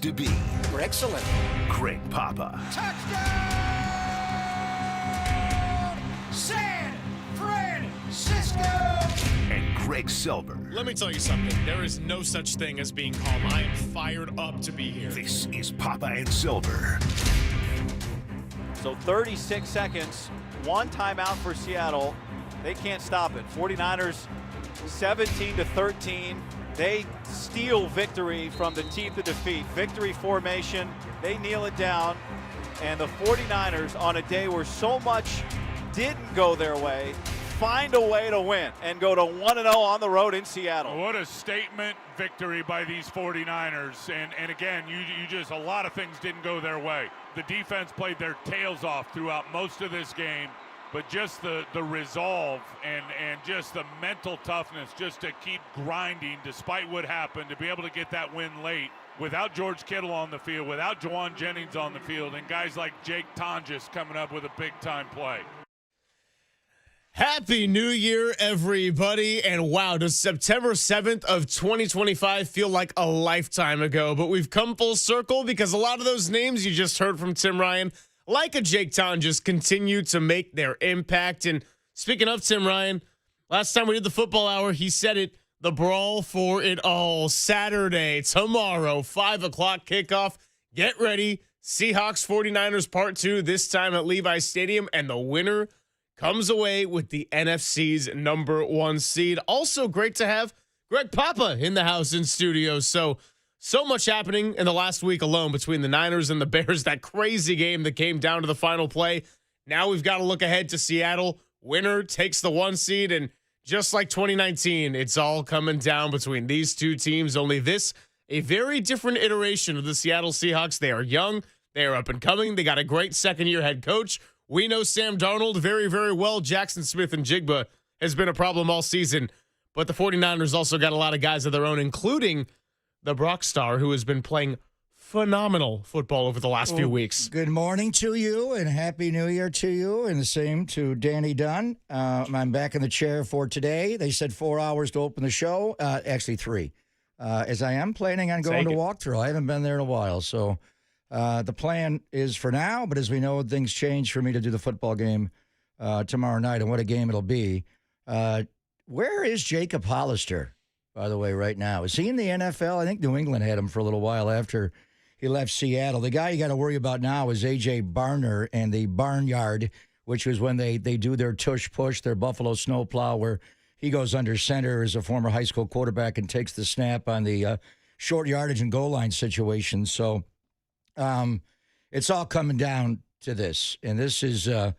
to be. Excellent. Greg Papa. Touchdown! San Francisco! And Greg Silver. Let me tell you something. There is no such thing as being calm. I am fired up to be here. This is Papa and Silver. So 36 seconds, one timeout for Seattle. They can't stop it. 49ers 17-13. They steal victory from the teeth of defeat. Victory formation, they kneel it down. And the 49ers, on a day where so much didn't go their way, find a way to win and go to 1-0 on the road in Seattle. What a statement victory by these 49ers. And again, you just, a lot of things didn't go their way. The defense played their tails off throughout most of this game, but just the resolve and just the mental toughness just to keep grinding despite what happened, to be able to get that win late without George Kittle on the field, without Jawan Jennings on the field, and guys like Jake Tonjes coming up with a big-time play. Happy New Year, everybody. And wow, does September 7th of 2025 feel like a lifetime ago? But we've come full circle because a lot of those names you just heard from Tim Ryan, like a Jake Tonjes, continue to make their impact. And speaking of Tim Ryan, last time we did the football hour, he said it, the Brawl for it all. Saturday, tomorrow, 5 o'clock kickoff. Get ready. Seahawks 49ers Part 2, this time at Levi's Stadium. And the winner comes away with the NFC's number 1 seed. Also great to have Greg Papa in the house in studio. So much happening in the last week alone between the Niners and the Bears. That crazy game that came down to the final play. Now we've got to look ahead to Seattle. Winner takes the 1 seed. And just like 2019, it's all coming down between these two teams. Only this, a very different iteration of the Seattle Seahawks. They are young. They are up and coming. They got a great second-year head coach. We know Sam Darnold very, very well. Jackson Smith and Jigba has been a problem all season. But the 49ers also got a lot of guys of their own, including the Brock Star, who has been playing phenomenal football over the last few weeks. Good morning to you, and Happy New Year to you, and the same to Danny Dunn. I'm back in the chair for today. They said 4 hours to open the show. Actually, 3. As I am planning on going to walkthrough. I haven't been there in a while, so the plan is for now, but as we know, things change for me to do the football game tomorrow night, and what a game it'll be. Where is Jacob Hollister, by the way, right now? Is he in the NFL? I think New England had him for a little while after he left Seattle. The guy you got to worry about now is A.J. Barner and the Barnyard, which was when they do their tush-push, their Buffalo snowplow, where he goes under center as a former high school quarterback and takes the snap on the short yardage and goal line situation. So it's all coming down to this, and this is going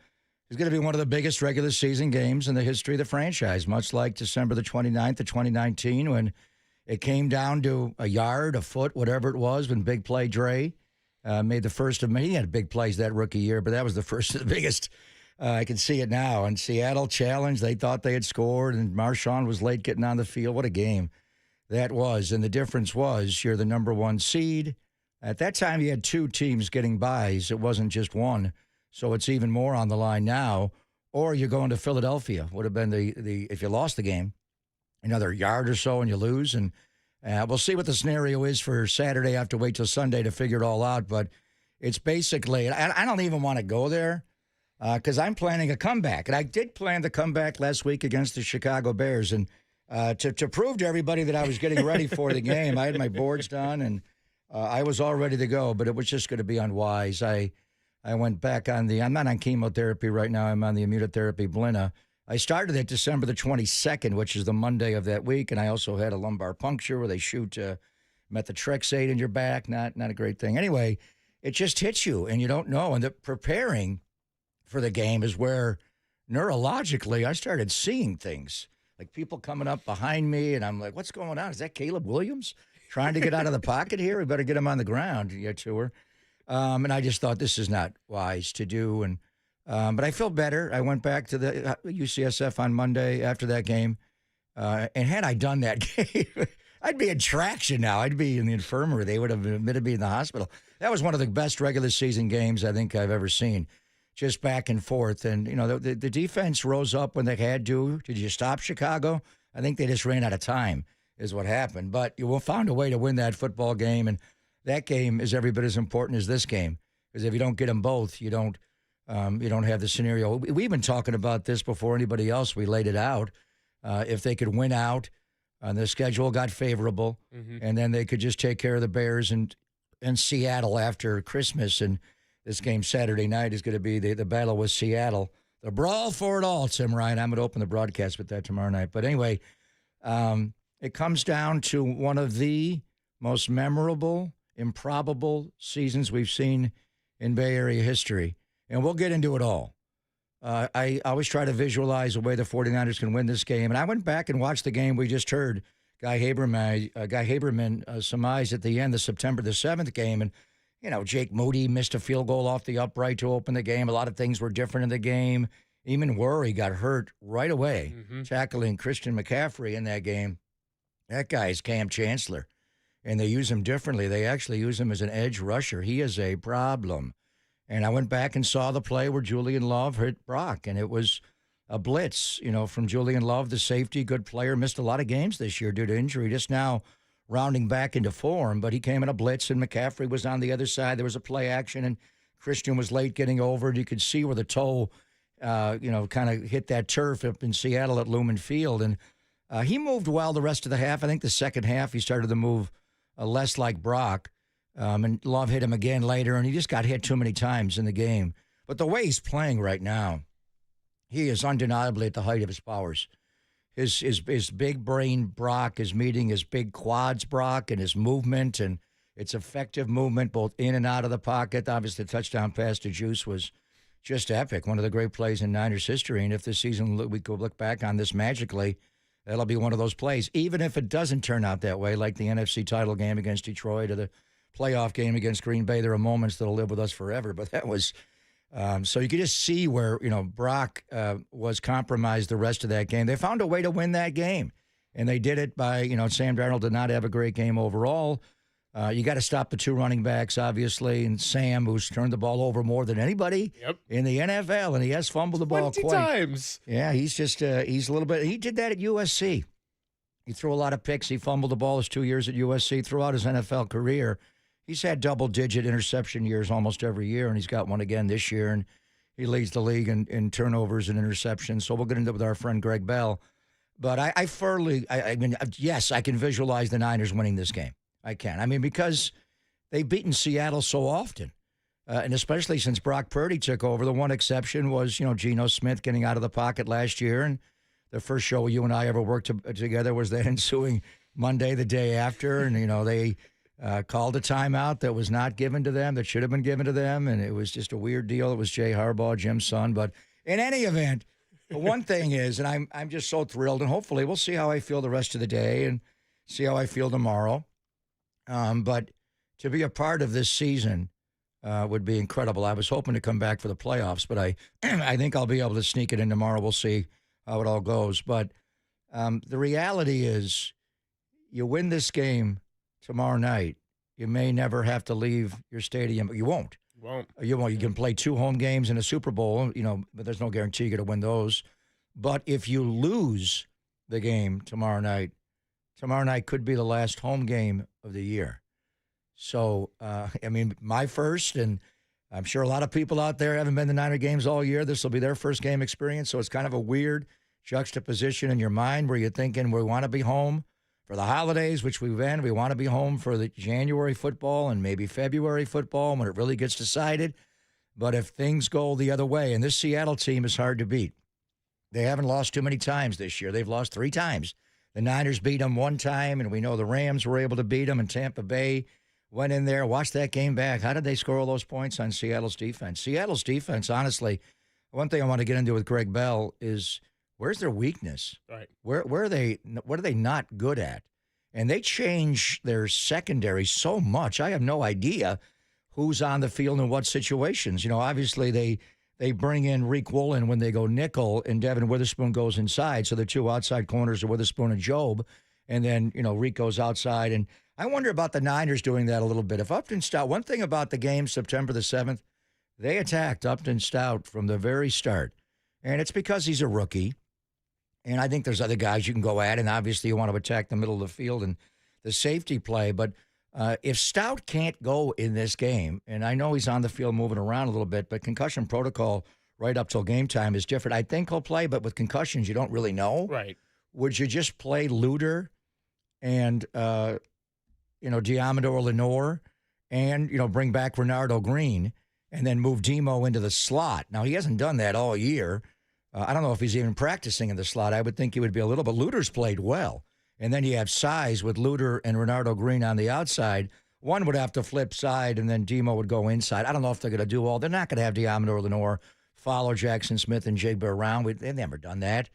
to be one of the biggest regular season games in the history of the franchise, much like December the 29th of 2019 when it came down to a yard, a foot, whatever it was, when Big Play Dre made the first of many. He had big plays that rookie year, but that was the first of the biggest. I can see it now. And Seattle challenged. They thought they had scored, and Marshawn was late getting on the field. What a game that was. And the difference was you're the number 1 seed. At that time, you had 2 teams getting byes. It wasn't just one. So it's even more on the line now. Or you're going to Philadelphia. Would have been the if you lost the game, another yard or so and you lose. And we'll see what the scenario is for Saturday. I have to wait till Sunday to figure it all out. But it's basically, I don't even want to go there because I'm planning a comeback. And I did plan the comeback last week against the Chicago Bears. And to prove to everybody that I was getting ready for the game, I had my boards done and I was all ready to go, but it was just going to be unwise. I went back on I'm not on chemotherapy right now. I'm on the immunotherapy Blina. I started it December the 22nd, which is the Monday of that week, and I also had a lumbar puncture where they shoot methotrexate in your back. Not a great thing. Anyway, it just hits you, and you don't know. And the preparing for the game is where neurologically I started seeing things, like people coming up behind me, and I'm like, what's going on? Is that Caleb Williams trying to get out of the pocket here? We better get him on the ground. Yeah, to her. And I just thought this is not wise to do. And but I feel better. I went back to the UCSF on Monday after that game. And had I done that game, I'd be in traction now. I'd be in the infirmary. They would have admitted me in the hospital. That was one of the best regular season games I think I've ever seen. Just back and forth. And, you know, the defense rose up when they had to. Did you stop Chicago? I think they just ran out of time is what happened. But you will find a way to win that football game. And that game is every bit as important as this game. Because if you don't get them both, you don't have the scenario. We've been talking about this before anybody else. We laid it out. If they could win out, and the schedule got favorable, and then they could just take care of the Bears and Seattle after Christmas. And this game Saturday night is going to be the battle with Seattle. The brawl for it all, Tim Ryan. I'm going to open the broadcast with that tomorrow night. But anyway, it comes down to one of the most memorable, improbable seasons we've seen in Bay Area history. And we'll get into it all. I always try to visualize the way the 49ers can win this game. And I went back and watched the game we just heard Guy Haberman surmise at the end of September the 7th game. And, Jake Moody missed a field goal off the upright to open the game. A lot of things were different in the game. Even Worry got hurt right away, tackling Christian McCaffrey in that game. That guy's Cam Chancellor. And they use him differently. They actually use him as an edge rusher. He is a problem. And I went back and saw the play where Julian Love hit Brock, and it was a blitz, from Julian Love, the safety, good player, missed a lot of games this year due to injury, just now rounding back into form, but he came in a blitz, and McCaffrey was on the other side. There was a play action, and Christian was late getting over, and you could see where the toe, kind of hit that turf up in Seattle at Lumen Field, and he moved well the rest of the half. I think the second half he started to move less like Brock. And Love hit him again later, and he just got hit too many times in the game. But the way he's playing right now, he is undeniably at the height of his powers. His big brain Brock is meeting his big quads Brock, and his movement, and it's effective movement both in and out of the pocket. Obviously, the touchdown pass to Juice was just epic, one of the great plays in Niners history. And if this season we could look back on this magically, that'll be one of those plays. Even if it doesn't turn out that way, like the NFC title game against Detroit or the playoff game against Green Bay, there are moments that'll live with us forever. But that was so you could just see where Brock was compromised the rest of that game. They found a way to win that game, and they did it by Sam Darnold did not have a great game overall. You got to stop the two running backs, obviously, and Sam, who's turned the ball over more than anybody in the NFL, and he has fumbled the ball 20 times. Yeah, he's just he's a little bit. He did that at USC. He threw a lot of picks. He fumbled the ball his 2 years at USC. Throughout his NFL career, he's had double-digit interception years almost every year, and he's got one again this year, and he leads the league in turnovers and interceptions. So we'll get into it with our friend Greg Bell. But I mean, yes, I can visualize the Niners winning this game. I can. I mean, because they've beaten Seattle so often, and especially since Brock Purdy took over. The one exception was, Geno Smith getting out of the pocket last year, and the first show you and I ever worked together was that ensuing Monday the day after, and, they called a timeout that was not given to them, that should have been given to them, and it was just a weird deal. It was Jay Harbaugh, Jim's son. But in any event, the one thing is, and I'm just so thrilled, and hopefully we'll see how I feel the rest of the day and see how I feel tomorrow. But to be a part of this season would be incredible. I was hoping to come back for the playoffs, but I think I'll be able to sneak it in tomorrow. We'll see how it all goes. But the reality is, you win this game tomorrow night, you may never have to leave your stadium. You won't. You won't. You can play 2 home games in a Super Bowl, but there's no guarantee you're going to win those. But if you lose the game tomorrow night could be the last home game of the year. So, my first, and I'm sure a lot of people out there haven't been to Niner games all year. This will be their first game experience. So it's kind of a weird juxtaposition in your mind where you're thinking we want to be home for the holidays, which we've been. We want to be home for the January football and maybe February football when it really gets decided. But if things go the other way, and this Seattle team is hard to beat. They haven't lost too many times this year. They've lost 3 times. The Niners beat them 1 time, and we know the Rams were able to beat them, and Tampa Bay went in there. Watch that game back. How did they score all those points on Seattle's defense? Seattle's defense, honestly, one thing I want to get into with Greg Bell is where's their weakness? Right. What are they not good at? And they change their secondary so much. I have no idea who's on the field in what situations. Obviously they bring in Reek Woolen when they go nickel, and Devin Witherspoon goes inside. So the 2 outside corners are Witherspoon and Job. And then, Reek goes outside. And I wonder about the Niners doing that a little bit. If Upton Stout, one thing about the game, September the 7th, they attacked Upton Stout from the very start. And it's because he's a rookie. And I think there's other guys you can go at. And obviously you want to attack the middle of the field and the safety play. But If Stout can't go in this game, and I know he's on the field moving around a little bit, but concussion protocol right up till game time is different. I think he'll play, but with concussions, you don't really know. Right. Would you just play Luter and, Diamador Lenore and, bring back Renardo Green and then move Demo into the slot? Now, he hasn't done that all year. I don't know if he's even practicing in the slot. I would think he would be a little, but Luter's played well. And then you have size with Luter and Renardo Green on the outside. One would have to flip side, and then Demo would go inside. I don't know if they're going to do all. They're not going to have Diamador Lenore follow Jackson Smith and Jigba around. They've never done that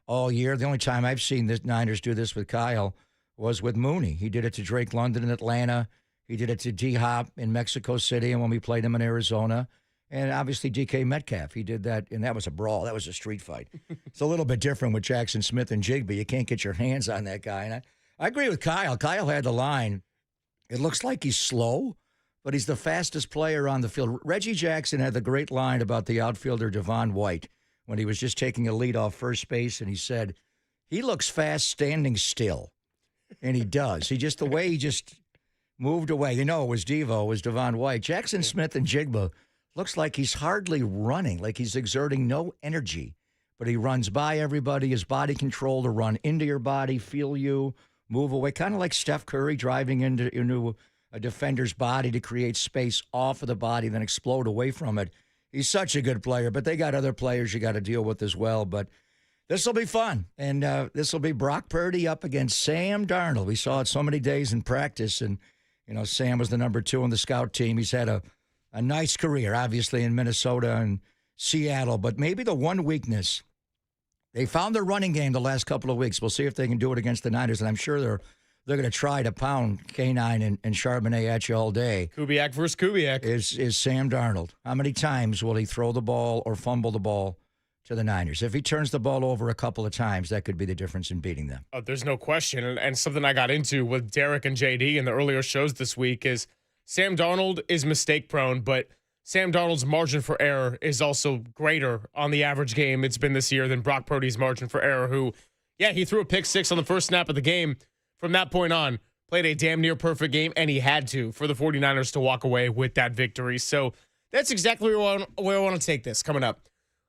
all year. The only time I've seen the Niners do this with Kyle was with Mooney. He did it to Drake London in Atlanta. He did it to D-Hop in Mexico City and when we played him in Arizona. And obviously DK Metcalf. He did that, and that was a brawl. That was a street fight. It's a little bit different with Jackson Smith and Jigba. You can't get your hands on that guy. And I agree with Kyle. Kyle had the line. It looks like he's slow, but he's the fastest player on the field. Reggie Jackson had the great line about the outfielder Devon White when he was just taking a lead off first base, and he said, he looks fast standing still. And he does. The way he just moved away. It was Devo, it was Devon White. Jackson Smith and Jigba looks like he's hardly running, like he's exerting no energy. But he runs by everybody, his body control to run into your body, feel you, move away. Kind of like Steph Curry driving into a defender's body to create space off of the body, then explode away from it. He's such a good player, but they got other players you got to deal with as well. But this will be fun, and this will be Brock Purdy up against Sam Darnold. We saw it so many days in practice, and, Sam was the number 2 on the scout team. He's had a nice career, obviously, in Minnesota and Seattle, but maybe the one weakness, they found their running game the last couple of weeks. We'll see if they can do it against the Niners, and I'm sure they're going to try to pound K9 and Charbonnet at you all day. Kubiak versus Kubiak. Is Sam Darnold. How many times will he throw the ball or fumble the ball to the Niners? If he turns the ball over a couple of times, that could be the difference in beating them. Oh, there's no question. And something I got into with Derek and JD in the earlier shows this week is Sam Darnold is mistake prone, but Sam Darnold's margin for error is also greater on the average game it's been this year than Brock Purdy's margin for error, who, he threw a pick 6 on the first snap of the game. From that point on, played a damn near perfect game, and he had to for the 49ers to walk away with that victory. So that's exactly where I want to take this coming up,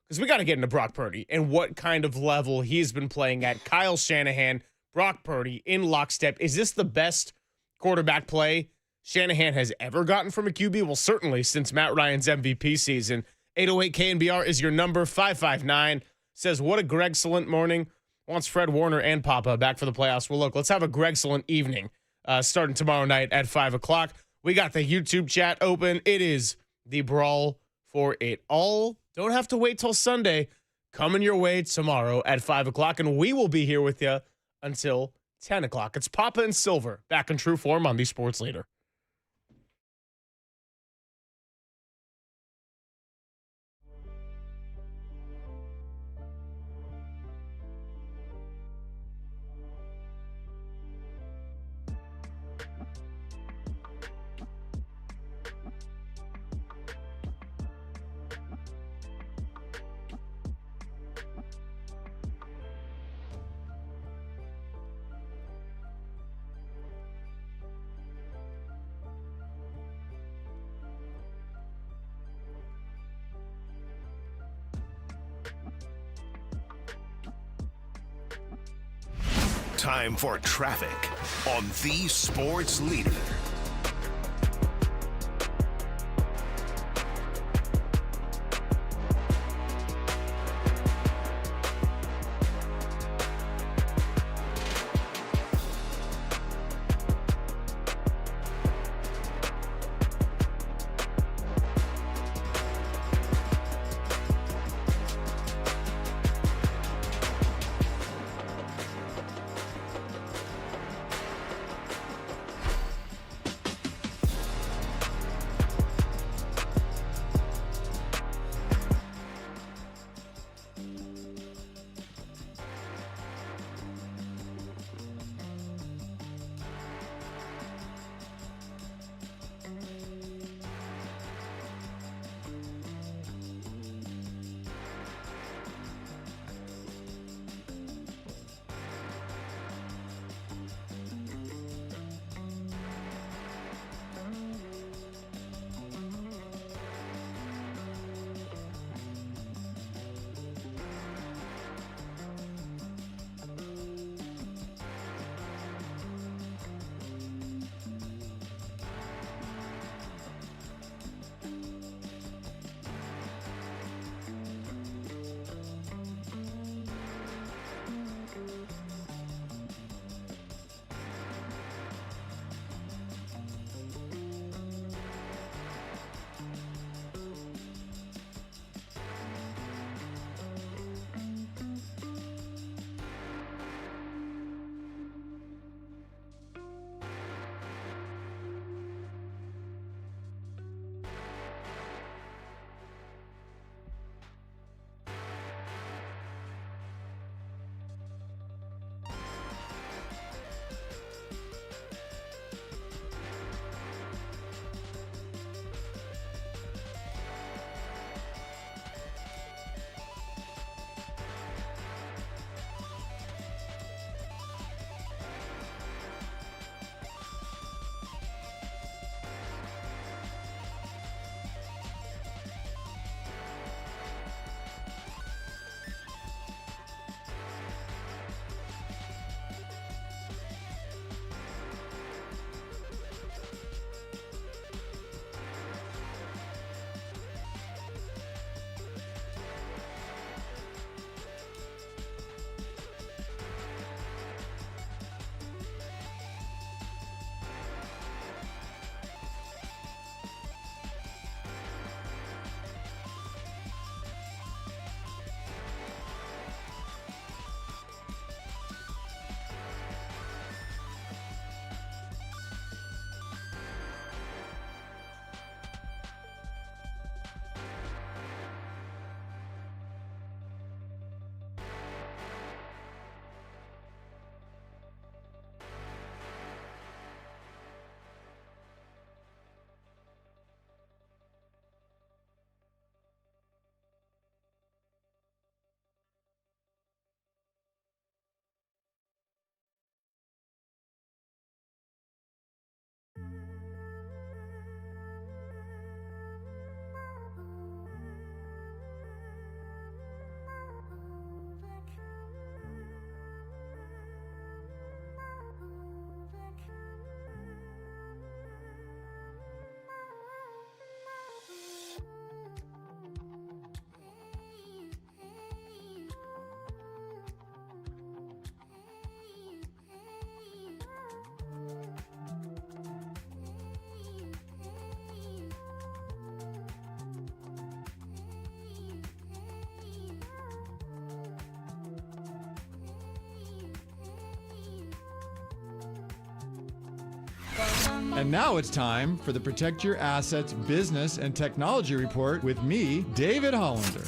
because we got to get into Brock Purdy and what kind of level he's been playing at. Kyle Shanahan, Brock Purdy in lockstep. Is this the best quarterback play Shanahan has ever gotten from a QB? Well, certainly since Matt Ryan's MVP season. 808 KNBR is your number. 559 says, what a Gregsolent morning. Wants Fred Warner and Papa back for the playoffs. Well, look, let's have a Gregsolent evening starting tomorrow night at 5 o'clock. We got the YouTube chat open. It is the Brawl for It All. Don't have to wait till Sunday. Coming your way tomorrow at 5 o'clock, and we will be here with you until 10 o'clock. It's Papa and Silver back in true form on the Sports Leader. Time for traffic on the Sports Leader. And now it's time for the Protect Your Assets Business and Technology Report with me, David Hollander.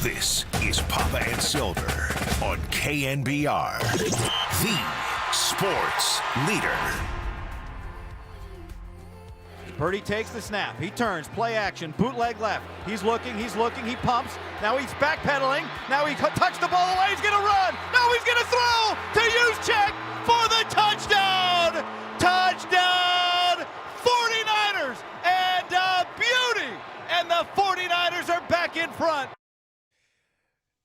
This is Papa and Silver on KNBR, the sports leader. Purdy takes the snap. He turns, play action, bootleg left. He's looking, he pumps. Now he's backpedaling. Now he touched the ball away. He's going to run. No, he's going to throw to Juszczyk for the touchdown. Touchdown, 49ers, and a beauty. And the 49ers are back in front.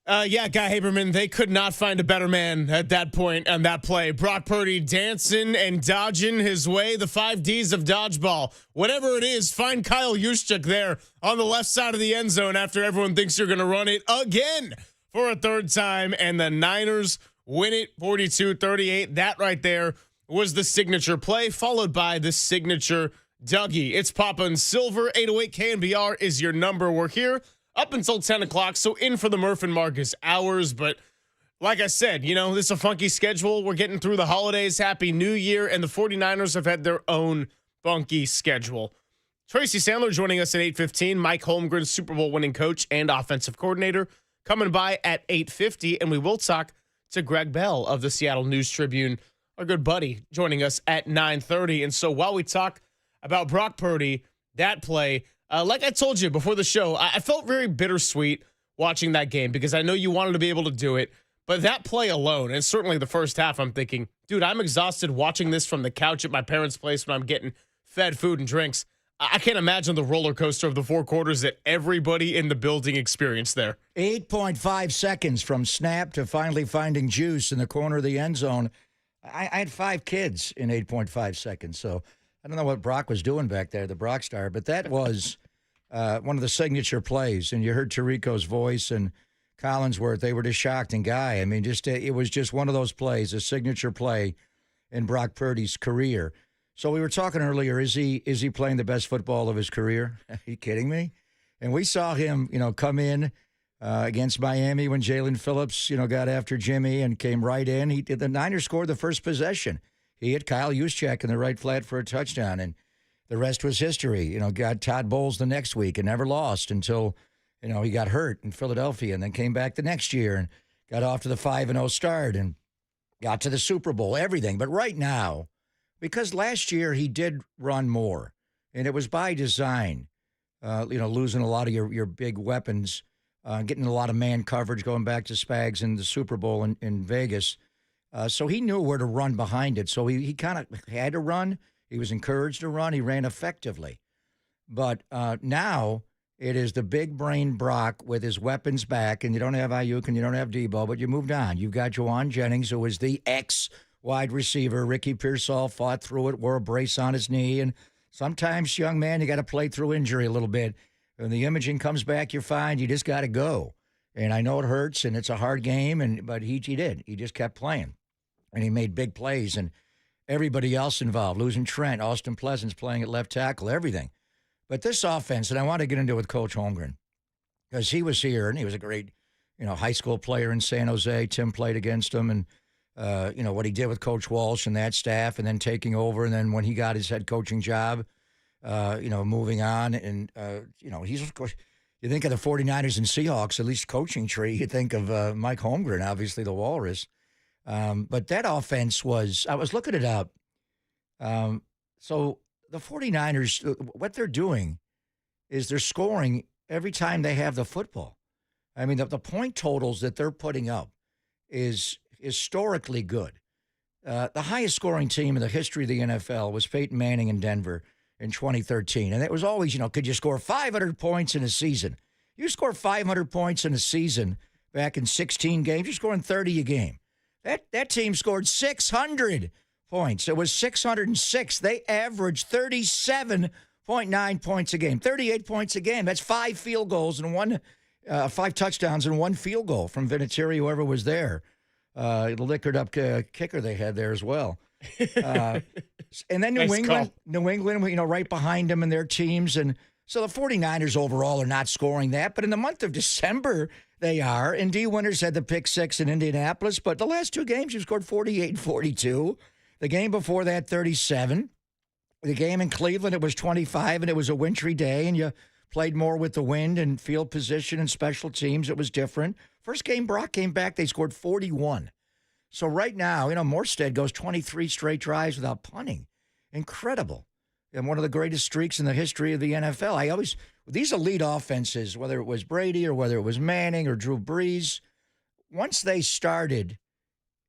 Yeah, Guy Haberman, they could not find a better man at that point on that play. Brock Purdy dancing and dodging his way, the 5 Ds of dodgeball. Whatever it is, find Kyle Juszczyk there on the left side of the end zone after everyone thinks you're going to run it again for a third time, and the Niners win it 42-38. That right there was the signature play, followed by the signature Dougie. It's Papa and Silver. 808 KNBR is your number. We're here up until 10 o'clock, so in for the Murph and Marcus hours. But like I said, this is a funky schedule. We're getting through the holidays. Happy New Year. And the 49ers have had their own funky schedule. Tracy Sandler joining us at 8:15. Mike Holmgren, Super Bowl winning coach and offensive coordinator, coming by at 8:50. And we will talk to Greg Bell of the Seattle News Tribune, our good buddy, joining us at 9:30. And so while we talk about Brock Purdy, that play, like I told you before the show, I felt very bittersweet watching that game because I know you wanted to be able to do it. But that play alone, and certainly the first half, I'm thinking, dude, I'm exhausted watching this from the couch at my parents' place when I'm getting fed food and drinks. I can't imagine the roller coaster of the 4 quarters that everybody in the building experienced there. 8.5 seconds from snap to finally finding juice in the corner of the end zone. I had 5 kids in 8.5 seconds, so I don't know what Brock was doing back there, the Brock star, but that was one of the signature plays. And you heard Tirico's voice and Collinsworth. They were just shocked. And Guy, I mean, it was just one of those plays, a signature play in Brock Purdy's career. So we were talking earlier, is he playing the best football of his career? Are you kidding me? And we saw him, come in against Miami when Jalen Phillips, got after Jimmy and came right in. The Niners scored the first possession. He hit Kyle Juszczyk in the right flat for a touchdown, and the rest was history. Got Todd Bowles the next week and never lost until, he got hurt in Philadelphia and then came back the next year and got off to the 5-0 start and got to the Super Bowl, everything. But right now, because last year he did run more, and it was by design, losing a lot of your big weapons, getting a lot of man coverage, going back to Spags in the Super Bowl in Vegas. So he knew where to run behind it. So he kind of had to run. He was encouraged to run. He ran effectively. But now it is the big brain Brock with his weapons back, and you don't have Ayuk and you don't have Debo, but you moved on. You've got Juwan Jennings, who is the ex-wide receiver. Ricky Pearsall fought through it, wore a brace on his knee. And sometimes, young man, you got to play through injury a little bit. When the imaging comes back, you're fine. You just got to go. And I know it hurts, and it's a hard game, but he did. He just kept playing. And he made big plays, and everybody else involved, losing Trent, Austin Pleasance playing at left tackle, everything. But this offense, and I want to get into it with Coach Holmgren, because he was here, and he was a great, high school player in San Jose. Tim played against him, and, what he did with Coach Walsh and that staff, and then taking over, and then when he got his head coaching job, moving on. And, he's, of course, you think of the 49ers and Seahawks, at least coaching tree, you think of Mike Holmgren, obviously the Walrus. But that offense was, I was looking it up. So the 49ers, what they're doing is they're scoring every time they have the football. I mean, the point totals that they're putting up is historically good. The highest scoring team in the history of the NFL was Peyton Manning in Denver in 2013. And it was always, could you score 500 points in a season? You score 500 points in a season back in 16 games, you're scoring 30 a game. That team scored 600 points. It was 606. They averaged 37.9 points a game, 38 points a game. That's 5 field goals and 5 touchdowns and 1 field goal from Vinatieri, whoever was there. The liquored up kicker they had there as well. And then New England, right behind them and their teams. And so the 49ers overall are not scoring that. But in the month of December, they are. And D. Winters had the pick 6 in Indianapolis. But the last 2 games, you scored 48 and 42. The game before that, 37. The game in Cleveland, it was 25, and it was a wintry day, and you played more with the wind and field position and special teams. It was different. First game, Brock came back. They scored 41. So right now, Morstead goes 23 straight drives without punting. Incredible. And one of the greatest streaks in the history of the NFL. These elite offenses, whether it was Brady or whether it was Manning or Drew Brees, once they started,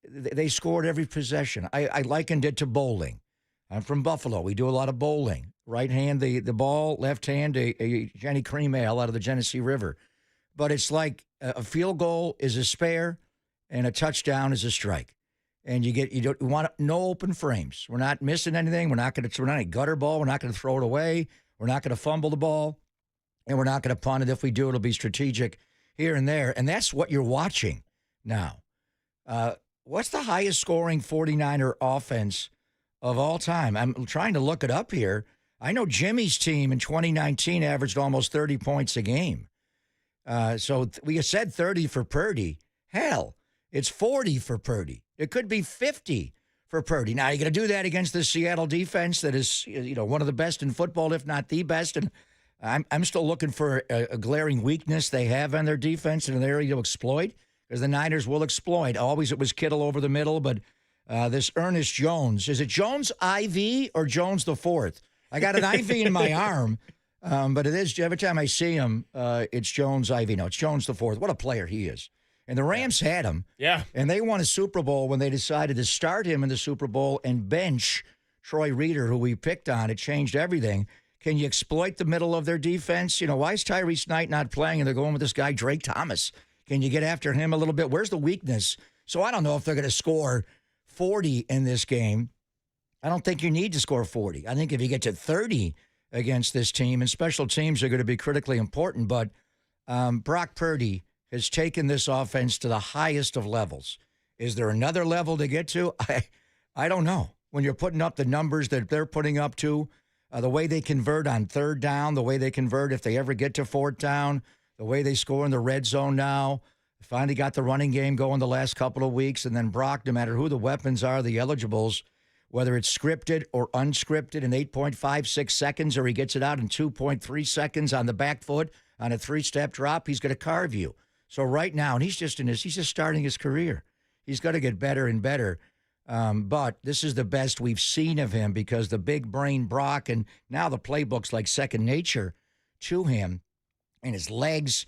they scored every possession. I likened it to bowling. I'm from Buffalo. We do a lot of bowling. Right hand, the ball, left hand, a Jenny Cream Ale out of the Genesee River. But it's like a field goal is a spare and a touchdown is a strike. And you don't want no open frames. We're not missing anything. We're not a gutter ball. We're not going to throw it away. We're not going to fumble the ball. And we're not going to punt it. If we do, it'll be strategic here and there. And that's what you're watching now. What's the highest scoring 49er offense of all time? I'm trying to look it up here. I know Jimmy's team in 2019 averaged almost 30 points a game. So we said 30 for Purdy. Hell, it's 40 for Purdy. It could be 50 for Purdy. Now, you're going to do that against the Seattle defense that is, one of the best in football, if not the best. And I'm still looking for a glaring weakness they have on their defense and an area to exploit, because the Niners will exploit. Always it was Kittle over the middle, but this Ernest Jones, is it Jones IV or Jones the Fourth? I got an IV in my arm, but it is, every time I see him, it's Jones IV. No, it's Jones the Fourth. What a player he is. And the Rams had him. Yeah. And they won a Super Bowl when they decided to start him in the Super Bowl and bench Troy Reader, who we picked on. It changed everything. Can you exploit the middle of their defense? Why is Tyrese Knight not playing and they're going with this guy, Drake Thomas? Can you get after him a little bit? Where's the weakness? So I don't know if they're going to score 40 in this game. I don't think you need to score 40. I think if you get to 30 against this team, and special teams are going to be critically important, but Brock Purdy has taken this offense to the highest of levels. Is there another level to get to? I don't know. When you're putting up the numbers that they're putting up to, the way they convert on 3rd down, the way they convert if they ever get to 4th down, the way they score in the red zone now, finally got the running game going the last couple of weeks, and then Brock, no matter who the weapons are, the eligibles, whether it's scripted or unscripted in 8.56 seconds or he gets it out in 2.3 seconds on the back foot on a 3-step drop, he's going to carve you. So right now, and he's just starting his career. He's got to get better and better. But this is the best we've seen of him because the big brain Brock, and now the playbook's like second nature to him. And his legs,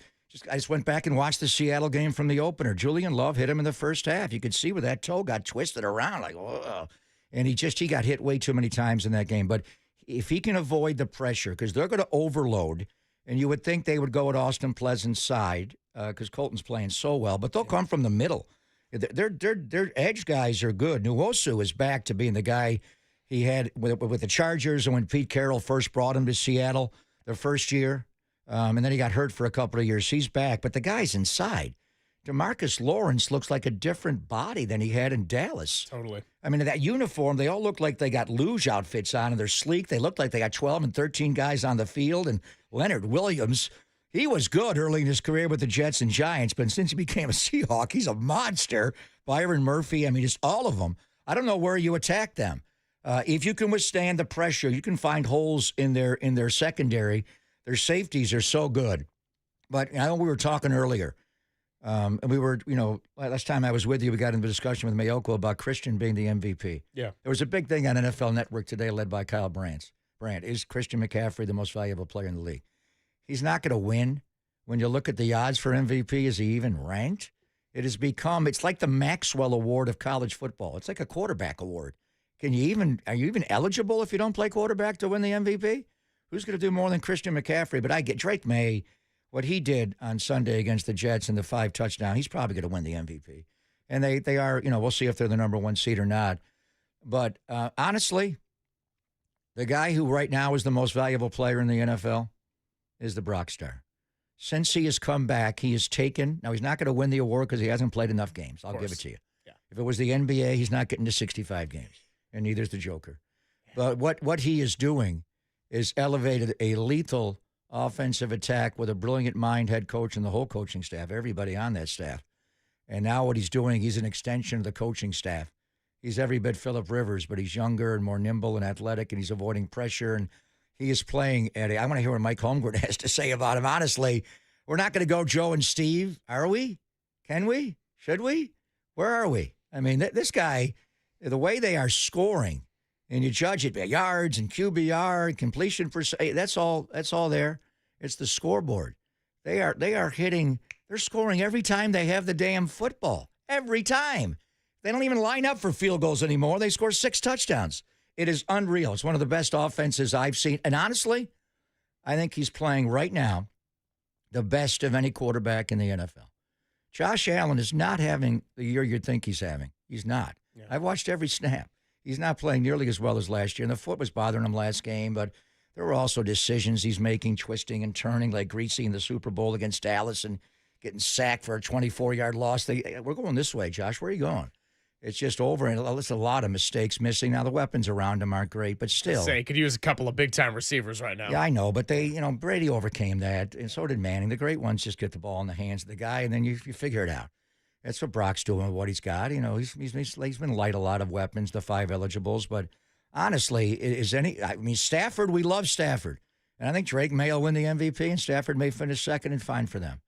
I just went back and watched the Seattle game from the opener. Julian Love hit him in the first half. You could see where that toe got twisted around like, oh. And he got hit way too many times in that game. But if he can avoid the pressure, because they're going to overload, and you would think they would go at Austin Pleasant's side because Colton's playing so well, but they'll come from the middle. Their edge guys are good. Nwosu is back to being the guy he had with the Chargers, and when Pete Carroll first brought him to Seattle their first year, and then he got hurt for a couple of years. He's back, but the guy's inside. DeMarcus Lawrence looks like a different body than he had in Dallas. Totally. I mean, that uniform, they all look like they got luge outfits on, and they're sleek. They look like they got 12 and 13 guys on the field, and Leonard Williams, he was good early in his career with the Jets and Giants, but since he became a Seahawk, he's a monster. Byron Murphy, I mean, just all of them. I don't know where you attack them. If you can withstand the pressure, you can find holes in their secondary. Their safeties are so good. But I know we were talking earlier. And we were, last time I was with you, we got into a discussion with Mayoko about Christian being the MVP. Yeah. There was a big thing on NFL Network today led by Kyle Brandt. Is Christian McCaffrey the most valuable player in the league? He's not going to win. When you look at the odds for MVP, is he even ranked? It has become, it's like the Maxwell Award of college football. It's like a quarterback award. Are you even eligible if you don't play quarterback to win the MVP? Who's going to do more than Christian McCaffrey? But I get Drake May, what he did on Sunday against the Jets in the 5 touchdown, he's probably going to win the MVP. And they are, we'll see if they're the number 1 seed or not. But honestly, the guy who right now is the most valuable player in the NFL is the Brock Star. Since he has come back, he has taken, now he's not going to win the award because he hasn't played enough games. I'll give it to you. Yeah. If it was the NBA, he's not getting to 65 games, and neither is the Joker. But what he is doing is elevated a lethal offensive attack with a brilliant mind head coach and the whole coaching staff, everybody on that staff. And now what he's doing, he's an extension of the coaching staff. He's every bit Phillip Rivers, but he's younger and more nimble and athletic, and he's avoiding pressure, and he is playing at I want to hear what Mike Holmgren has to say about him. Honestly, we're not going to go Joe and Steve, are we? Can we? Should we? Where are we? I mean, this guy, the way they are scoring, and you judge it by yards and QBR and completion percent, that's all there. It's the scoreboard. They are hitting, they're scoring every time they have the damn football. Every time. They don't even line up for field goals anymore. They score 6 touchdowns. It is unreal. It's one of the best offenses I've seen. And honestly, I think he's playing right now the best of any quarterback in the NFL. Josh Allen is not having the year you'd think he's having. He's not. Yeah. I've watched every snap. He's not playing nearly as well as last year. And the foot was bothering him last game, but there were also decisions he's making, twisting and turning like Greasy in the Super Bowl against Dallas and getting sacked for a 24-yard loss. We're going this way, Josh. Where are you going? It's just over, and it's a lot of mistakes missing. Now, the weapons around him aren't great, but still. Could use a couple of big-time receivers right now. Yeah, I know, but Brady overcame that, and so did Manning. The great ones just get the ball in the hands of the guy, and then you figure it out. That's what Brock's doing with what he's got. He's been light a lot of weapons, the 5 eligibles, but honestly, Stafford, we love Stafford. And I think Drake May will win the MVP, and Stafford may finish second and fine for them.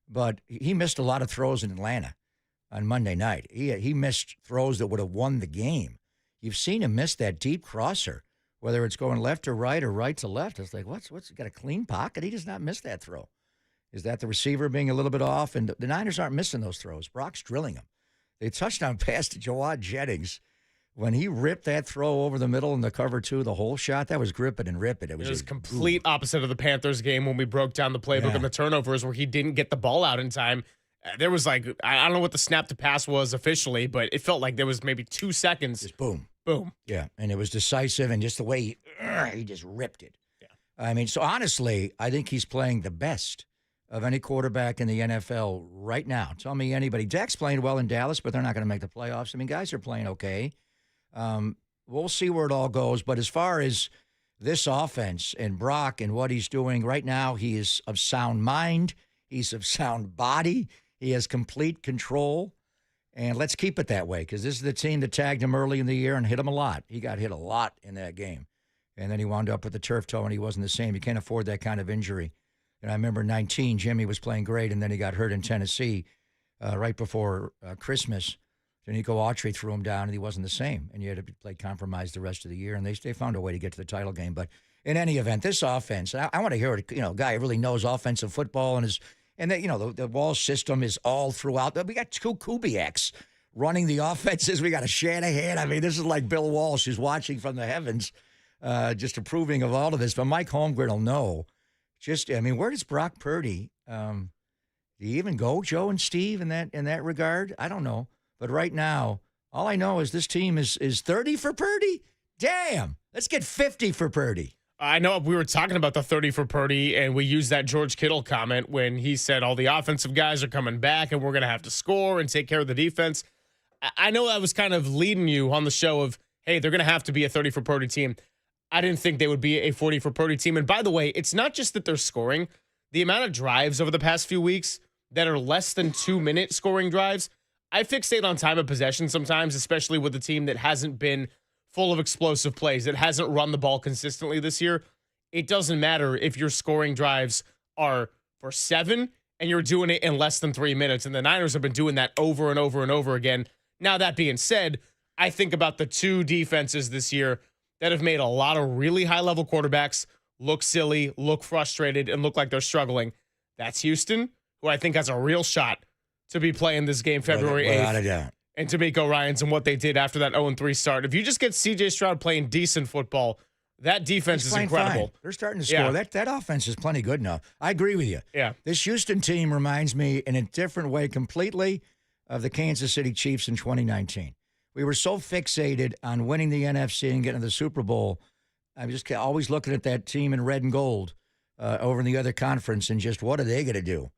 But he missed a lot of throws in Atlanta on Monday night. He missed throws that would have won the game. You've seen him miss that deep crosser, whether it's going left to right or right to left. It's like, what's got a clean pocket? He does not miss that throw. Is that the receiver being a little bit off? And the Niners aren't missing those throws. Brock's drilling them. They touchdown pass to Jawad Jennings. When he ripped that throw over the middle in the cover 2, the whole shot, that was grip it and rip it. It was complete opposite of the Panthers game when we broke down the playbook and the turnovers where he didn't get the ball out in time. There was I don't know what the snap to pass was officially, but it felt like there was maybe 2 seconds. Just boom. Boom. Yeah, and it was decisive, and just the way he just ripped it. Yeah. I mean, so honestly, I think he's playing the best of any quarterback in the NFL right now. Tell me anybody. Dak's playing well in Dallas, but they're not going to make the playoffs. I mean, guys are playing okay. We'll see where it all goes, but as far as this offense and Brock and what he's doing right now, he is of sound mind. He's of sound body. He has complete control, and let's keep it that way because this is the team that tagged him early in the year and hit him a lot. He got hit a lot in that game, and then he wound up with the turf toe, and he wasn't the same. You can't afford that kind of injury. And I remember 19, Jimmy was playing great, and then he got hurt in Tennessee right before Christmas. Nico Autry threw him down, and he wasn't the same, and you had to play compromised the rest of the year, and they found a way to get to the title game. But in any event, this offense, I want to hear it. A guy who really knows offensive football and is. And the Walsh system is all throughout. We got 2 Kubiaks running the offenses. We got a Shanahan. I mean, this is like Bill Walsh who's watching from the heavens, just approving of all of this. But Mike Holmgren will know. Where does Brock Purdy? Do you even go Joe and Steve in that regard? I don't know. But right now, all I know is this team is 30 for Purdy. Damn, let's get 50 for Purdy. I know we were talking about the 30 for Purdy, and we used that George Kittle comment when he said all the offensive guys are coming back and we're going to have to score and take care of the defense. I know I was kind of leading you on the show of, hey, they're going to have to be a 30 for Purdy team. I didn't think they would be a 40 for Purdy team. And by the way, it's not just that they're scoring. The amount of drives over the past few weeks that are less than 2-minute scoring drives, I fixate on time of possession sometimes, especially with a team that hasn't been full of explosive plays, that hasn't run the ball consistently this year. It doesn't matter if your scoring drives are for 7 and you're doing it in less than 3 minutes. And the Niners have been doing that over and over and over again. Now, that being said, I think about the two defenses this year that have made a lot of really high-level quarterbacks look silly, look frustrated, and look like they're struggling. That's Houston, who I think has a real shot to be playing this game February 8th. Without a doubt. And D'Amico Ryans and what they did after that 0-3 start. If you just get C.J. Stroud playing decent football, that defense is incredible. Fine. They're starting to score. Yeah. That offense is plenty good now. I agree with you. Yeah. This Houston team reminds me in a different way completely of the Kansas City Chiefs in 2019. We were so fixated on winning the NFC and getting to the Super Bowl. I'm just always looking at that team in red and gold over in the other conference and just what are they going to do?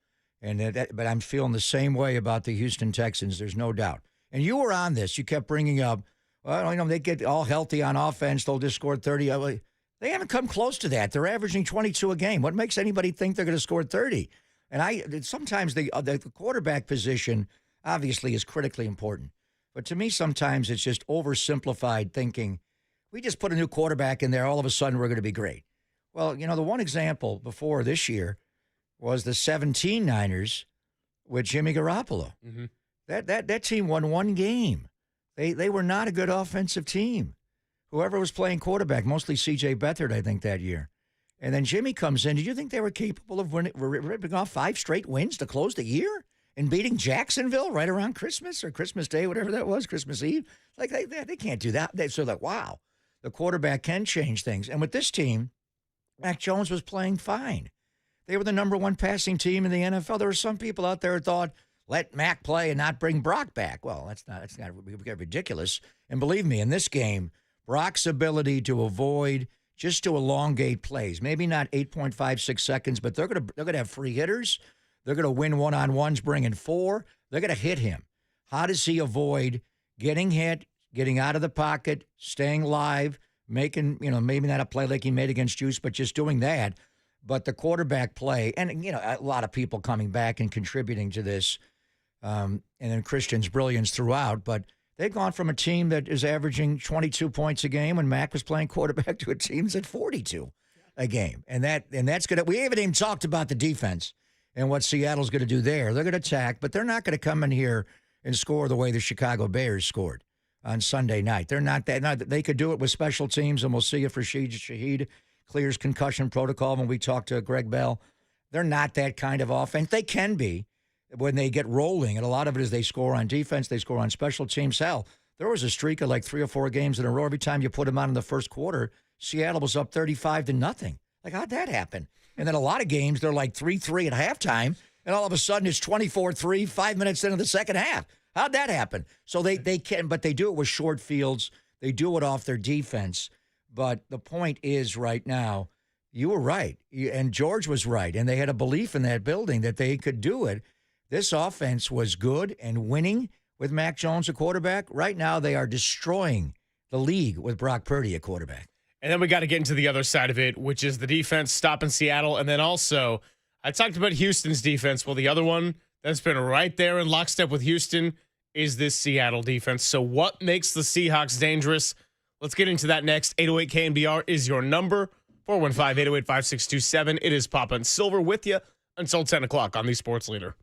But I'm feeling the same way about the Houston Texans. There's no doubt. And you were on this. You kept bringing up, well, they get all healthy on offense. They'll just score 30. They haven't come close to that. They're averaging 22 a game. What makes anybody think they're going to score 30? And sometimes the quarterback position obviously is critically important. But to me, sometimes it's just oversimplified thinking. We just put a new quarterback in there. All of a sudden, we're going to be great. Well, the one example before this year was the 17 Niners with Jimmy Garoppolo. Mm-hmm. That team won one game. They were not a good offensive team. Whoever was playing quarterback, mostly C.J. Beathard, I think, that year. And then Jimmy comes in. Did you think they were capable of ripping off 5 straight wins to close the year and beating Jacksonville right around Christmas or Christmas Day, whatever that was, Christmas Eve? Like, they can't do that. So, wow, the quarterback can change things. And with this team, Mac Jones was playing fine. They were the number 1 passing team in the NFL. There were some people out there who thought, let Mac play and not bring Brock back. Well, that's not ridiculous. And believe me, in this game, Brock's ability to avoid, just to elongate plays, maybe not 8.56 seconds, but they're gonna have free hitters. They're gonna win one-on-ones, bringing 4. They're gonna hit him. How does he avoid getting hit, getting out of the pocket, staying live, making maybe not a play like he made against Juice, but just doing that. But the quarterback play, and a lot of people coming back and contributing to this. And then Christian's brilliance throughout, but they've gone from a team that is averaging 22 points a game when Mac was playing quarterback to a team that's at 42 a game. And that's good. We haven't even talked about the defense and what Seattle's going to do there. They're going to attack, but they're not going to come in here and score the way the Chicago Bears scored on Sunday night. They're not that. They could do it with special teams, and we'll see if Shaheed clears concussion protocol when we talk to Greg Bell. They're not that kind of offense. They can be when they get rolling, and a lot of it is they score on defense, they score on special teams. Hell, there was a streak of like 3 or 4 games in a row. Every time you put them on in the first quarter, Seattle was up 35-0. Like, how'd that happen? And then a lot of games, they're like 3-3 at halftime, and all of a sudden it's 24-3, 5 minutes into the second half. How'd that happen? So they can, but they do it with short fields. They do it off their defense. But the point is right now, you were right, and George was right, and they had a belief in that building that they could do it. This offense was good and winning with Mac Jones a quarterback. Right now, they are destroying the league with Brock Purdy a quarterback. And then we got to get into the other side of it, which is the defense stopping Seattle. And then also, I talked about Houston's defense. Well, the other one that's been right there in lockstep with Houston is this Seattle defense. So what makes the Seahawks dangerous? Let's get into that next. 808-KNBR is your number. 415-808-5627. It is Papa and Silver with you until 10 o'clock on the Sports Leader.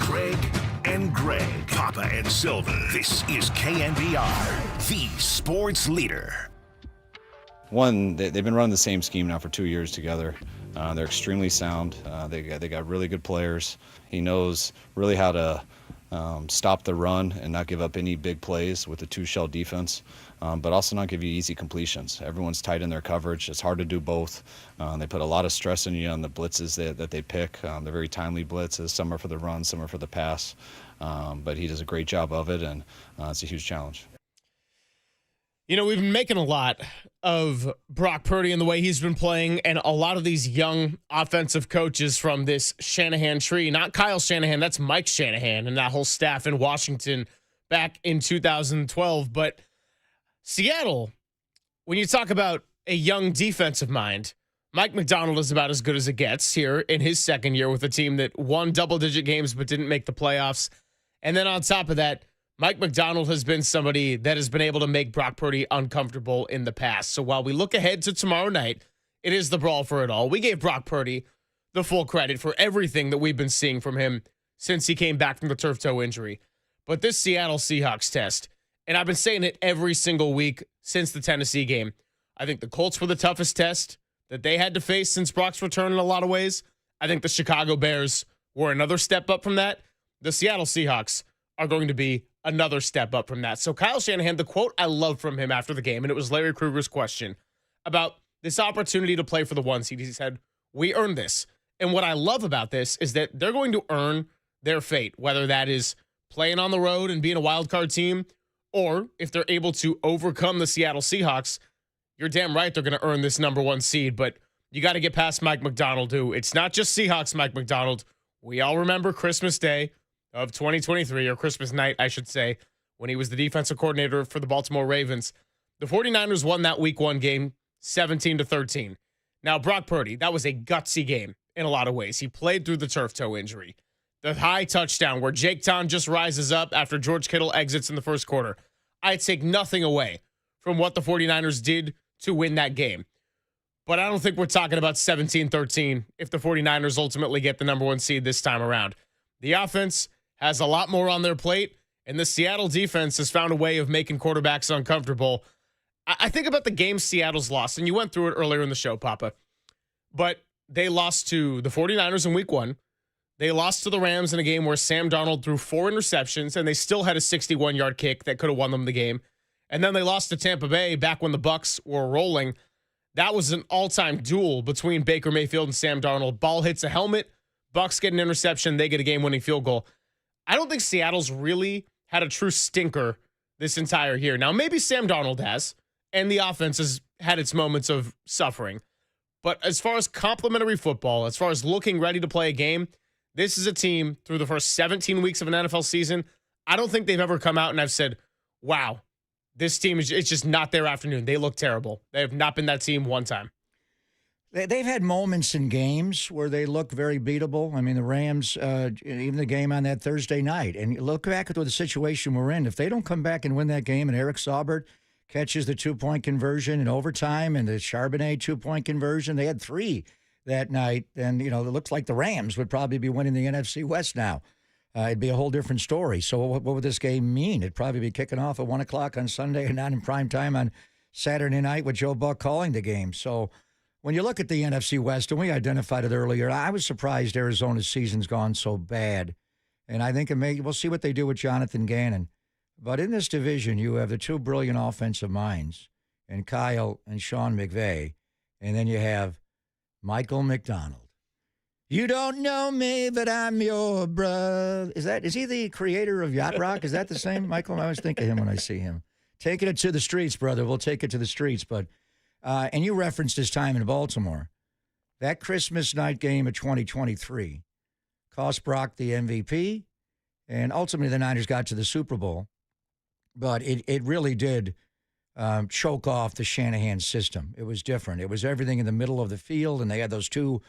Greg and Greg, Papa and Silver. This is KNBR, the sports leader. One, they've been running the same scheme now for 2 years together. They're extremely sound. They got really good players. He knows really how to stop the run and not give up any big plays with the two-shell defense, but also not give you easy completions. Everyone's tight in their coverage. It's hard to do both. They put a lot of stress on you on the blitzes that they pick. They're very timely blitzes. Some are for the run, some are for the pass. But he does a great job of it, and it's a huge challenge. You know, we've been making a lot of Brock Purdy and the way he's been playing, and a lot of these young offensive coaches from this Shanahan tree. Not Kyle Shanahan, that's Mike Shanahan and that whole staff in Washington back in 2012. But Seattle, when you talk about a young defensive mind, Mike McDonald is about as good as it gets here in his second year with a team that won double-digit games but didn't make the playoffs. And then on top of that, Mike McDonald has been somebody that has been able to make Brock Purdy uncomfortable in the past. So while we look ahead to tomorrow night, it is the brawl for it all. We gave Brock Purdy the full credit for everything that we've been seeing from him since he came back from the turf toe injury. But this Seattle Seahawks test, and I've been saying it every single week since the Tennessee game, I think the Colts were the toughest test that they had to face since Brock's return in a lot of ways. I think the Chicago Bears were another step up from that. The Seattle Seahawks are going to be another step up from that. So Kyle Shanahan, the quote I love from him after the game, and it was Larry Krueger's question about this opportunity to play for the 1 seed. He said, "We earned this." And what I love about this is that they're going to earn their fate, whether that is playing on the road and being a wild card team, or if they're able to overcome the Seattle Seahawks, you're damn right they're going to earn this number 1 seed. But you got to get past Mike McDonald, who it's not just Seahawks Mike McDonald. We all remember Christmas Day of 2023, or Christmas night, I should say, when he was the defensive coordinator for the Baltimore Ravens. The 49ers won that week 1 game 17-13. Now, Brock Purdy, that was a gutsy game in a lot of ways. He played through the turf toe injury. The high touchdown where Jake Tom just rises up after George Kittle exits in the first quarter. I take nothing away from what the 49ers did to win that game. But I don't think we're talking about 17-13 if the 49ers ultimately get the number 1 seed this time around. The offense has a lot more on their plate, and the Seattle defense has found a way of making quarterbacks uncomfortable. I think about the game Seattle's lost, and you went through it earlier in the show, Papa, but they lost to the 49ers in week 1. They lost to the Rams in a game where Sam Darnold threw 4 interceptions, and they still had a 61-yard kick that could have won them the game. And then they lost to Tampa Bay back when the Bucs were rolling. That was an all-time duel between Baker Mayfield and Sam Darnold. Ball hits a helmet, Bucs get an interception, they get a game-winning field goal. I don't think Seattle's really had a true stinker this entire year. Now, maybe Sam Darnold has, and the offense has had its moments of suffering. But as far as complimentary football, as far as looking ready to play a game, this is a team through the first 17 weeks of an NFL season. I don't think they've ever come out and I've said, wow, this team it's just not their afternoon. They look terrible. They have not been that team one time. They've had moments in games where they look very beatable. I mean, the Rams, even the game on that Thursday night. And look back at the situation we're in. If they don't come back and win that game and Eric Saubert catches the 2-point conversion in overtime and the Charbonnet 2-point conversion, they had 3 that night. And, it looks like the Rams would probably be winning the NFC West now. It'd be a whole different story. So what would this game mean? It'd probably be kicking off at 1 o'clock on Sunday and not in prime time on Saturday night with Joe Buck calling the game. So when you look at the NFC West, and we identified it earlier, I was surprised Arizona's season's gone so bad. And I think we'll see what they do with Jonathan Gannon. But in this division, you have the 2 brilliant offensive minds, and Kyle and Sean McVay. And then you have Michael McDonald. You don't know me, but I'm your brother. Is he the creator of Yacht Rock? Is that the same, Michael? I always think of him when I see him. Taking it to the streets, brother. We'll take it to the streets. But and you referenced his time in Baltimore. That Christmas night game of 2023 cost Brock the MVP, and ultimately the Niners got to the Super Bowl. But it really did choke off the Shanahan system. It was different. It was everything in the middle of the field, and they had those 2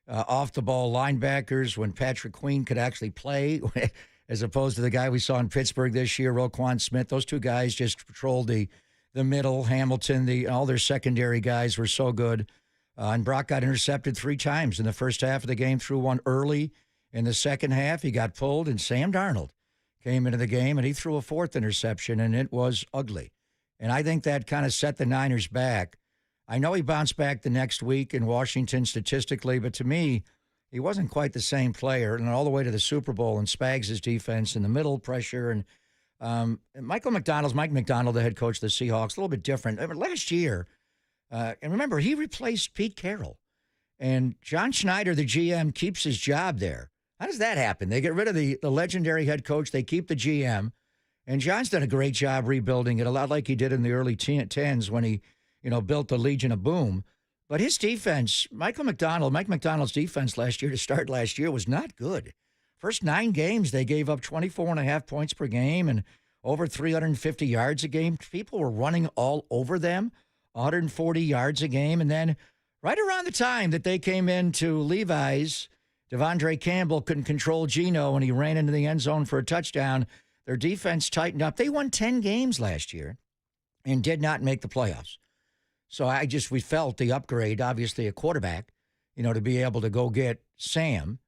off-the-ball linebackers when Patrick Queen could actually play, as opposed to the guy we saw in Pittsburgh this year, Roquan Smith. Those 2 guys just patrolled the middle. Hamilton, all their secondary guys were so good. And Brock got intercepted 3 times in the first half of the game, threw one early In the second half, he got pulled, and Sam Darnold came into the game, and he threw a fourth interception, and it was ugly. And I think that kind of set the Niners back. I know he bounced back the next week in Washington statistically, but to me, he wasn't quite the same player. And all the way to the Super Bowl and Spags' defense in the middle pressure. And Mike McDonald, the head coach of the Seahawks, a little bit different. I mean, last year, and remember, he replaced Pete Carroll. And John Schneider, the GM, keeps his job there. How does that happen? They get rid of the legendary head coach. They keep the GM. And John's done a great job rebuilding it, a lot like he did in the early 10s when he built the Legion of Boom. But his defense, Mike McDonald's defense to start last year was not good. First 9 games, they gave up 24.5 points per game and over 350 yards a game. People were running all over them, 140 yards a game. And then right around the time that they came into Levi's, Devondre Campbell couldn't control Geno, and he ran into the end zone for a touchdown. Their defense tightened up. They won 10 games last year and did not make the playoffs. So we felt the upgrade, obviously a quarterback, to be able to go get Sam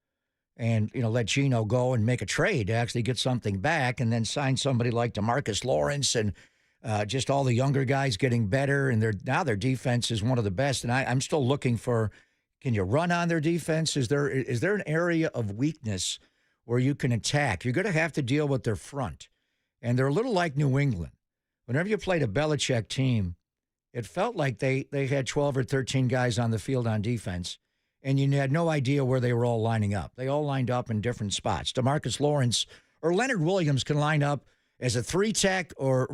and, let Geno go and make a trade to actually get something back and then sign somebody like DeMarcus Lawrence and just all the younger guys getting better. And their defense is one of the best. And I'm still looking for, can you run on their defense? Is there an area of weakness where you can attack? You're going to have to deal with their front. And they're a little like New England. Whenever you played a Belichick team, it felt like they had 12 or 13 guys on the field on defense, and you had no idea where they were all lining up. They all lined up in different spots. DeMarcus Lawrence or Leonard Williams can line up as a 3-tech or,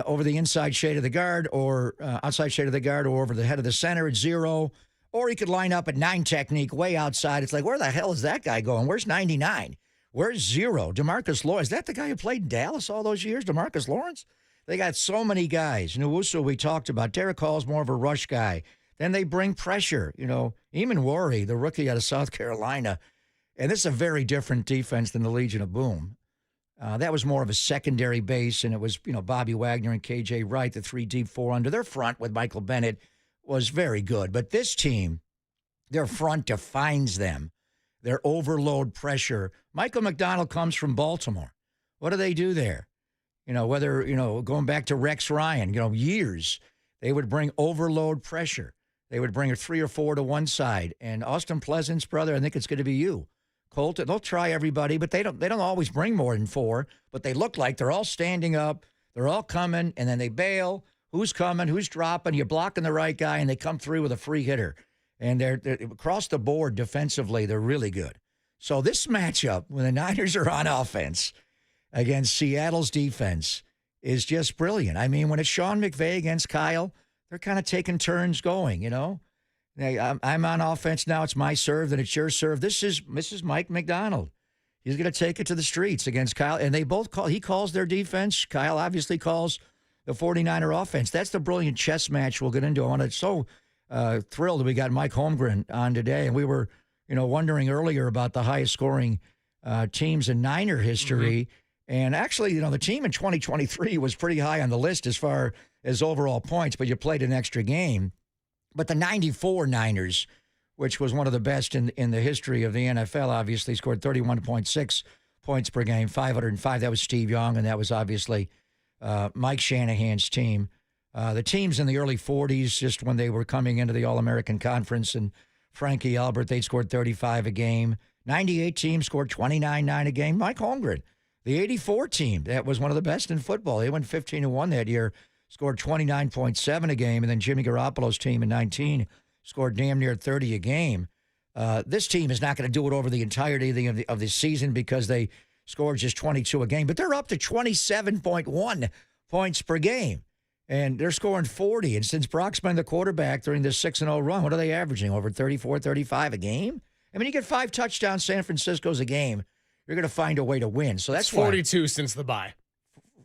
over the inside shade of the guard or outside shade of the guard or over the head of the center at 0. Or he could line up at 9 technique way outside. It's like, where the hell is that guy going? Where's 99? Where's 0? DeMarcus Lawrence. Is that the guy who played in Dallas all those years, DeMarcus Lawrence? They got so many guys. Nwosu, we talked about. Derek Hall's more of a rush guy. Then they bring pressure. Eamon Worry, the rookie out of South Carolina. And this is a very different defense than the Legion of Boom. That was more of a secondary base, and it was, Bobby Wagner and KJ Wright, the 3 deep, 4 under. Their front with Michael Bennett was very good. But this team, their front defines them. Their overload pressure. Michael McDonald comes from Baltimore. What do they do there? Going back to Rex Ryan, years, they would bring overload pressure. They would bring 3 or 4 to one side. And Austin Pleasant's brother, I think it's going to be you. Colton, they'll try everybody, but they don't always bring more than 4. But they look like they're all standing up. They're all coming, and then they bail. Who's coming? Who's dropping? You're blocking the right guy, and they come through with a free hitter. And they're across the board defensively, they're really good. So this matchup, when the Niners are on offense against Seattle's defense, is just brilliant. I mean, when it's Sean McVay against Kyle, they're kind of taking turns going, Hey, I'm on offense now. It's my serve, then it's your serve. This is Mike McDonald. He's going to take it to the streets against Kyle. And they both he calls their defense. Kyle obviously calls the 49er offense. That's the brilliant chess match we'll get into. I'm so thrilled that we got Mike Holmgren on today. And we were, wondering earlier about the highest scoring teams in Niner history. Mm-hmm. And actually, the team in 2023 was pretty high on the list as far as overall points, but you played an extra game. But the 94 Niners, which was one of the best in the history of the NFL, obviously scored 31.6 points per game, 505. That was Steve Young, and that was obviously Mike Shanahan's team. The teams in the early 40s, just when they were coming into the All-American Conference, and Frankie Albert, they scored 35 a game. 98 team scored 29-9 a game. Mike Holmgren. The 84 team, that was one of the best in football. They went 15-1 that year, scored 29.7 a game. And then Jimmy Garoppolo's team in 19 scored damn near 30 a game. This team is not going to do it over the entirety of the season because they scored just 22 a game. But they're up to 27.1 points per game. And they're scoring 40. And since Brock's been the quarterback during this 6-0 run, what are they averaging? Over 34, 35 a game? I mean, you get 5 touchdowns, San Francisco's a game. You're going to find a way to win. So that's 42 since the bye.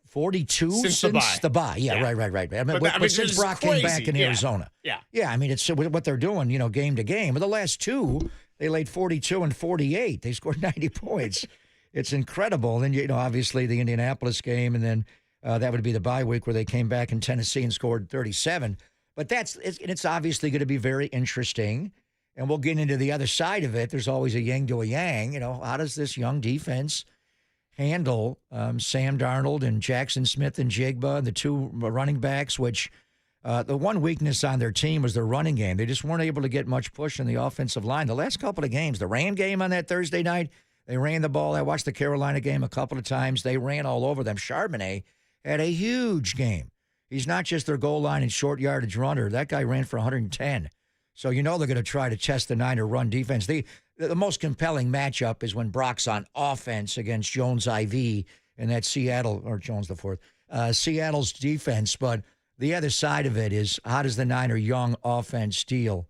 42 since the bye. Yeah, right. I mean, but since Brock came back in Arizona. Yeah. Yeah, I mean, it's what they're doing, game to game. But the last 2, they laid 42 and 48. They scored 90 points. It's incredible. Then, obviously the Indianapolis game, and then that would be the bye week where they came back in Tennessee and scored 37. But it's obviously going to be very interesting. And we'll get into the other side of it. There's always a yin to a yang. How does this young defense handle Sam Darnold and Jackson Smith and Jigba and the two running backs, which the one weakness on their team was their running game. They just weren't able to get much push in the offensive line. The last couple of games, the Ram game on that Thursday night, they ran the ball. I watched the Carolina game a couple of times. They ran all over them. Charbonnet had a huge game. He's not just their goal line and short yardage runner. That guy ran for 110. So they're going to try to test the Niner run defense. The most compelling matchup is when Brock's on offense against Jones IV and that Seattle, or Jones the fourth, Seattle's defense. But the other side of it is, how does the Niner young offense deal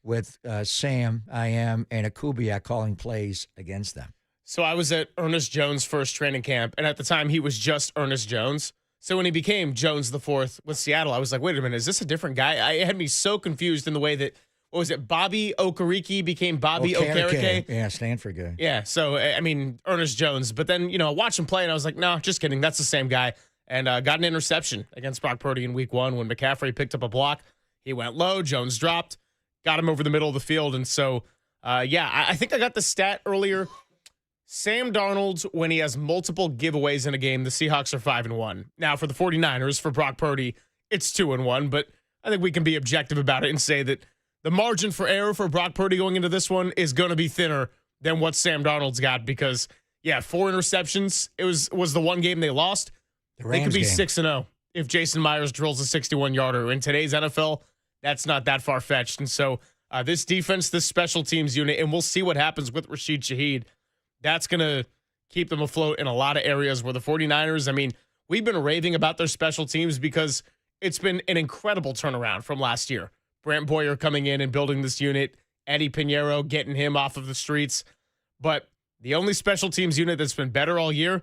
with Sam, and Akubiak calling plays against them? So I was at Ernest Jones' first training camp, and at the time he was just Ernest Jones. So when he became Jones the fourth with Seattle, I was like, wait a minute, is this a different guy? It had me so confused in the way that, what was it, Bobby Okereke became Bobby Okereke? Yeah, Stanford guy. Yeah, so, Ernest Jones. But then, I watched him play, and I was like, no, just kidding. That's the same guy. And got an interception against Brock Purdy in week 1 when McCaffrey picked up a block. He went low, Jones dropped, got him over the middle of the field. And so, I think I got the stat earlier. Sam Darnold, when he has multiple giveaways in a game, the Seahawks are 5-1. Now, for the 49ers, for Brock Purdy, it's 2-1. But I think we can be objective about it and say that the margin for error for Brock Purdy going into this one is going to be thinner than what Sam Darnold's got because, 4 interceptions. It was the one game they lost. They could be 6-0 if Jason Myers drills a 61-yarder. In today's NFL, that's not that far-fetched. And so this defense, this special teams unit, and we'll see what happens with Rashid Shaheed, that's going to keep them afloat in a lot of areas where the 49ers, we've been raving about their special teams because it's been an incredible turnaround from last year. Brant Boyer coming in and building this unit, Eddie Pinheiro getting him off of the streets. But the only special teams unit that's been better all year,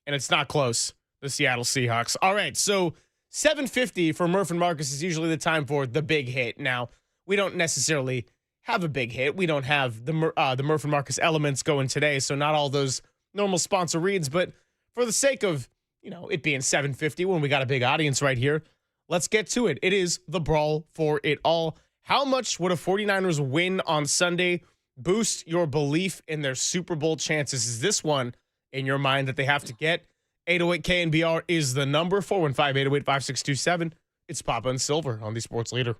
and it's not close, the Seattle Seahawks. All right, so 7:50 for Murph and Marcus is usually the time for the big hit. Now, we don't necessarily have a big hit. We don't have the Murph and Marcus elements going today, so not all those normal sponsor reads. But for the sake of, it being 7:50 when we got a big audience right here, let's get to it. It is the Brawl for it all. How much would a 49ers win on Sunday boost your belief in their Super Bowl chances? Is this one in your mind that they have to get? 808-KNBR is the number, 415-808-5627. It's Papa and Silver on the Sports Leader.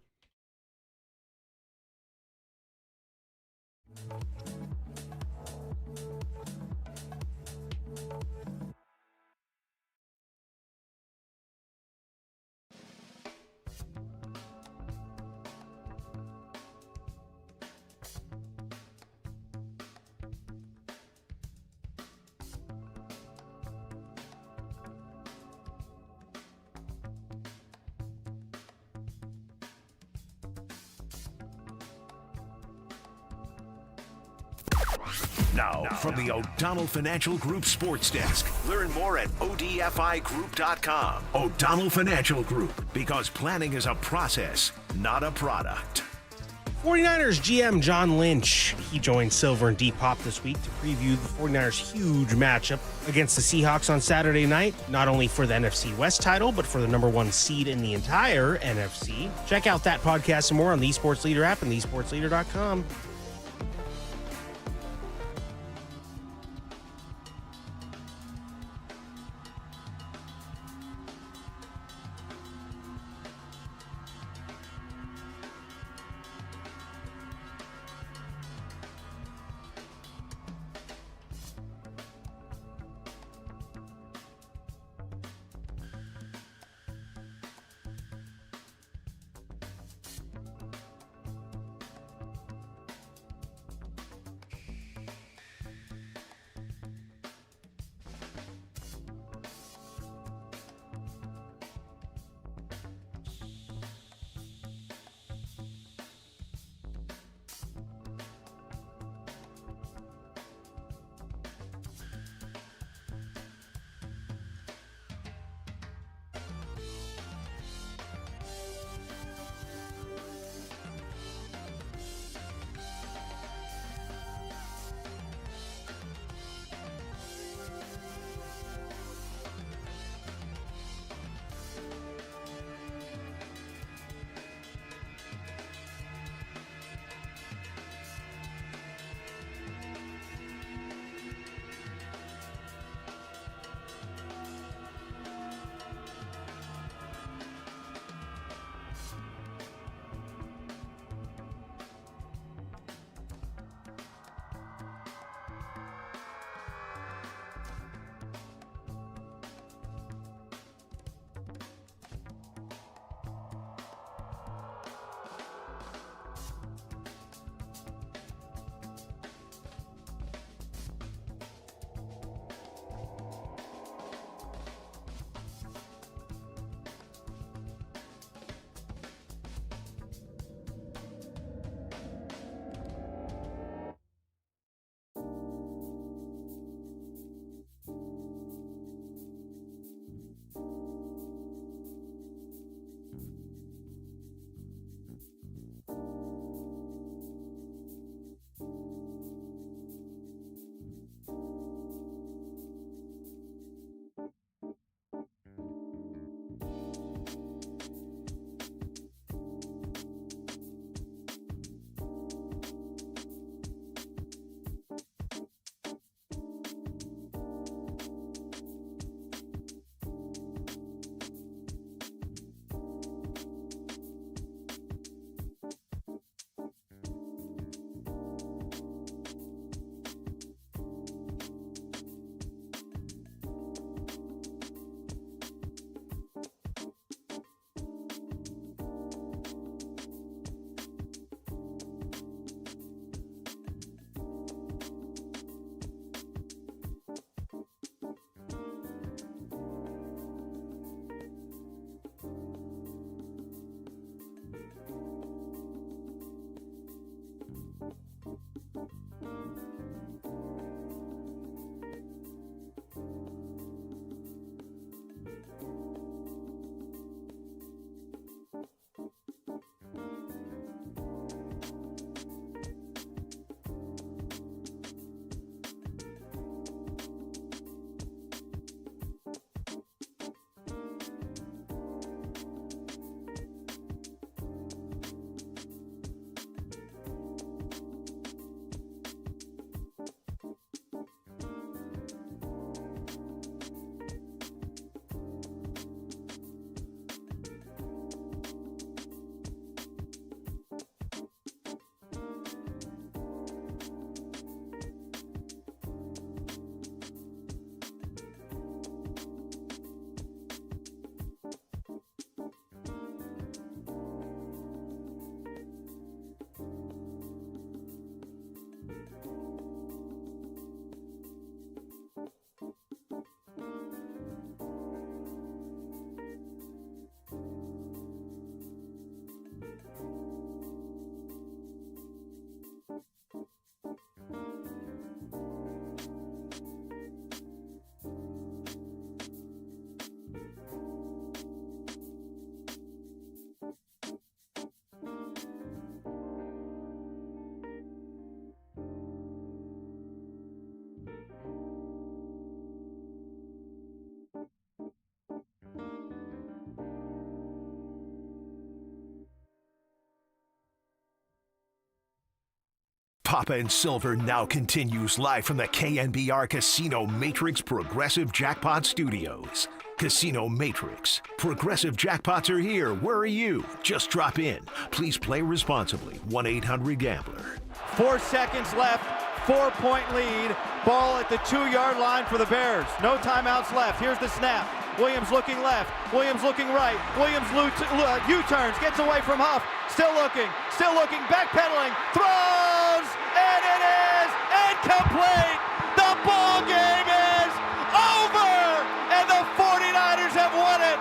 Now, from the O'Donnell Financial Group Sports Desk. Learn more at ODFIGroup.com. O'Donnell Financial Group, because planning is a process, not a product. 49ers GM John Lynch, he joined Silver and Depop this week to preview the 49ers' huge matchup against the Seahawks on Saturday night, not only for the NFC West title, but for the number 1 seed in the entire NFC. Check out that podcast and more on the Sports Leader app and thesportsleader.com. Papa and Silver now continues live from the KNBR Casino Matrix Progressive Jackpot Studios. Casino Matrix. Progressive jackpots are here. Where are you? Just drop in. Please play responsibly. 1-800-GAMBLER. 4 seconds left. 4-point lead. Ball at the 2-yard line for the Bears. No timeouts left. Here's the snap. Williams looking left. Williams looking right. Williams U-turns. Gets away from Huff. Still looking. Backpedaling. Throws. And it is incomplete. The ball game is over. And the 49ers have won it.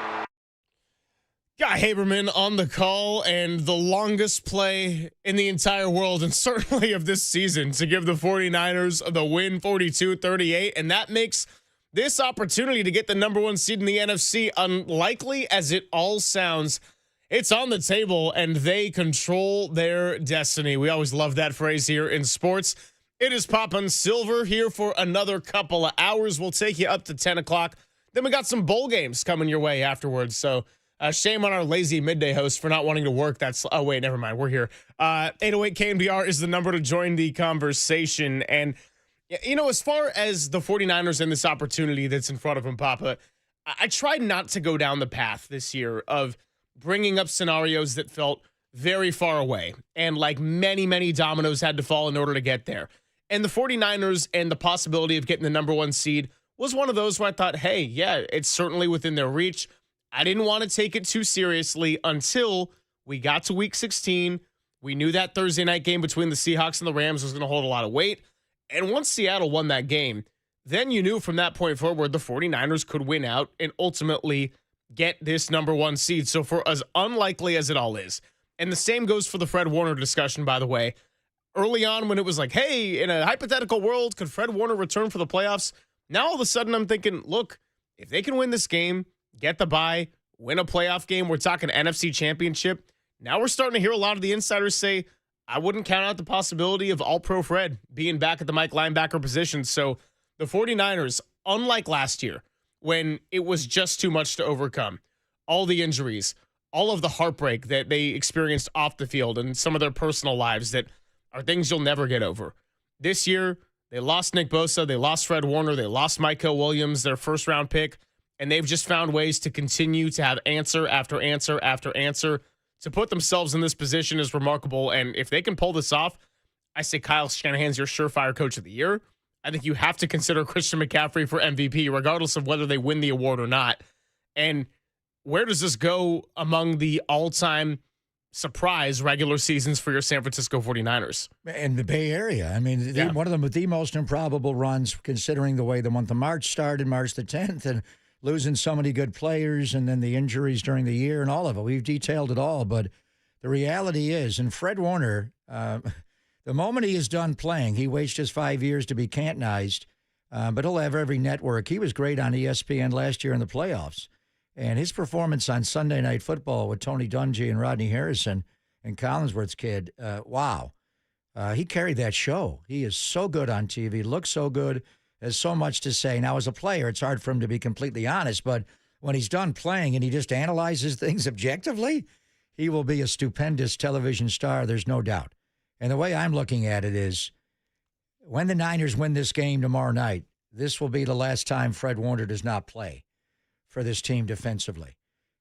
Guy Haberman on the call, and the longest play in the entire world, and certainly of this season, to give the 49ers the win 42-38. And that makes this opportunity to get the number 1 seed in the NFC, unlikely as it all sounds. It's on the table, and they control their destiny. We always love that phrase here in sports. It is Papa and Silver here for another couple of hours. We'll take you up to 10 o'clock. Then we got some bowl games coming your way afterwards. So shame on our lazy midday host for not wanting to work. Oh, wait, never mind. We're here. 808 KNBR is the number to join the conversation. And, you know, as far as the 49ers and this opportunity that's in front of them, Papa, I tried not to go down the path this year of bringing up scenarios that felt very far away. And like many dominoes had to fall in order to get there. And the 49ers and the possibility of getting the number 1 seed was one of those where I thought, hey, yeah, it's certainly within their reach. I didn't want to take it too seriously until we got to week 16. We knew that Thursday night game between the Seahawks and the Rams was going to hold a lot of weight. And once Seattle won that game, then you knew from that point forward the 49ers could win out and ultimately get this number 1 seed. So for as unlikely as it all is, and the same goes for the Fred Warner discussion, by the way, early on when it was like, hey, in a hypothetical world, could Fred Warner return for the playoffs? Now all of a sudden I'm thinking, look, if they can win this game, get the bye, win a playoff game, we're talking NFC Championship. Now we're starting to hear a lot of the insiders say, I wouldn't count out the possibility of All-Pro Fred being back at the Mike linebacker position. So the 49ers, unlike last year, when it was just too much to overcome, all the injuries, all of the heartbreak that they experienced off the field and some of their personal lives that are things you'll never get over. This year, they lost Nick Bosa, they lost Fred Warner, they lost Michael Williams, their first-round pick, and they've just found ways to continue to have answer after answer after answer. To put themselves in this position is remarkable, and if they can pull this off, I say Kyle Shanahan's your surefire coach of the year. I think you have to consider Christian McCaffrey for MVP, regardless of whether they win the award or not. And where does this go among the all-time surprise regular seasons for your San Francisco 49ers? In the Bay Area. I mean, one of them with the most improbable runs, considering the way the month of March started, March the 10th, and losing so many good players, and then the injuries during the year and all of it. We've detailed it all, but the reality is, and Fred Warner, the moment he is done playing, he waits just 5 years to be Cantonized, but he'll have every network. He was great on ESPN last year in the playoffs. And his performance on Sunday Night Football with Tony Dungy and Rodney Harrison and Collinsworth's kid, wow. He carried that show. He is so good on TV, looks so good, has so much to say. Now, as a player, it's hard for him to be completely honest, but when he's done playing and he just analyzes things objectively, he will be a stupendous television star, there's no doubt. And the way I'm looking at it is, when the Niners win this game tomorrow night, this will be the last time Fred Warner does not play for this team defensively.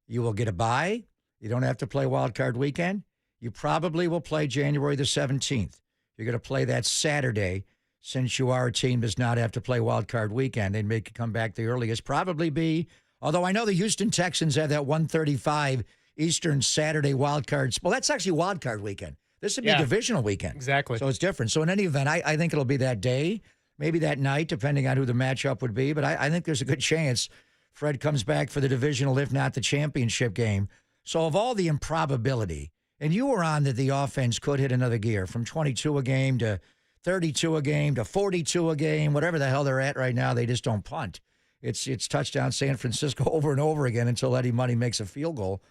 You will get a bye. You don't have to play Wild Card Weekend. You probably will play January the 17th. You're going to play that Saturday, since you are a team does not have to play Wild Card Weekend. They'd make you come back the earliest. Probably be, although I know the Houston Texans have that 1:35 Eastern Saturday Wild Cards. Well, that's actually Wild Card Weekend. This would be divisional weekend. Exactly. So it's different. So in any event, I think it'll be that day, maybe that night, depending on who the matchup would be. But I think there's a good chance Fred comes back for the divisional, if not the championship game. So of all the improbability, and you were on that the offense could hit another gear from 22 a game to 32 a game to 42 a game, whatever the hell they're at right now, they just don't punt. It's touchdown San Francisco over and over again until Eddie Money makes a field goal.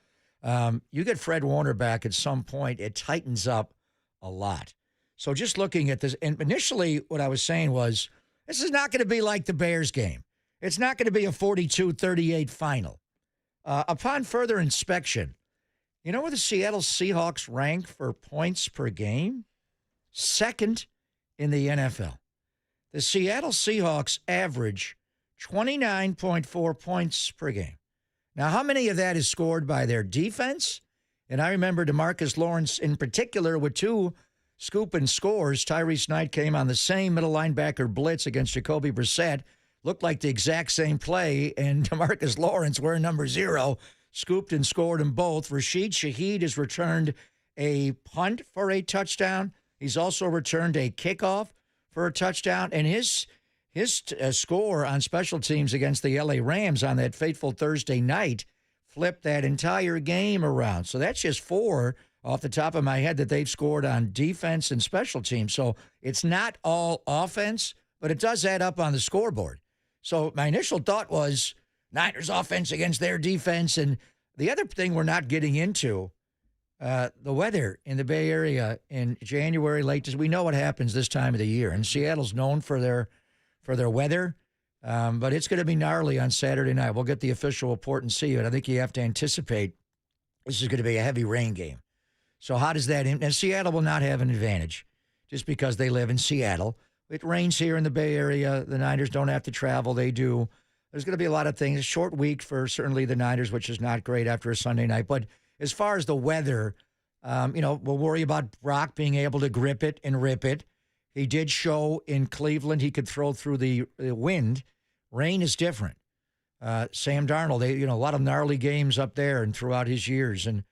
You get Fred Warner back at some point, it tightens up a lot. So just looking at this, and initially what I was saying was, this is not going to be like the Bears game. It's not going to be a 42-38 final. Upon further inspection, you know where the Seattle Seahawks rank for points per game? Second in the NFL. The Seattle Seahawks average 29.4 points per game. Now, how many of that is scored by their defense? And I remember DeMarcus Lawrence in particular with 2 scoop and scores. Tyrese Knight came on the same middle linebacker blitz against Jacoby Brissett. Looked like the exact same play, and DeMarcus Lawrence, wearing number 0, scooped and scored them both. Rashid Shaheed has returned a punt for a touchdown. He's also returned a kickoff for a touchdown. And his score on special teams against the LA Rams on that fateful Thursday night flipped that entire game around. So that's just 4 off the top of my head that they've scored on defense and special teams. So it's not all offense, but it does add up on the scoreboard. So my initial thought was Niners offense against their defense. And the other thing we're not getting into, the weather in the Bay Area in January, we know what happens this time of the year. And Seattle's known for their weather, but it's going to be gnarly on Saturday night. We'll get the official report and see it. I think you have to anticipate this is going to be a heavy rain game. So how does that – and Seattle will not have an advantage just because they live in Seattle. It rains here in the Bay Area. The Niners don't have to travel. They do. There's going to be a lot of things. A short week for certainly the Niners, which is not great after a Sunday night. But as far as the weather, we'll worry about Brock being able to grip it and rip it. He did show in Cleveland he could throw through the wind. Rain is different. Sam Darnold, a lot of gnarly games up there and throughout his years. And,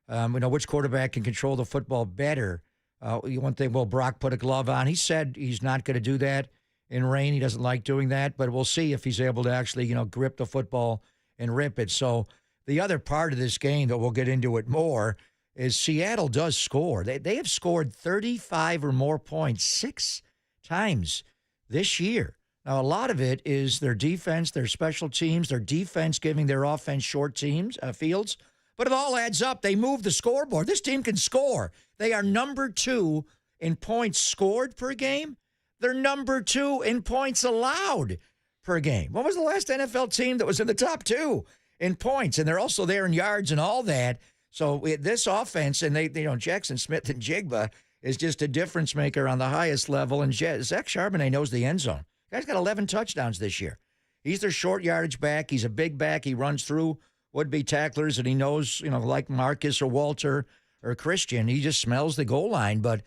which quarterback can control the football better. One thing, will Brock put a glove on? He said he's not going to do that in rain. He doesn't like doing that, but we'll see if he's able to actually, grip the football and rip it. So the other part of this game that we'll get into it more is Seattle does score. They have scored 35 or more points 6 times this year. Now, a lot of it is their defense, their special teams, their defense giving their offense short fields. But it all adds up. They move the scoreboard. This team can score. They are number 2 in points scored per game. They're number 2 in points allowed per game. What was the last NFL team that was in the top 2 in points? And they're also there in yards and all that. So this offense, and Jackson Smith and Jigba is just a difference maker on the highest level. And Zach Charbonnet knows the end zone. Guy's got 11 touchdowns this year. He's their short yardage back. He's a big back. He runs through would-be tacklers, and he knows, like Marcus or Walter or Christian, he just smells the goal line. But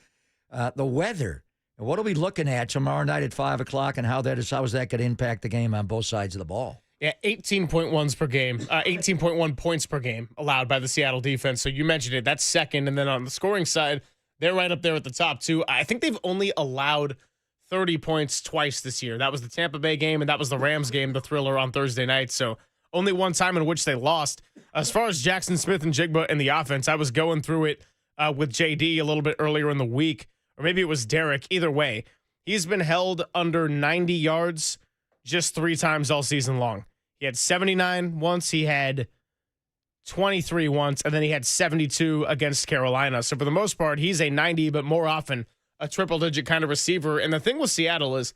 the weather, and what are we looking at tomorrow night at 5 o'clock, and how is that going to impact the game on both sides of the ball? Yeah, 18.1s per game, 18.1 points per game allowed by the Seattle defense. So you mentioned it. That's second. And then on the scoring side, they're right up there at the top 2. I think they've only allowed 30 points twice this year. That was the Tampa Bay game, and that was the Rams game, the thriller on Thursday night. So only one time in which they lost. As far as Jackson Smith and Jigba and the offense, I was going through it with JD a little bit earlier in the week, or maybe it was Derek. Either way, he's been held under 90 yards just 3 times all season long. He had 79 once, he had 23 once, and then he had 72 against Carolina. So for the most part, he's a 90, but more often a triple-digit kind of receiver. And the thing with Seattle is,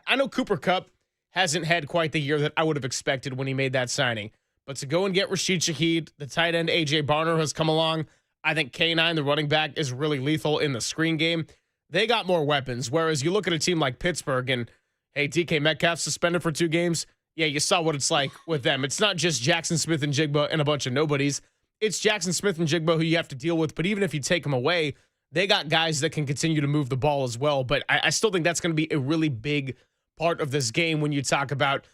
I know Cooper Kupp hasn't had quite the year that I would have expected when he made that signing. But to go and get Rashid Shaheed, the tight end A.J. Barner has come along. I think K9, the running back, is really lethal in the screen game. They got more weapons, whereas you look at a team like Pittsburgh and, hey, DK Metcalf suspended for 2 games. Yeah, you saw what it's like with them. It's not just Jackson Smith and Jigba and a bunch of nobodies. It's Jackson Smith and Jigba who you have to deal with. But even if you take them away, they got guys that can continue to move the ball as well. But I still think that's going to be a really big part of this game when you talk about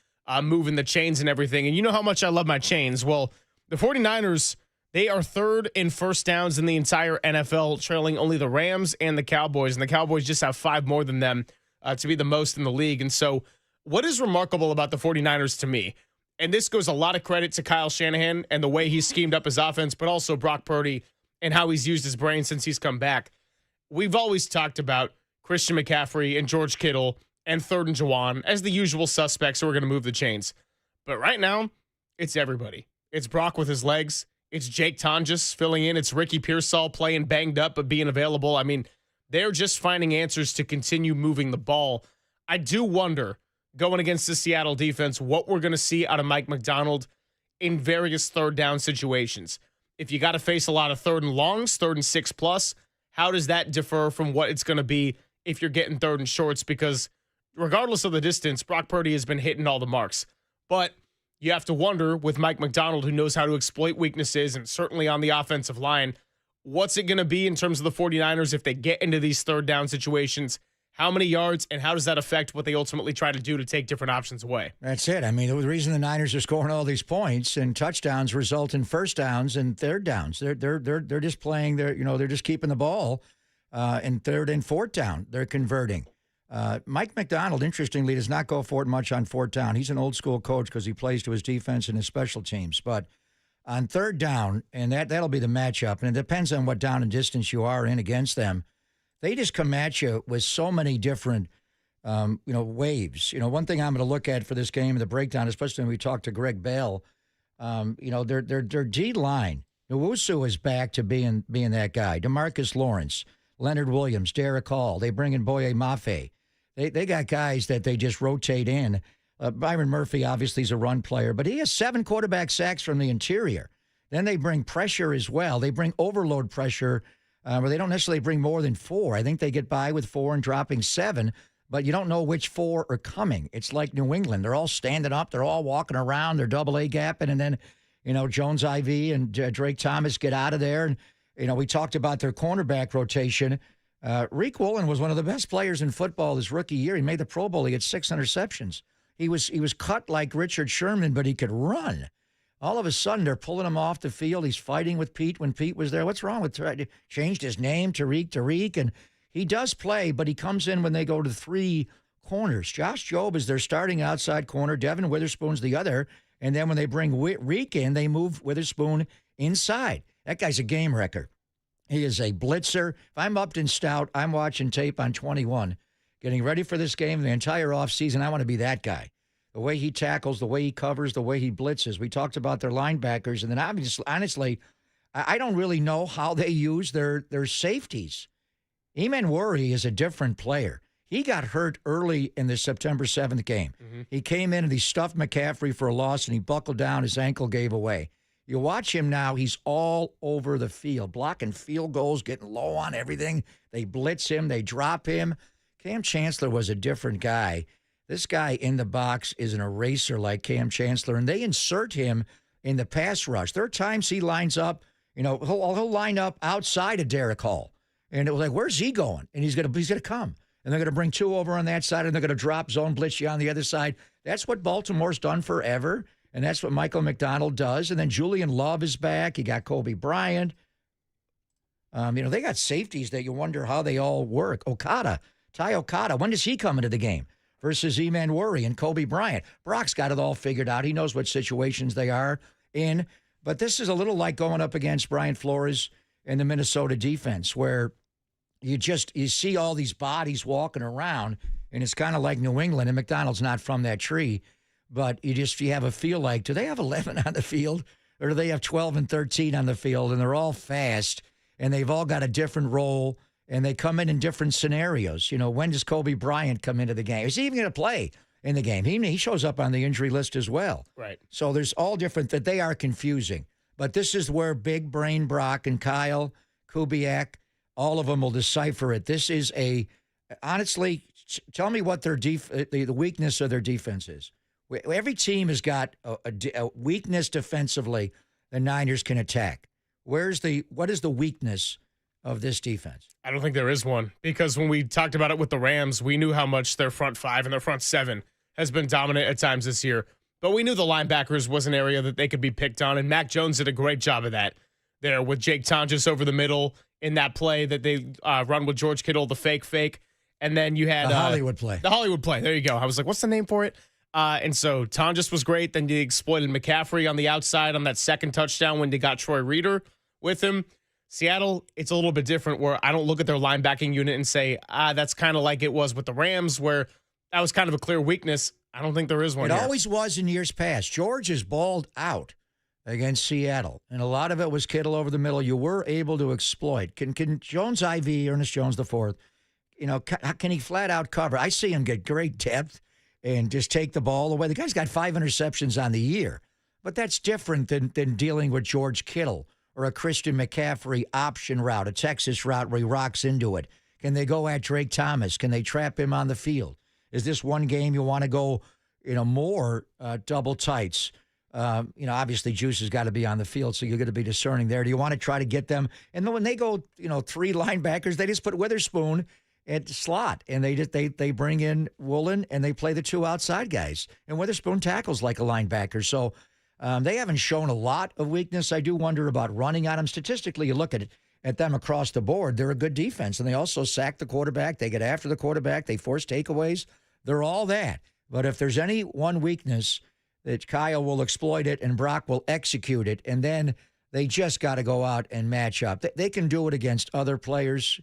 moving the chains and everything. And you know how much I love my chains. Well, the 49ers, they are 3rd in first downs in the entire NFL, trailing only the Rams and the Cowboys. And the Cowboys just have 5 more than them to be the most in the league. And so what is remarkable about the 49ers to me, and this goes a lot of credit to Kyle Shanahan and the way he's schemed up his offense, but also Brock Purdy and how he's used his brain since he's come back. We've always talked about Christian McCaffrey and George Kittle and 3rd and Juwan as the usual suspects who are going to move the chains. But right now, it's everybody. It's Brock with his legs. It's Jake Tonjes filling in. It's Ricky Pearsall playing banged up but being available. I mean, they're just finding answers to continue moving the ball. I do wonder, going against the Seattle defense, what we're going to see out of Mike McDonald in various 3rd down situations. If you got to face a lot of 3rd and longs, 3rd and 6+, how does that differ from what it's going to be if you're getting third and shorts, because regardless of the distance, Brock Purdy has been hitting all the marks. But you have to wonder, with Mike McDonald, who knows how to exploit weaknesses, and certainly on the offensive line, what's it going to be in terms of the 49ers if they get into these third down situations? How many yards, and how does that affect what they ultimately try to do to take different options away? That's it. I mean, the reason the Niners are scoring all these points and touchdowns result in first downs and third downs. They're just playing they're just keeping the ball in third and fourth down. They're converting. Mike McDonald, interestingly, does not go for it much on fourth down. He's an old school coach because he plays to his defense and his special teams. But on third down, and that'll be the matchup, and it depends on what down and distance you are in against them. They just come at you with so many different, waves. One thing I'm going to look at for this game, the breakdown, especially when we talk to Greg Bell, their D line. Nwosu is back to being that guy. DeMarcus Lawrence, Leonard Williams, Derek Hall. They bring in Boye Mafe. They got guys that they just rotate in. Byron Murphy, obviously, is a run player, but he has 7 quarterback sacks from the interior. Then they bring pressure as well. They bring overload pressure where they don't necessarily bring more than 4. I think they get by with 4 and dropping 7, but you don't know which 4 are coming. It's like New England. They're all standing up. They're all walking around. They're double-A gapping, and then, Jones IV and Drake Thomas get out of there. And, we talked about their cornerback rotation. Reek Woolen was one of the best players in football his rookie year. He made the Pro Bowl. He had 6 interceptions. He was cut like Richard Sherman, but he could run. All of a sudden, they're pulling him off the field. He's fighting with Pete when Pete was there. What's wrong with changed his name to Tariq, and he does play, but he comes in when they go to 3 corners. Josh Jobe is their starting outside corner. Devin Witherspoon's the other. And then when they bring Reek in, they move Witherspoon inside. That guy's a game wrecker. He is a blitzer. If I'm Upton Stout, I'm watching tape on 21, getting ready for this game the entire offseason. I want to be that guy. The way he tackles, the way he covers, the way he blitzes. We talked about their linebackers, and then obviously, honestly, I don't really know how they use their safeties. Eman Worry is a different player. He got hurt early in the September 7th game. Mm-hmm. He came in and he stuffed McCaffrey for a loss, and he buckled down. His ankle gave away. You watch him now, he's all over the field, blocking field goals, getting low on everything. They blitz him. They drop him. Cam Chancellor was a different guy. This guy in the box is an eraser like Cam Chancellor, and they insert him in the pass rush. There are times he lines up, he'll line up outside of Derek Hall, and it was like, where's he going? And he's gonna come, and they're gonna bring 2 over on that side, and they're gonna drop zone blitz you on the other side. That's what Baltimore's done forever, and that's what Michael McDonald does. And then Julian Love is back. You got Kobe Bryant. They got safeties that you wonder how they all work. Ty Okada, when does he come into the game? Versus Eman Worry and Kobe Bryant. Brock's got it all figured out. He knows what situations they are in. But this is a little like going up against Brian Flores and the Minnesota defense, where you see all these bodies walking around, and it's kind of like New England, and McDonald's not from that tree, but you have a feel like, do they have 11 on the field, or do they have 12 and 13 on the field, and they're all fast, and they've all got a different role, and they come in different scenarios. When does Kobe Bryant come into the game? Is he even going to play in the game? He shows up on the injury list as well. Right. So there's all different, that they are confusing. But this is where Big Brain Brock and Kyle Kubiak, all of them will decipher it. This is honestly, tell me what their the weakness of their defense is. Every team has got a weakness defensively the Niners can attack. What is the weakness of this defense? I don't think there is one, because when we talked about it with the Rams, we knew how much their front 5 and their front 7 has been dominant at times this year. But we knew the linebackers was an area that they could be picked on, and Mac Jones did a great job of that there with Jake Tonjes over the middle in that play that they run with George Kittle, the fake. And then you had the Hollywood play. The Hollywood play. There you go. I was like, what's the name for it? And so Tonjes was great. Then they exploited McCaffrey on the outside on that second touchdown when they got Troy Reeder with him. Seattle, it's a little bit different, where I don't look at their linebacking unit and say, that's kind of like it was with the Rams, where that was kind of a clear weakness. I don't think there is one. It always was in years past. George is balled out against Seattle, and a lot of it was Kittle over the middle. You were able to exploit. Can Jones IV, Ernest Jones IV, can he flat out cover? I see him get great depth and just take the ball away. The guy's got 5 interceptions on the year, but that's different than dealing with George Kittle or a Christian McCaffrey option route, a Texas route where he rocks into it. Can they go at Drake Thomas? Can they trap him on the field? Is this one game you want to go, more double tights? Obviously Juice has got to be on the field, so you're going to be discerning there. Do you want to try to get them? And then when they go, 3 linebackers, they just put Witherspoon at slot, and they bring in Woolen, and they play the 2 outside guys. And Witherspoon tackles like a linebacker. So they haven't shown a lot of weakness. I do wonder about running on them. Statistically, you look at them across the board, they're a good defense, and they also sack the quarterback. They get after the quarterback. They force takeaways. They're all that. But if there's any one weakness, that Kyle will exploit it and Brock will execute it, and then they just got to go out and match up. They can do it against other players.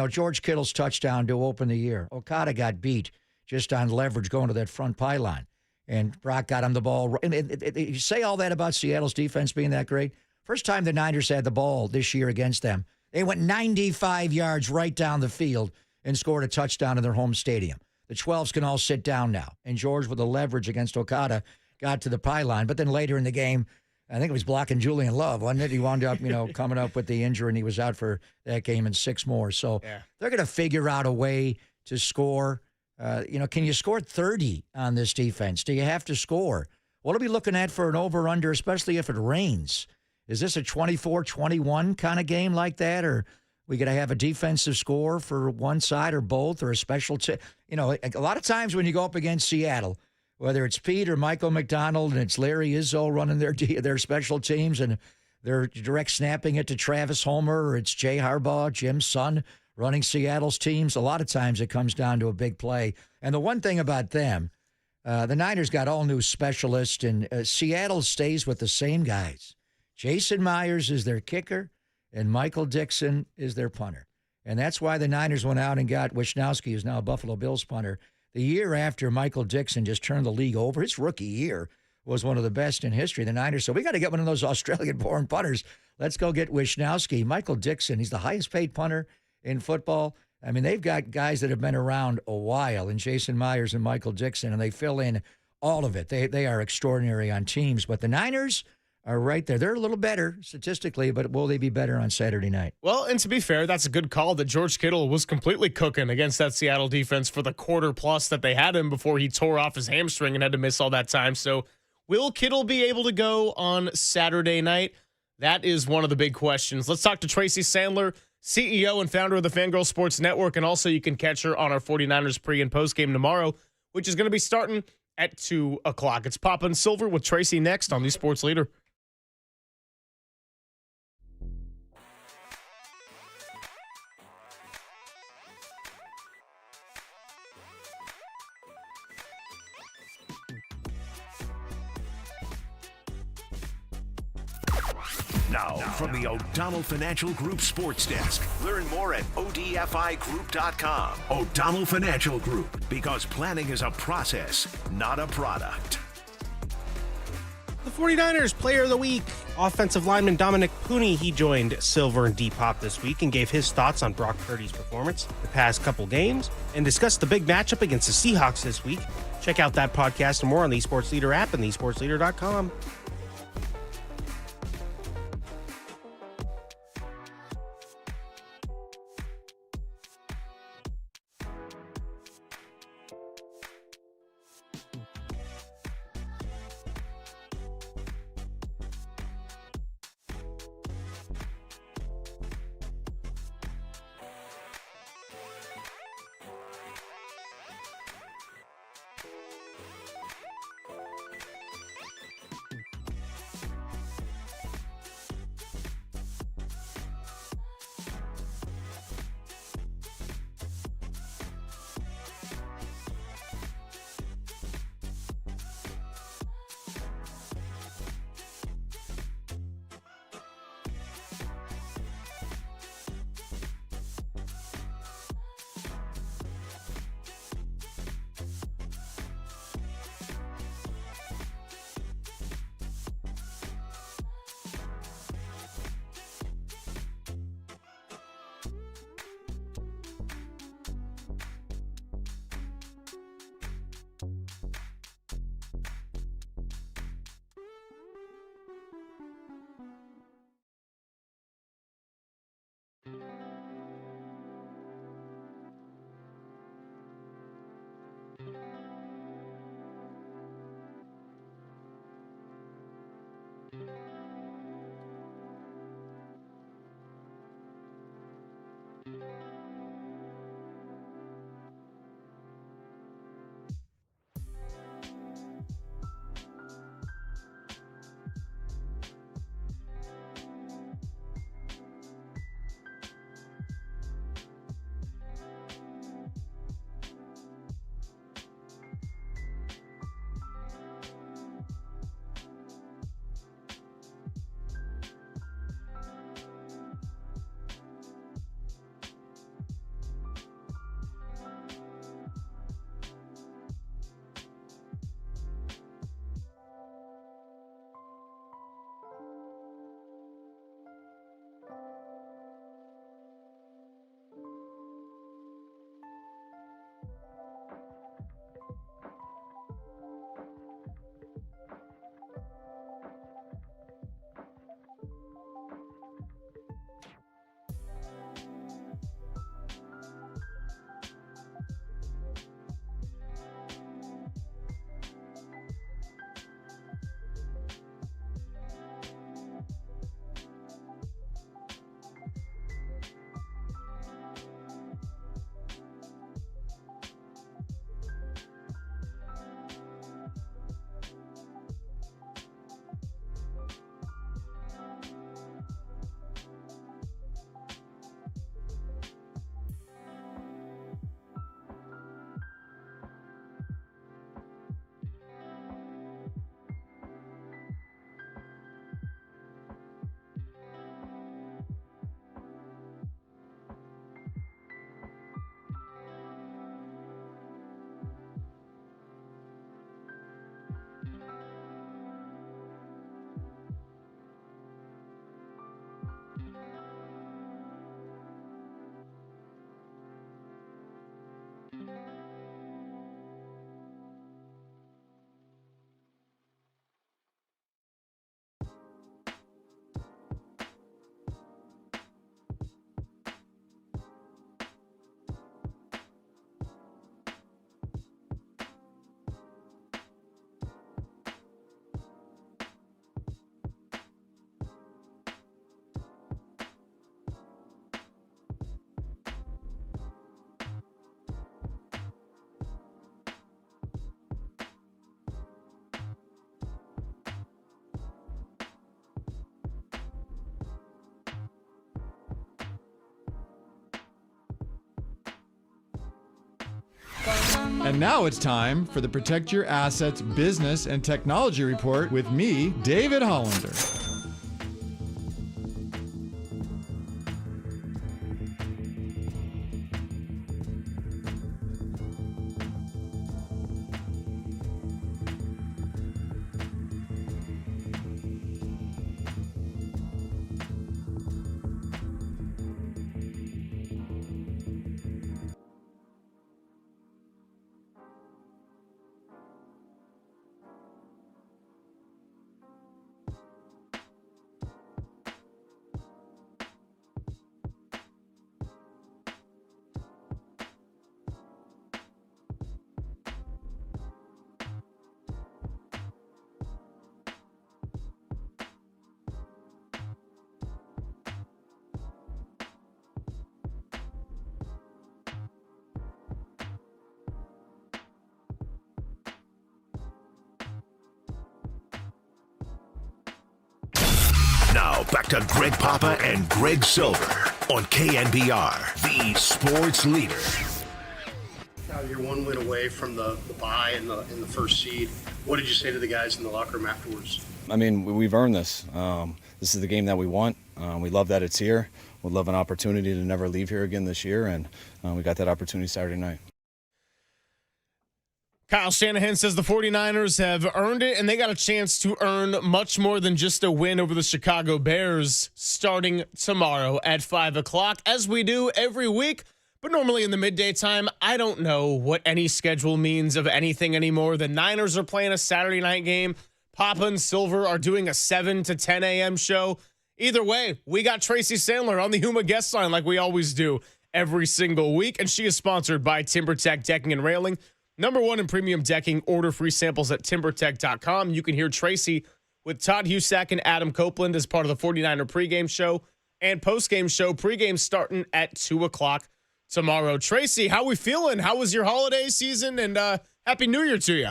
George Kittle's touchdown to open the year. Okada got beat just on leverage going to that front pylon, and Brock got him the ball. And you say all that about Seattle's defense being that great. First time the Niners had the ball this year against them, they went 95 yards right down the field and scored a touchdown in their home stadium. The 12s can all sit down now, and George with the leverage against Okada got to the pylon. But then later in the game, I think it was blocking Julian Love, wasn't it? He wound up, coming up with the injury, and he was out for that game and 6 more. So they're going to figure out a way to score. Can you score 30 on this defense? Do you have to score? What are we looking at for an over-under, especially if it rains? Is this a 24-21 kind of game like that, or we got to have a defensive score for one side or both, or a special a lot of times when you go up against Seattle, whether it's Pete or Michael McDonald and it's Larry Izzo running their special teams and they're direct snapping it to Travis Homer, or it's Jay Harbaugh, Jim's son, running Seattle's teams, a lot of times it comes down to a big play. And the one thing about them, the Niners got all new specialists, and Seattle stays with the same guys. Jason Myers is their kicker, and Michael Dixon is their punter. And that's why the Niners went out and got Wisnowski, who's now a Buffalo Bills punter. The year after Michael Dixon just turned the league over, his rookie year was one of the best in history. The Niners, so we got to get one of those Australian-born punters. Let's go get Wisnowski. Michael Dixon, he's the highest-paid punter in football. I mean, they've got guys that have been around a while, and Jason Myers and Michael Dixon, and they fill in all of it. They are extraordinary on teams. But the Niners are right there. They're a little better statistically, but will they be better on Saturday night? Well, and to be fair, that's a good call that George Kittle was completely cooking against that Seattle defense for the quarter plus that they had him before he tore off his hamstring and had to miss all that time. So will Kittle be able to go on Saturday night? That is one of the big questions. Let's talk to Tracy Sandler, CEO and founder of the Fangirl Sports Network, and also you can catch her on our 49ers pre- and post-game tomorrow, which is going to be starting at 2 o'clock. It's Papa and Silver with Tracy next on the Sports Leader. Now, from the O'Donnell Financial Group Sports Desk, learn more at ODFIGroup.com. O'Donnell Financial Group, because planning is a process, not a product. The 49ers Player of the Week, offensive lineman Dominic Pooney. He joined Silver and Depop this week and gave his thoughts on Brock Purdy's performance the past couple games and discussed the big matchup against the Seahawks this week. Check out that podcast and more on the Sports Leader app and thesportsleader.com. And now it's time for the Protect Your Assets Business and Technology Report with me, David Hollander. Now, back to Greg Papa and Greg Silver on KNBR, the sports leader. Now you're one win away from the bye in the first seed. What did you say to the guys in the locker room afterwards? I mean, we've earned this. This is the game that we want. We love that it's here. We'd love an opportunity to never leave here again this year, and we got that opportunity Saturday night. Kyle Shanahan says the 49ers have earned it, and they got a chance to earn much more than just a win over the Chicago Bears starting tomorrow at 5 o'clock, as we do every week. But normally in the midday time, I don't know what any schedule means of anything anymore. The Niners are playing a Saturday night game. Papa and Silver are doing a 7 to 10 a.m. show. Either way, we got Tracy Sandler on the Huma guest line like we always do every single week, and she is sponsored by TimberTech Decking and Railing. #1 in premium decking. Order free samples at timbertech.com. You can hear Tracy with Todd Husak and Adam Copeland as part of the 49er pregame show and postgame show. Pregame starting at 2 o'clock tomorrow. Tracy, how we feeling? How was your holiday season? And Happy New Year to you.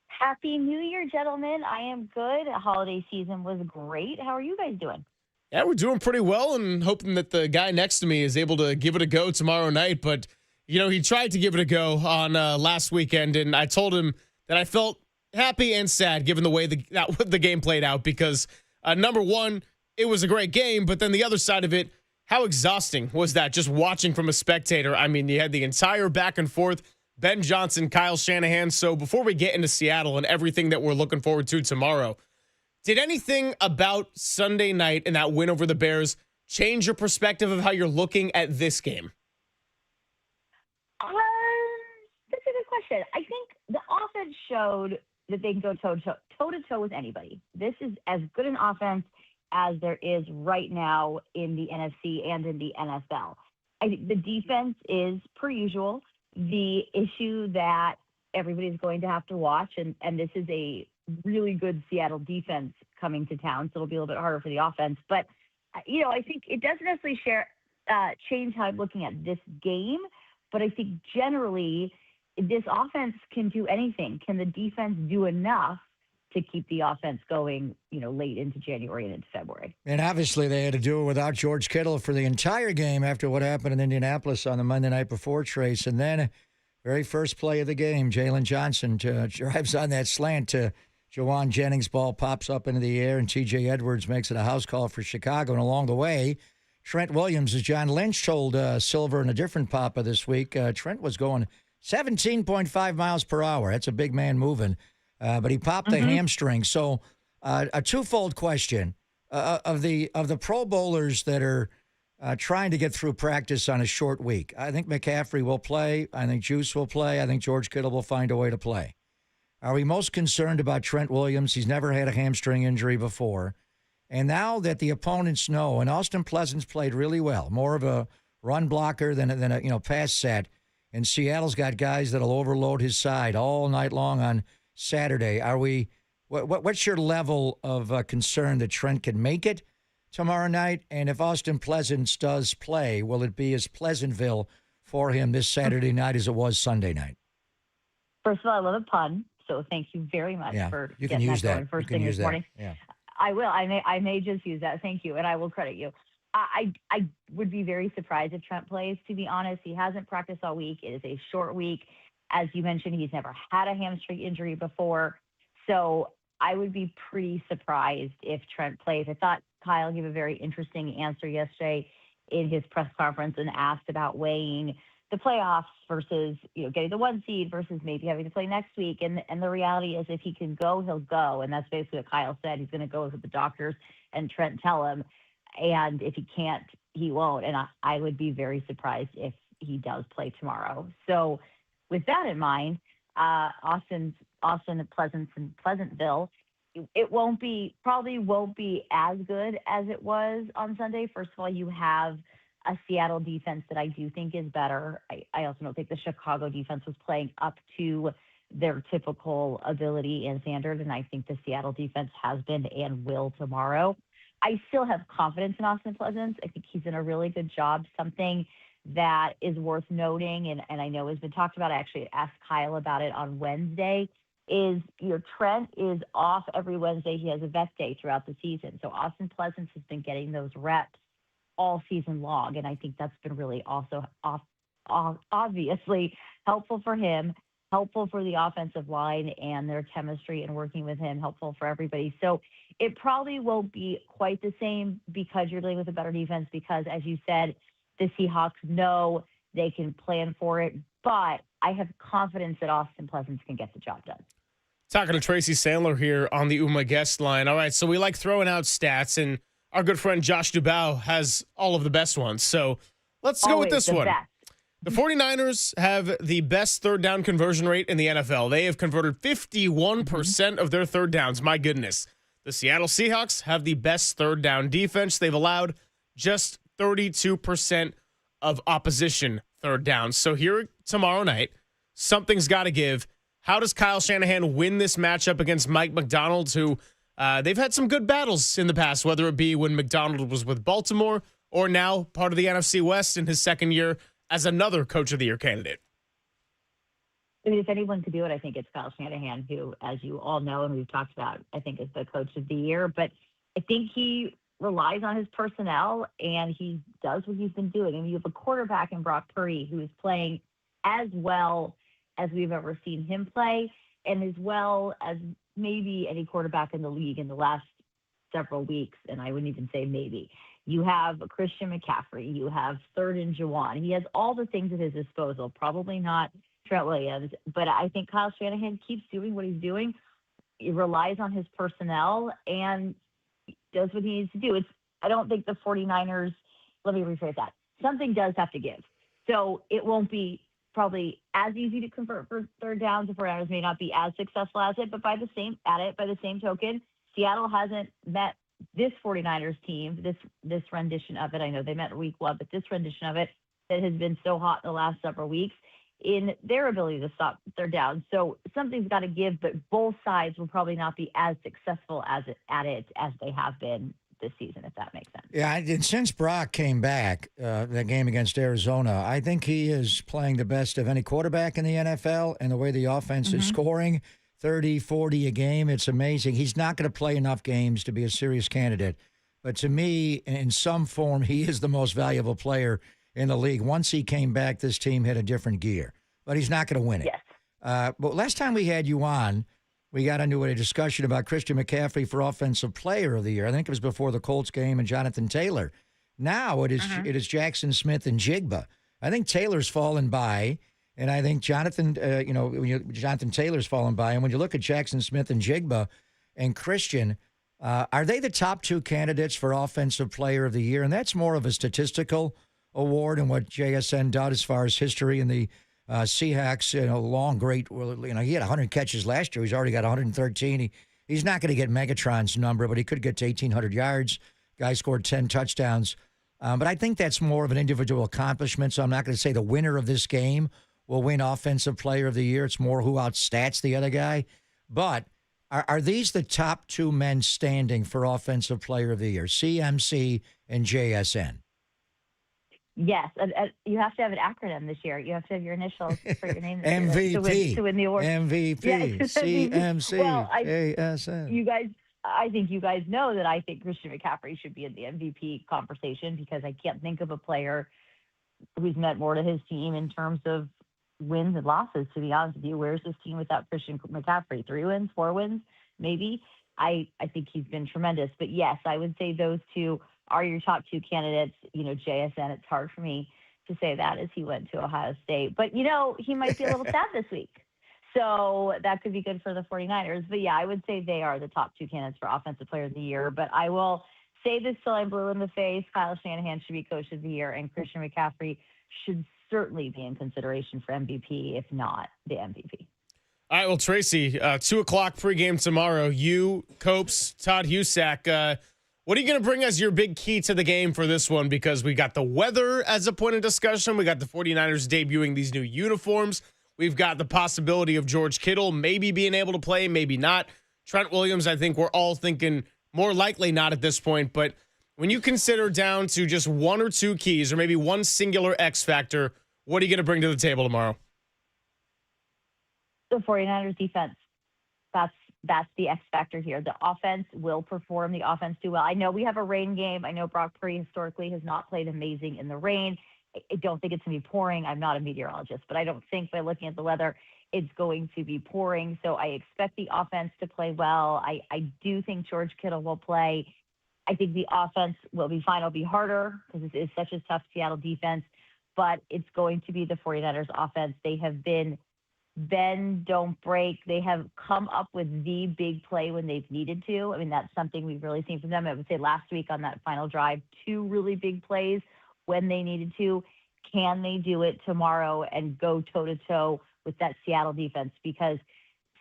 Happy New Year, gentlemen. I am good. Holiday season was great. How are you guys doing? Yeah, we're doing pretty well and hoping that the guy next to me is able to give it a go tomorrow night. But, he tried to give it a go on last weekend, and I told him that I felt happy and sad given the way the game played out because, number one, it was a great game, but then the other side of it, how exhausting was that just watching from a spectator? I mean, you had the entire back and forth, Ben Johnson, Kyle Shanahan. So before we get into Seattle and everything that we're looking forward to tomorrow, did anything about Sunday night and that win over the Bears change your perspective of how you're looking at this game? That's a good question. I think the offense showed that they can go toe-to-toe with anybody. This is as good an offense as there is right now in the NFC and in the NFL. I think the defense is, per usual, the issue that everybody's going to have to watch, and this is a really good Seattle defense coming to town, so it'll be a little bit harder for the offense. But, I think it doesn't necessarily change how I'm looking at this game, but I think generally this offense can do anything. Can the defense do enough to keep the offense going, late into January and into February? And obviously they had to do it without George Kittle for the entire game after what happened in Indianapolis on the Monday night before, Trace. And then very first play of the game, Jalen Johnson drives on that slant to Jawan Jennings. Ball pops up into the air, and T.J. Edwards makes it a house call for Chicago. And along the way, Trent Williams, as John Lynch told Silver in a different papa this week, Trent was going 17.5 miles per hour. That's a big man moving. But he popped the hamstring. So a twofold question. Of the Pro Bowlers that are trying to get through practice on a short week, I think McCaffrey will play. I think Juice will play. I think George Kittle will find a way to play. Are we most concerned about Trent Williams? He's never had a hamstring injury before. And now that the opponents know, and Austin Pleasant's played really well, more of a run blocker than a pass set, and Seattle's got guys that'll overload his side all night long on Saturday. Are we? What's your level of concern that Trent can make it tomorrow night? And if Austin Pleasant does play, will it be as Pleasantville for him this Saturday night as it was Sunday night? First of all, I love a pun, so thank you very much for you can getting use that going that first thing this morning. Yeah. I will. I may just use that. Thank you, and I will credit you. I would be very surprised if Trent plays, to be honest. He hasn't practiced all week. It is a short week. As you mentioned, he's never had a hamstring injury before. So I would be pretty surprised if Trent plays. I thought Kyle gave a very interesting answer yesterday in his press conference and asked about weighing the playoffs versus, getting the 1 seed versus maybe having to play next week. And the reality is if he can go, he'll go. And that's basically what Kyle said. He's going to go with the doctors and Trent tell him. And if he can't, he won't. And I would be very surprised if he does play tomorrow. So with that in mind, Austin and Pleasantville, it probably won't be as good as it was on Sunday. First of all, you have a Seattle defense that I do think is better. I also don't think the Chicago defense was playing up to their typical ability and standard, and I think the Seattle defense has been and will tomorrow. I still have confidence in Austin Pleasant. I think he's done a really good job. Something that is worth noting, and I know has been talked about, I actually asked Kyle about it on Wednesday, is Trent is off every Wednesday. He has a vet day throughout the season. So Austin Pleasant has been getting those reps all season long, and I think that's been really also obviously helpful for him, helpful for the offensive line and their chemistry and working with him, helpful for everybody. So it probably won't be quite the same because you're dealing with a better defense because, as you said, the Seahawks know they can plan for it, but I have confidence that Austin Pleasant can get the job done. Talking to Tracy Sandler here on the UMA guest line. All right, so we like throwing out stats, and our good friend Josh Dubow has all of the best ones. So let's go with this one. Best. The 49ers have the best third down conversion rate in the NFL. They have converted 51% of their third downs. My goodness. The Seattle Seahawks have the best third down defense. They've allowed just 32% of opposition third downs. So here tomorrow night, something's got to give. How does Kyle Shanahan win this matchup against Mike McDonald, who they've had some good battles in the past, whether it be when McDonald was with Baltimore or now part of the NFC West in his second year as another Coach of the Year candidate. I mean, if anyone could do it, I think it's Kyle Shanahan, who, as you all know and we've talked about, I think is the Coach of the Year. But I think he relies on his personnel, and he does what he's been doing. I mean, you have a quarterback in Brock Purdy who is playing as well as we've ever seen him play, and as well as maybe any quarterback in the league in the last several weeks, and I wouldn't even say maybe. You have Christian McCaffrey. You have third and Juwan. He has all the things at his disposal, probably not Trent Williams, but I think Kyle Shanahan keeps doing what he's doing. He relies on his personnel and does what he needs to do. I don't think the 49ers, let me rephrase that. Something does have to give. So it won't be probably as easy to convert for third downs. The 49ers may not be as successful as it, but by the same token, Seattle hasn't met this 49ers team, this rendition of it. I know they met week 1, but this rendition of it that has been so hot in the last several weeks in their ability to stop third down. So something's got to give, but both sides will probably not be as successful at it as they have been this season, if that makes sense. Yeah, and since Brock came back, that game against Arizona, I think he is playing the best of any quarterback in the NFL, and the way the offense is scoring, 30, 40 a game, it's amazing. He's not going to play enough games to be a serious candidate. But to me, in some form, he is the most valuable player in the league. Once he came back, this team hit a different gear. But he's not going to win it. Yes. But last time we had you on, we got into a discussion about Christian McCaffrey for Offensive Player of the Year. I think it was before the Colts game and Jonathan Taylor. Now it is Jackson Smith and Jigba. I think Taylor's fallen by, and I think Jonathan Taylor's fallen by. And when you look at Jackson Smith and Jigba and Christian, are they the top 2 candidates for Offensive Player of the Year? And that's more of a statistical award and what JSN does as far as history in the Seahawks, he had 100 catches last year. He's already got 113. He's not going to get Megatron's number, but he could get to 1,800 yards. Guy scored 10 touchdowns. But I think that's more of an individual accomplishment, so I'm not going to say the winner of this game will win Offensive Player of the Year. It's more who outstats the other guy. But are these the top 2 men standing for Offensive Player of the Year, CMC and JSN? Yes, you have to have an acronym this year. You have to have your initials for your name this MVP, year to win the award. MVP, Yeah, CMC, well, JSN. I think you guys know that I think Christian McCaffrey should be in the MVP conversation because I can't think of a player who's meant more to his team in terms of wins and losses, to be honest with you. Where's this team without Christian McCaffrey? 3 wins, 4 wins, maybe? I think he's been tremendous. But yes, I would say those two are your top 2 candidates. JSN, it's hard for me to say that as he went to Ohio State. But, he might be a little sad this week. So that could be good for the 49ers. But, yeah, I would say they are the top 2 candidates for Offensive Player of the Year. But I will say this till I'm blue in the face. Kyle Shanahan should be Coach of the Year, and Christian McCaffrey should certainly be in consideration for MVP, if not the MVP. All right, well, Tracy, 2 o'clock pregame tomorrow. You, Copes, Todd Husak, what are you going to bring as your big key to the game for this one? Because we got the weather as a point of discussion. We got the 49ers debuting these new uniforms. We've got the possibility of George Kittle maybe being able to play, maybe not. Trent Williams, I think we're all thinking more likely not at this point. But when you consider down to just 1 or 2 keys or maybe one singular X factor, what are you going to bring to the table tomorrow? The 49ers defense. That's the X factor here. The offense will perform. The offense do well. I know we have a rain game. I know Brock Purdy historically has not played amazing in the rain. I don't think it's going to be pouring. I'm not a meteorologist, but I don't think by looking at the weather, it's going to be pouring. So I expect the offense to play well. I do think George Kittle will play. I think the offense will be fine. It'll be harder because it is such a tough Seattle defense, but it's going to be the 49ers offense. They have been bend, don't break. They have come up with the big play when they've needed to. I mean, that's something we've really seen from them. I would say last week on that final drive, 2 really big plays when they needed to. Can they do it tomorrow and go toe-to-toe with that Seattle defense? Because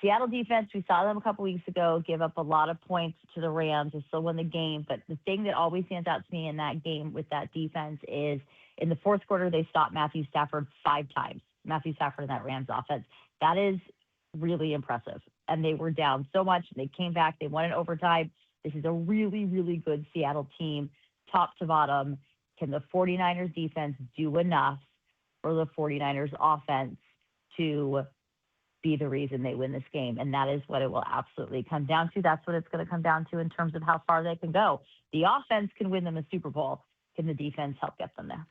Seattle defense, we saw them a couple weeks ago, give up a lot of points to the Rams. They still won the game. But the thing that always stands out to me in that game with that defense is in the fourth quarter, they stopped Matthew Stafford 5 times. Matthew Stafford in that Rams offense. That is really impressive. and they were down so much, and they came back. They won in overtime. This is a really, really good Seattle team, top to bottom. Can the 49ers defense do enough for the 49ers offense to be the reason they win this game? And that is what it will absolutely come down to. That's what it's going to come down to in terms of how far they can go. The offense can win them a Super Bowl. Can the defense help get them there?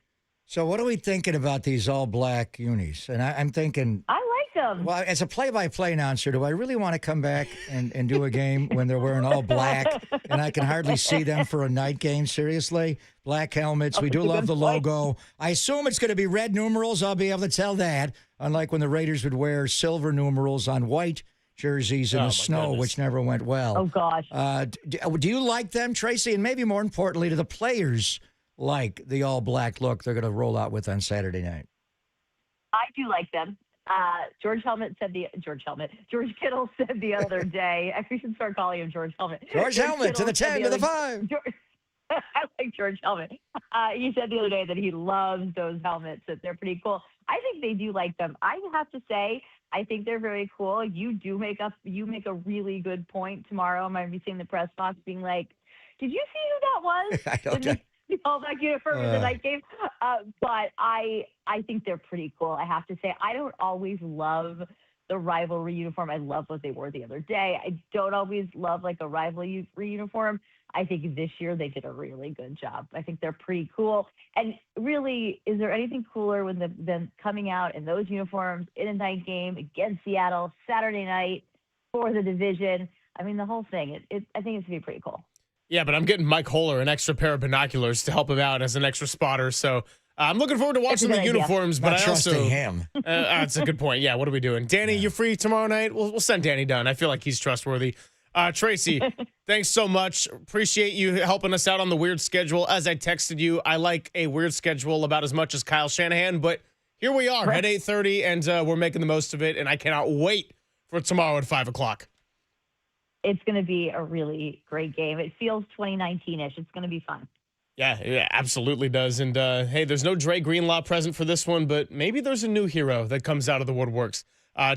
So what are we thinking about these all-black unis? And I'm thinking, I like them. well, as a play-by-play announcer, do I really want to come back and do a game when they're wearing all black and I can hardly see them for a night game? Seriously? Black helmets. We do love the logo. I assume it's going to be red numerals. I'll be able to tell that, unlike when the Raiders would wear silver numerals on white jerseys in the snow, which never went well. Oh, gosh. Do you like them, Tracy? And maybe more importantly, do the players like the all-black look they're going to roll out with on Saturday night? I do like them. George Kittle said the other day, we should start calling him George Helmet. George Helmet to the 10 to the 5. I like George Helmet. He said the other day that he loves those helmets, that they're pretty cool. I think they do like them. I have to say, I think they're very cool. You make a really good point tomorrow. I'm going to be seeing the press box being like, did you see who that was? I don't The all-black uniform in the night game. But I think they're pretty cool. I have to say, I don't always love the rivalry uniform. I love what they wore the other day. I don't always love like a rivalry uniform. I think this year they did a really good job. I think they're pretty cool. And really, is there anything cooler when them coming out in those uniforms in a night game against Seattle Saturday night for the division? I mean, the whole thing. I think it's going to be pretty cool. Yeah, but I'm getting Mike Holler an extra pair of binoculars to help him out as an extra spotter. So I'm looking forward to watching the uniforms. But I also him. That's a good point. Yeah, what are we doing? Danny, you free tomorrow night? We'll send Danny Dunn. I feel like he's trustworthy. Tracy, thanks so much. Appreciate you helping us out on the weird schedule. As I texted you, I like a weird schedule about as much as Kyle Shanahan. But here we are at 8:30, and we're making the most of it. And I cannot wait for tomorrow at 5 o'clock. It's going to be a really great game. It feels 2019-ish. It's going to be fun. Yeah, it absolutely does. And, hey, there's no Dre Greenlaw present for this one, but maybe there's a new hero that comes out of the woodworks.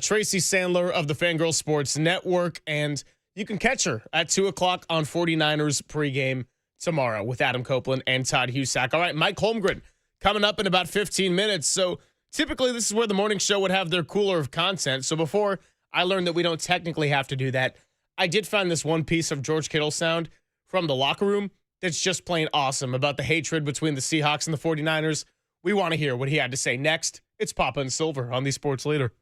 Tracy Sandler of the Fangirl Sports Network, and you can catch her at 2 o'clock on 49ers pregame tomorrow with Adam Copeland and Todd Husak. All right, Mike Holmgren coming up in about 15 minutes. So typically this is where the morning show would have their cooler of content. So before I learned that we don't technically have to do that, I did find this one piece of George Kittle sound from the locker room that's just plain awesome about the hatred between the Seahawks and the 49ers. We want to hear what he had to say next. It's Papa and Silver on the Sports Leader.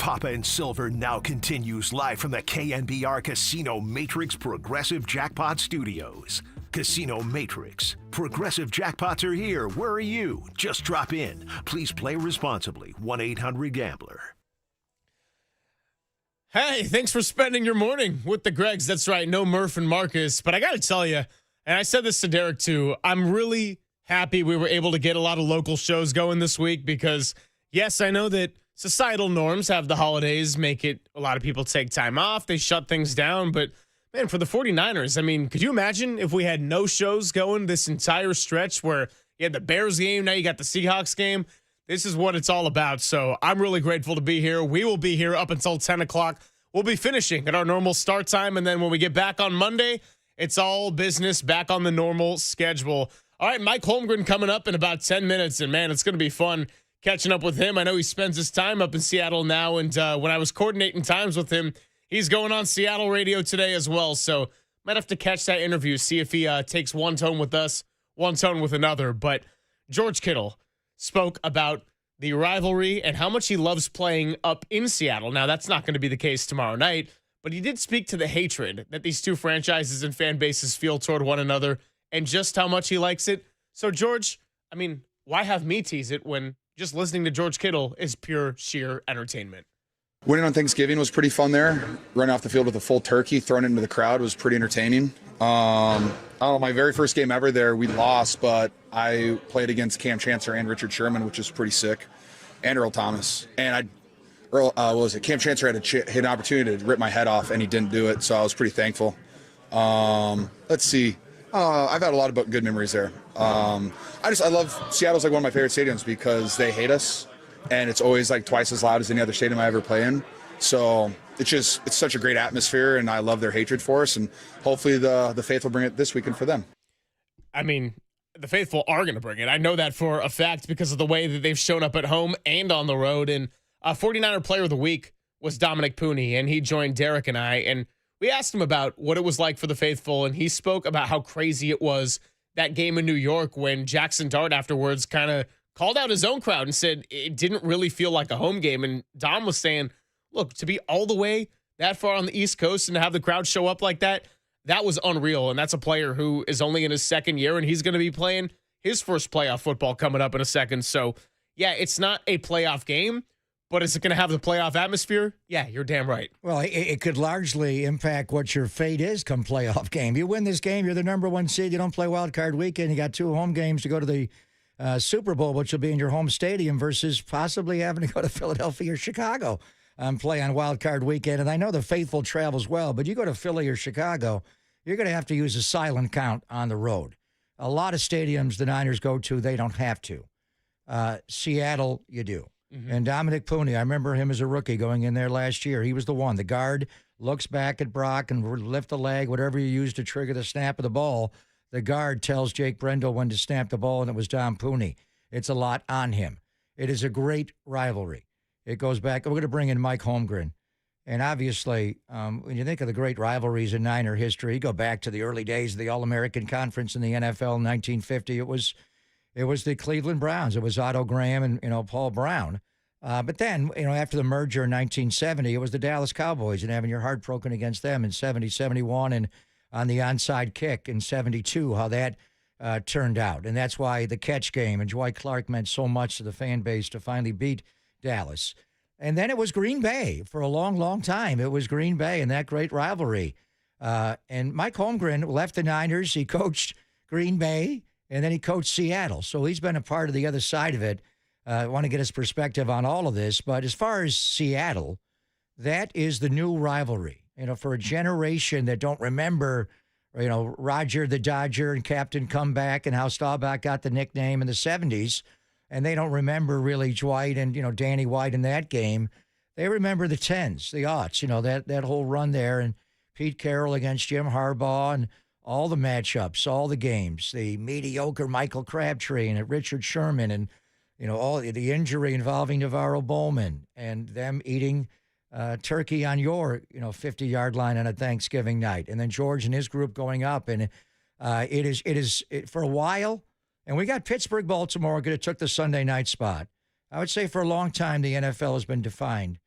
Papa and Silver now continues live from the KNBR Casino Matrix Progressive Jackpot Studios. Casino Matrix. Progressive jackpots are here. Where are you? Just drop in. Please play responsibly. 1-800-GAMBLER. Hey, thanks for spending your morning with the Gregs. That's right, no Murph and Marcus. But I got to tell you, and I said this to Derek too, I'm really happy we were able to get a lot of local shows going this week because, yes, I know that societal norms have the holidays make it a lot of people take time off. They shut things down. But, man, for the 49ers, I mean, could you imagine if we had no shows going this entire stretch where you had the Bears game, now you got the Seahawks game? This is what it's all about. So I'm really grateful to be here. We will be here up until 10 o'clock. We'll be finishing at our normal start time. And then when we get back on Monday, it's all business back on the normal schedule. All right, Mike Holmgren coming up in about 10 minutes. And, man, it's going to be fun catching up with him. I know he spends his time up in Seattle now. And when I was coordinating times with him, he's going on Seattle radio today as well. So might have to catch that interview, see if he takes one tone with us, one tone with another. But George Kittle spoke about the rivalry and how much he loves playing up in Seattle. Now, that's not going to be the case tomorrow night, but he did speak to the hatred that these two franchises and fan bases feel toward one another and just how much he likes it. So, George, I mean, why have me tease it when just listening to George Kittle is pure, sheer entertainment? Winning on Thanksgiving was pretty fun there. Running off the field with a full turkey, throwing it into the crowd was pretty entertaining. I don't know, my very first game ever there, we lost, but I played against Cam Chancellor and Richard Sherman, which was pretty sick, and Earl Thomas. And Cam Chancellor had an opportunity to rip my head off, and he didn't do it, so I was pretty thankful. Let's see. I've had a lot of good memories there. I love Seattle's like one of my favorite stadiums because they hate us, and it's always like twice as loud as any other stadium I ever play in. So it's such a great atmosphere, and I love their hatred for us, and hopefully the faithful bring it this weekend for them. I mean, the faithful are going to bring it. I know that for a fact because of the way that they've shown up at home and on the road. And 49er Player of the Week was Dominic Pooney, and he joined Derek and I, and we asked him about what it was like for the faithful, and he spoke about how crazy it was that game in New York when Jackson Dart afterwards kind of called out his own crowd and said it didn't really feel like a home game. And Dom was saying, look, to be all the way that far on the East Coast and to have the crowd show up like that, that was unreal. And that's a player who is only in his second year, and he's going to be playing his first playoff football coming up in a second. So, yeah, it's not a playoff game, but is it going to have the playoff atmosphere? Yeah, you're damn right. Well, it could largely impact what your fate is come playoff game. You win this game, you're the number one seed. You don't play wild card weekend. You got 2 home games to go to the Super Bowl, which will be in your home stadium, versus possibly having to go to Philadelphia or Chicago play on wild card weekend. And I know the faithful travels well, but you go to Philly or Chicago, you're going to have to use a silent count on the road. A lot of stadiums the Niners go to, they don't have to. Seattle, you do. Mm-hmm. And Dominic Pooney, I remember him as a rookie going in there last year. He was the one. The guard looks back at Brock and lift the leg, whatever you use to trigger the snap of the ball. The guard tells Jake Brendel when to snap the ball, and it was Dom Pooney. It's a lot on him. It is a great rivalry. It goes back. We're going to bring in Mike Holmgren. And obviously, when you think of the great rivalries in Niner history, you go back to the early days of the All-American Conference in the NFL in 1950. It was the Cleveland Browns. It was Otto Graham and Paul Brown. But then, after the merger in 1970, it was the Dallas Cowboys and having your heart broken against them in 70, 71, and on the onside kick in 72, how that turned out. And that's why the catch game and Dwight Clark meant so much to the fan base to finally beat Dallas. And then it was Green Bay for a long, long time. It was Green Bay and that great rivalry. And Mike Holmgren left the Niners. He coached Green Bay, and then he coached Seattle. So he's been a part of the other side of it. I want to get his perspective on all of this. But as far as Seattle, that is the new rivalry. For a generation that don't remember, Roger the Dodger and Captain Comeback and how Staubach got the nickname in the 70s, and they don't remember really Dwight and, Danny White in that game. They remember the 10s, the aughts, that whole run there, and Pete Carroll against Jim Harbaugh and all the matchups, all the games, the mediocre Michael Crabtree and Richard Sherman and, all the injury involving Navarro Bowman and them eating turkey on your, 50-yard line on a Thanksgiving night. And then George and his group going up. And it is for a while. And we got Pittsburgh, Baltimore, could have took the Sunday night spot. I would say for a long time, the NFL has been defined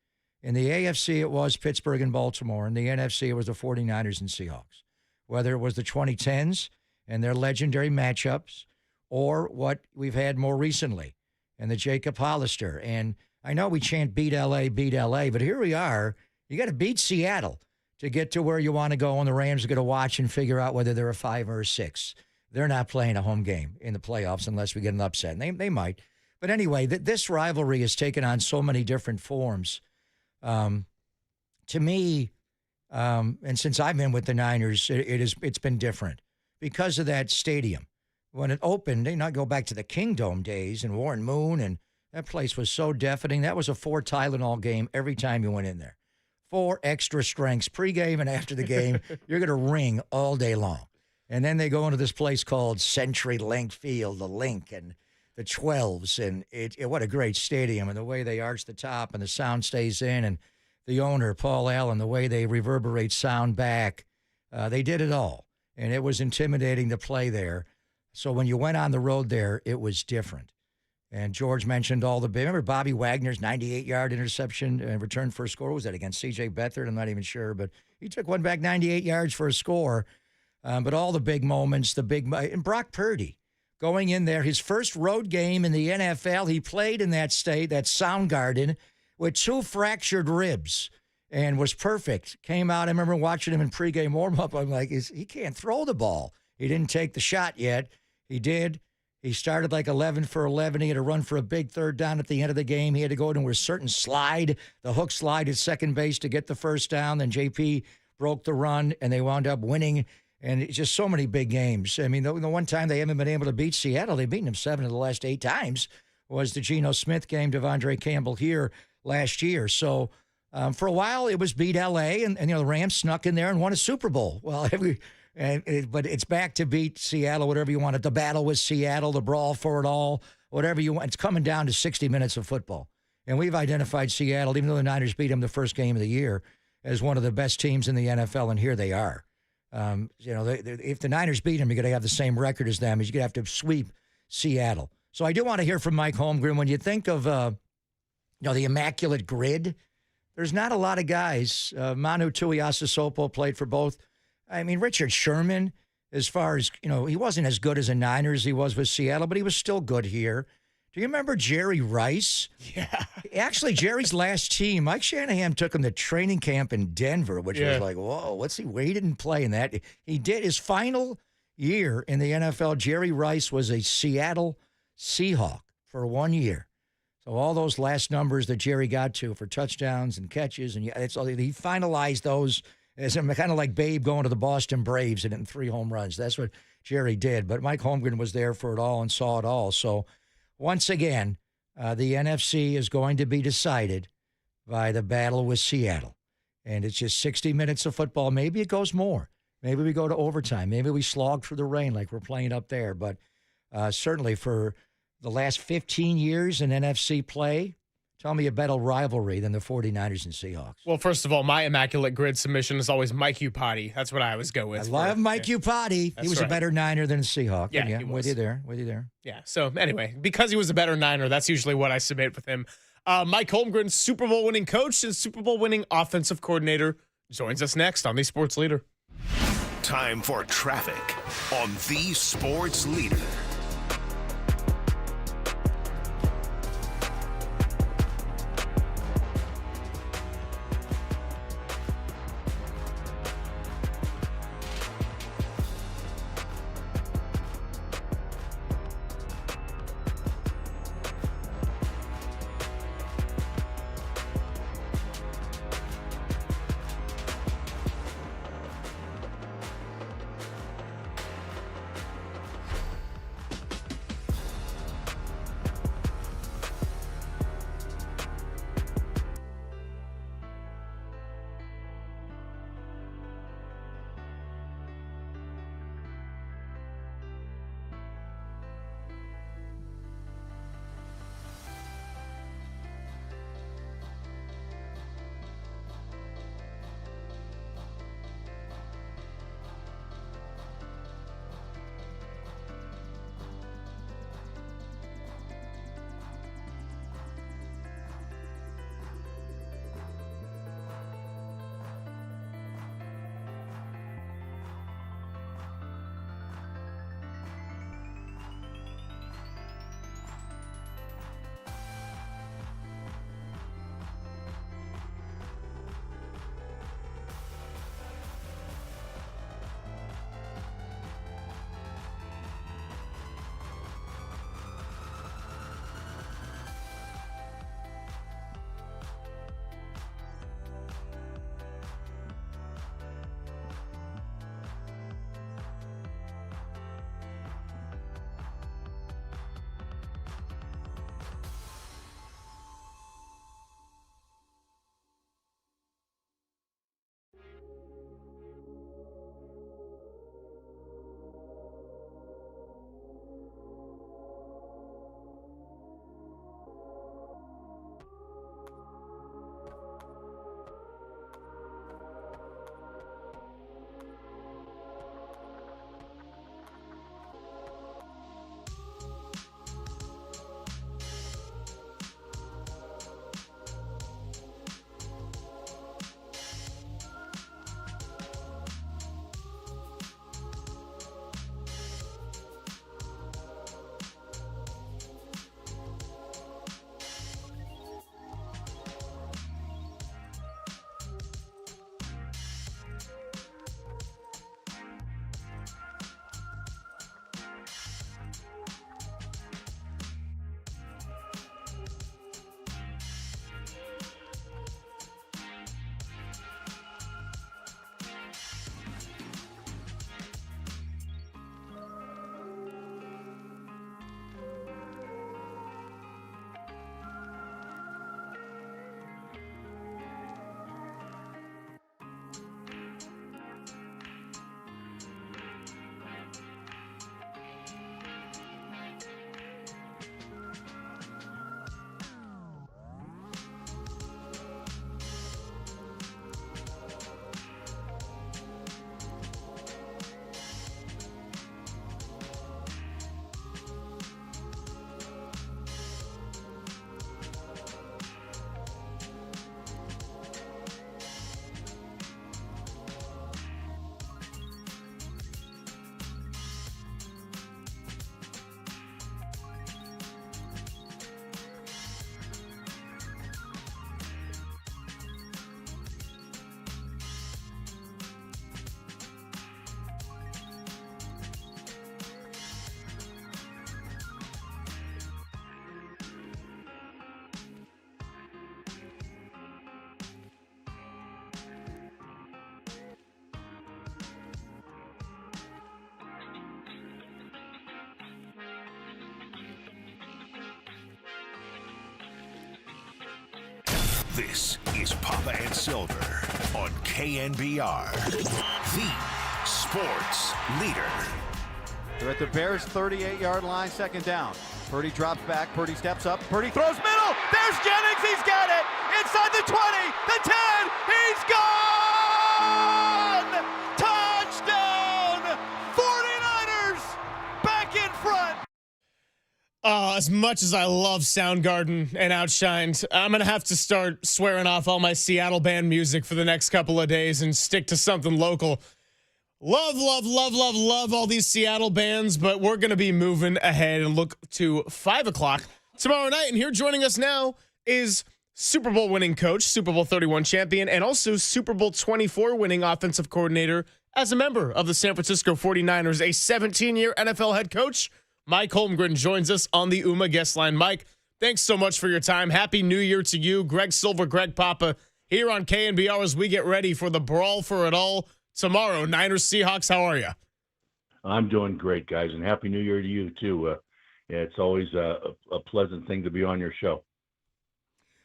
In the AFC, it was Pittsburgh and Baltimore. In the NFC, it was the 49ers and Seahawks. Whether it was the 2010s and their legendary matchups or what we've had more recently and the Jacob Hollister. And I know we chant beat LA, but here we are. You got to beat Seattle to get to where you want to go, and the Rams are going to watch and figure out whether they're a 5 or a 6. They're not playing a home game in the playoffs unless we get an upset. And they might. But anyway, this rivalry has taken on so many different forms. To me, and since I've been with the Niners, it's been different because of that stadium. When it opened, they not go back to the Kingdome days and Warren Moon, and that place was so deafening. That was a 4 Tylenol game every time you went in there. 4 extra strengths, pregame and after the game. You're going to ring all day long. And then they go into this place called CenturyLink Field, the Link, and the 12s, and what a great stadium, and the way they arch the top and the sound stays in, and the owner, Paul Allen, the way they reverberate sound back. They did it all, and it was intimidating to play there. So when you went on the road there, it was different. And George mentioned remember Bobby Wagner's 98-yard interception and return for a score? What was that, against C.J. Beathard? I'm not even sure, but he took one back 98 yards for a score. But all the big moments, and Brock Purdy going in there, his first road game in the NFL, he played in that Soundgarden with 2 fractured ribs and was perfect. Came out, I remember watching him in pregame warm-up. I'm like, he can't throw the ball. He didn't take the shot yet. He did. He started like 11 for 11. He had to run for a big third down at the end of the game. He had to go into a certain slide, the hook slide at second base to get the first down. Then JP broke the run, and they wound up winning. And it's just so many big games. I mean, the one time they haven't been able to beat Seattle, they've beaten them 7 of the last 8 times, was the Geno Smith game, Devondre Campbell here last year. So for a while, it was beat L.A., and the Rams snuck in there and won a Super Bowl. Well, but it's back to beat Seattle, whatever you want. The battle with Seattle, the brawl for it all, whatever you want. It's coming down to 60 minutes of football. And we've identified Seattle, even though the Niners beat them the first game of the year, as one of the best teams in the NFL, and here they are. If the Niners beat them, you're going to have the same record as them. You're going to have to sweep Seattle. So I do want to hear from Mike Holmgren. When you think of the immaculate grid, there's not a lot of guys. Manu Tuiasosopo played for both. I mean, Richard Sherman, as far as, he wasn't as good as a Niner as he was with Seattle, but he was still good here. Do you remember Jerry Rice? Yeah. Actually, Jerry's last team, Mike Shanahan took him to training camp in Denver, which was like, whoa, he didn't play in that. He did his final year in the NFL. Jerry Rice was a Seattle Seahawk for 1 year. So all those last numbers that Jerry got to for touchdowns and catches, and he finalized those as kind of like Babe going to the Boston Braves and hitting 3 home runs. That's what Jerry did. But Mike Holmgren was there for it all and saw it all. So once again, the NFC is going to be decided by the battle with Seattle. And it's just 60 minutes of football. Maybe it goes more. Maybe we go to overtime. Maybe we slog through the rain like we're playing up there. But certainly for the last 15 years in NFC play, tell me a better rivalry than the 49ers and Seahawks. Well, first of all, my immaculate grid submission is always Mike Upati. That's what I always go with. I love Mike Upati. He was a better Niner than a Seahawk. Yeah, he was. With you there. Yeah, so anyway, because he was a better Niner, that's usually what I submit with him. Mike Holmgren, Super Bowl winning coach and Super Bowl winning offensive coordinator, joins us next on The Sports Leader. Time for traffic on The Sports Leader. This is Papa and Silver on KNBR, the sports leader. They're at the Bears' 38-yard line, second down. Purdy drops back. Purdy steps up. Purdy throws middle. There's Jennings. He's got it. Inside the 20, the 10. He's gone! Touchdown! 49ers back in front. As much as I love Soundgarden and Outshined, I'm going to have to start swearing off all my Seattle band music for the next couple of days and stick to something local. Love all these Seattle bands, but we're going to be moving ahead and look to 5 o'clock tomorrow night. And here joining us now is Super Bowl winning coach, Super Bowl 31 champion, and also Super Bowl 24 winning offensive coordinator as a member of the San Francisco 49ers, a 17-year NFL head coach. Mike Holmgren joins us on the UMA guest line. Mike, thanks so much for your time. Happy New Year to you. Greg Silver, Greg Papa, here on KNBR as we get ready for the Brawl for it all tomorrow. Niners, Seahawks, how are you? I'm doing great, guys, and Happy New Year to you, too. It's always a pleasant thing to be on your show.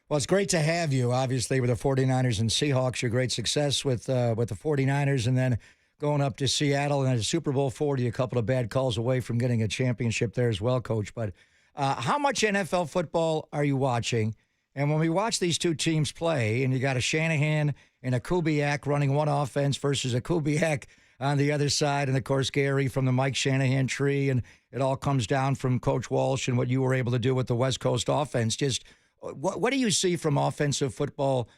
Well, it's great to have you, obviously, with the 49ers and Seahawks. Your great success with the 49ers, and then going up to Seattle and a Super Bowl 40, a couple of bad calls away from getting a championship there as well, Coach. But how much NFL football are you watching? And when we watch these two teams play, and you got a Shanahan and a Kubiak running one offense versus a Kubiak on the other side, and, of course, Gary from the Mike Shanahan tree, and it all comes down from Coach Walsh and what you were able to do with the West Coast offense. Just what do you see from offensive football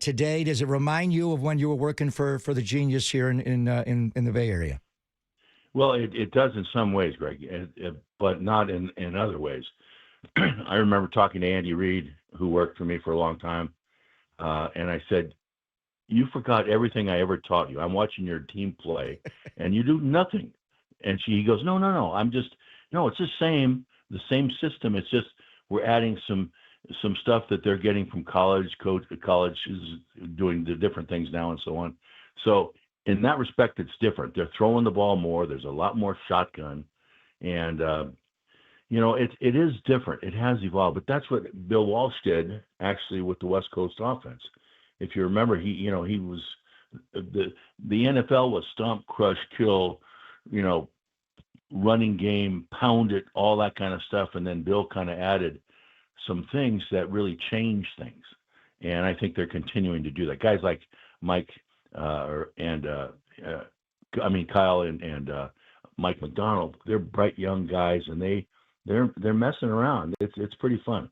today? Does it remind you of when you were working for the Genius here in the Bay Area? Well, it does in some ways, Greg, but not in other ways. I remember talking to Andy Reid, who worked for me for a long time, and I said, "You forgot everything I ever taught you. I'm watching your team play, and you do nothing." And he goes, "No, it's the same system. It's just we're adding some stuff that they're getting from college. College is doing the different things now and so on. So in that respect, it's different. They're throwing the ball more. There's a lot more shotgun, and it is different. It has evolved, but that's what Bill Walsh did actually with the West Coast offense. If you remember, he was the NFL was stomp, crush, kill, running game, pound it, all that kind of stuff, and then Bill kind of added some things that really changed things, and I think they're continuing to do that. Guys like Mike Kyle and Mike McDonald, they're bright young guys, and they're messing around. It's pretty fun.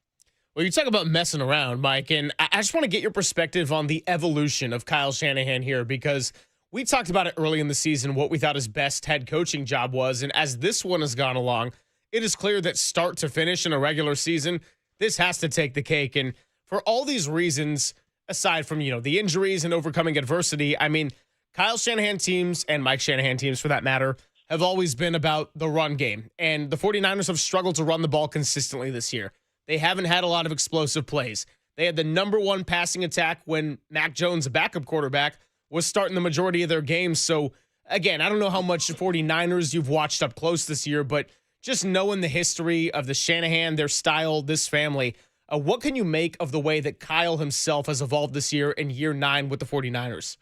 Well, you talk about messing around, Mike, and I just want to get your perspective on the evolution of Kyle Shanahan here, because we talked about it early in the season, what we thought his best head coaching job was, and as this one has gone along, it is clear that start to finish in a regular season, this has to take the cake. And for all these reasons, aside from, the injuries and overcoming adversity, I mean, Kyle Shanahan teams and Mike Shanahan teams, for that matter, have always been about the run game. And the 49ers have struggled to run the ball consistently this year. They haven't had a lot of explosive plays. They had the number one passing attack when Mac Jones, a backup quarterback, was starting the majority of their games. So, again, I don't know how much the 49ers you've watched up close this year, but just knowing the history of the Shanahan, their style, this family, what can you make of the way that Kyle himself has evolved this year in year 9 with the 49ers?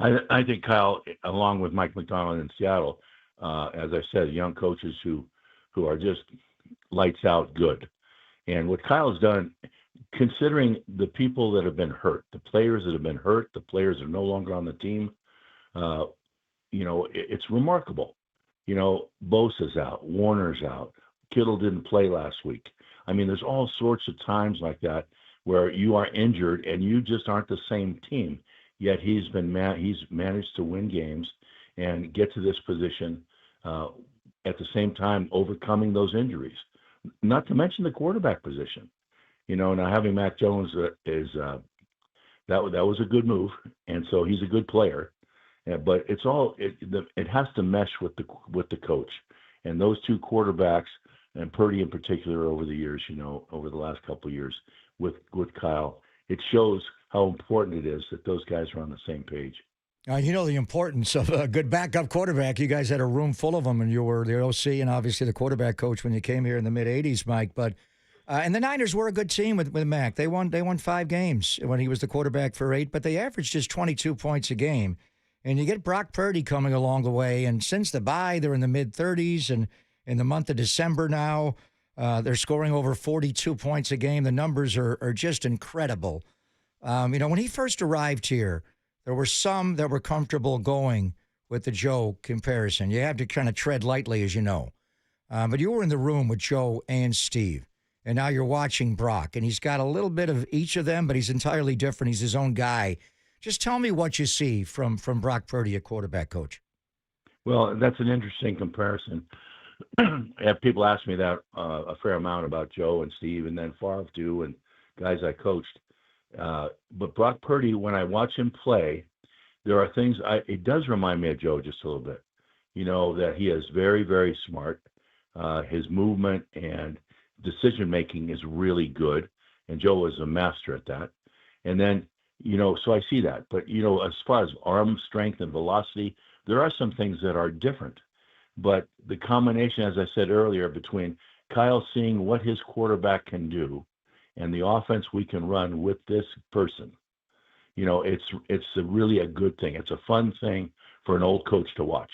I think Kyle, along with Mike McDonald in Seattle, as I said, young coaches who are just lights out good. And what Kyle's done, considering the people that have been hurt, the players that have been hurt, the players that are no longer on the team, it's remarkable. Bosa's out, Warner's out, Kittle didn't play last week. I mean, there's all sorts of times like that where you are injured and you just aren't the same team. Yet he's managed to win games and get to this position at the same time overcoming those injuries. Not to mention the quarterback position. Now having Mac Jones that was a good move, and so he's a good player. But it has to mesh with the coach, and those two quarterbacks, and Purdy in particular over the years, over the last couple of years with Kyle, it shows how important it is that those guys are on the same page. The importance of a good backup quarterback. You guys had a room full of them, and you were the OC and obviously the quarterback coach when you came here in the mid-'80s, Mike. But And the Niners were a good team with Mac. They won 5 games when he was the quarterback for 8, but they averaged just 22 points a game. And you get Brock Purdy coming along the way, and since the bye, they're in the mid-30s, and in the month of December now, they're scoring over 42 points a game. The numbers are just incredible. When he first arrived here, there were some that were comfortable going with the Joe comparison. You have to kind of tread lightly, as you know. But you were in the room with Joe and Steve, and now you're watching Brock, and he's got a little bit of each of them, but he's entirely different. He's his own guy. Just tell me what you see from Brock Purdy, a quarterback coach. Well, that's an interesting comparison. I have people ask me that a fair amount about Joe and Steve, and then Favre too, and guys I coached. But Brock Purdy, when I watch him play, there are things, it does remind me of Joe just a little bit. That he is very, very smart. His movement and decision-making is really good, and Joe is a master at that. And then, so I see that. But, as far as arm strength and velocity, there are some things that are different. But the combination, as I said earlier, between Kyle seeing what his quarterback can do and the offense we can run with this person, it's really a good thing. It's a fun thing for an old coach to watch.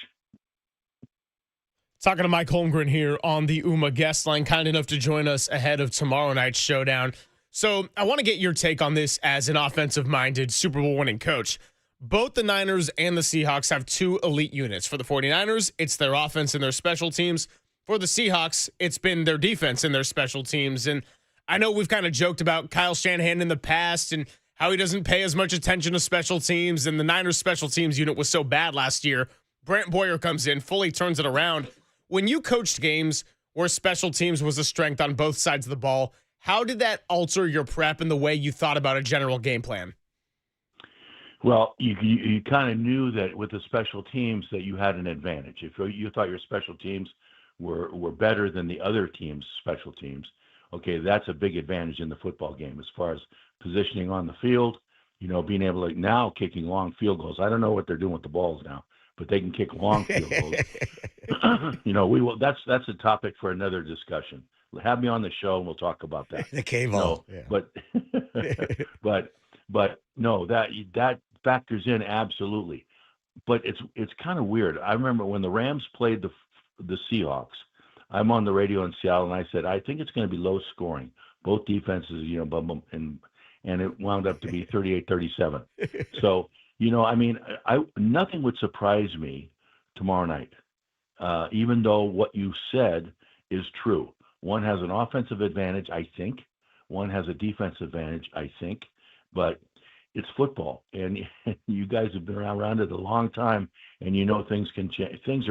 Talking to Mike Holmgren here on the UMA guest line, kind enough to join us ahead of tomorrow night's showdown. So I want to get your take on this as an offensive-minded Super Bowl winning coach. Both the Niners and the Seahawks have 2 elite units. For the 49ers, it's their offense and their special teams. For the Seahawks, it's been their defense and their special teams. And I know we've kind of joked about Kyle Shanahan in the past and how he doesn't pay as much attention to special teams, and the Niners special teams unit was so bad last year. Brant Boyer comes in, fully turns it around. When you coached games where special teams was a strength on both sides of the ball, how did that alter your prep and the way you thought about a general game plan? Well, you kind of knew that with the special teams that you had an advantage. If you thought your special teams were better than the other team's special teams, okay, that's a big advantage in the football game as far as positioning on the field, being able to now kicking long field goals. I don't know what they're doing with the balls now, but they can kick long field goals. We will. That's a topic for another discussion. Have me on the show and we'll talk about that. The cable. Yeah. But no, that factors in absolutely. But it's kind of weird. I remember when the Rams played the Seahawks. I'm on the radio in Seattle and I said I think it's going to be low scoring. Both defenses, and it wound up to be 38-37. So nothing would surprise me tomorrow night, even though what you said is true. One has an offensive advantage, I think. One has a defensive advantage, I think. But it's football, and you guys have been around it a long time, and things can change.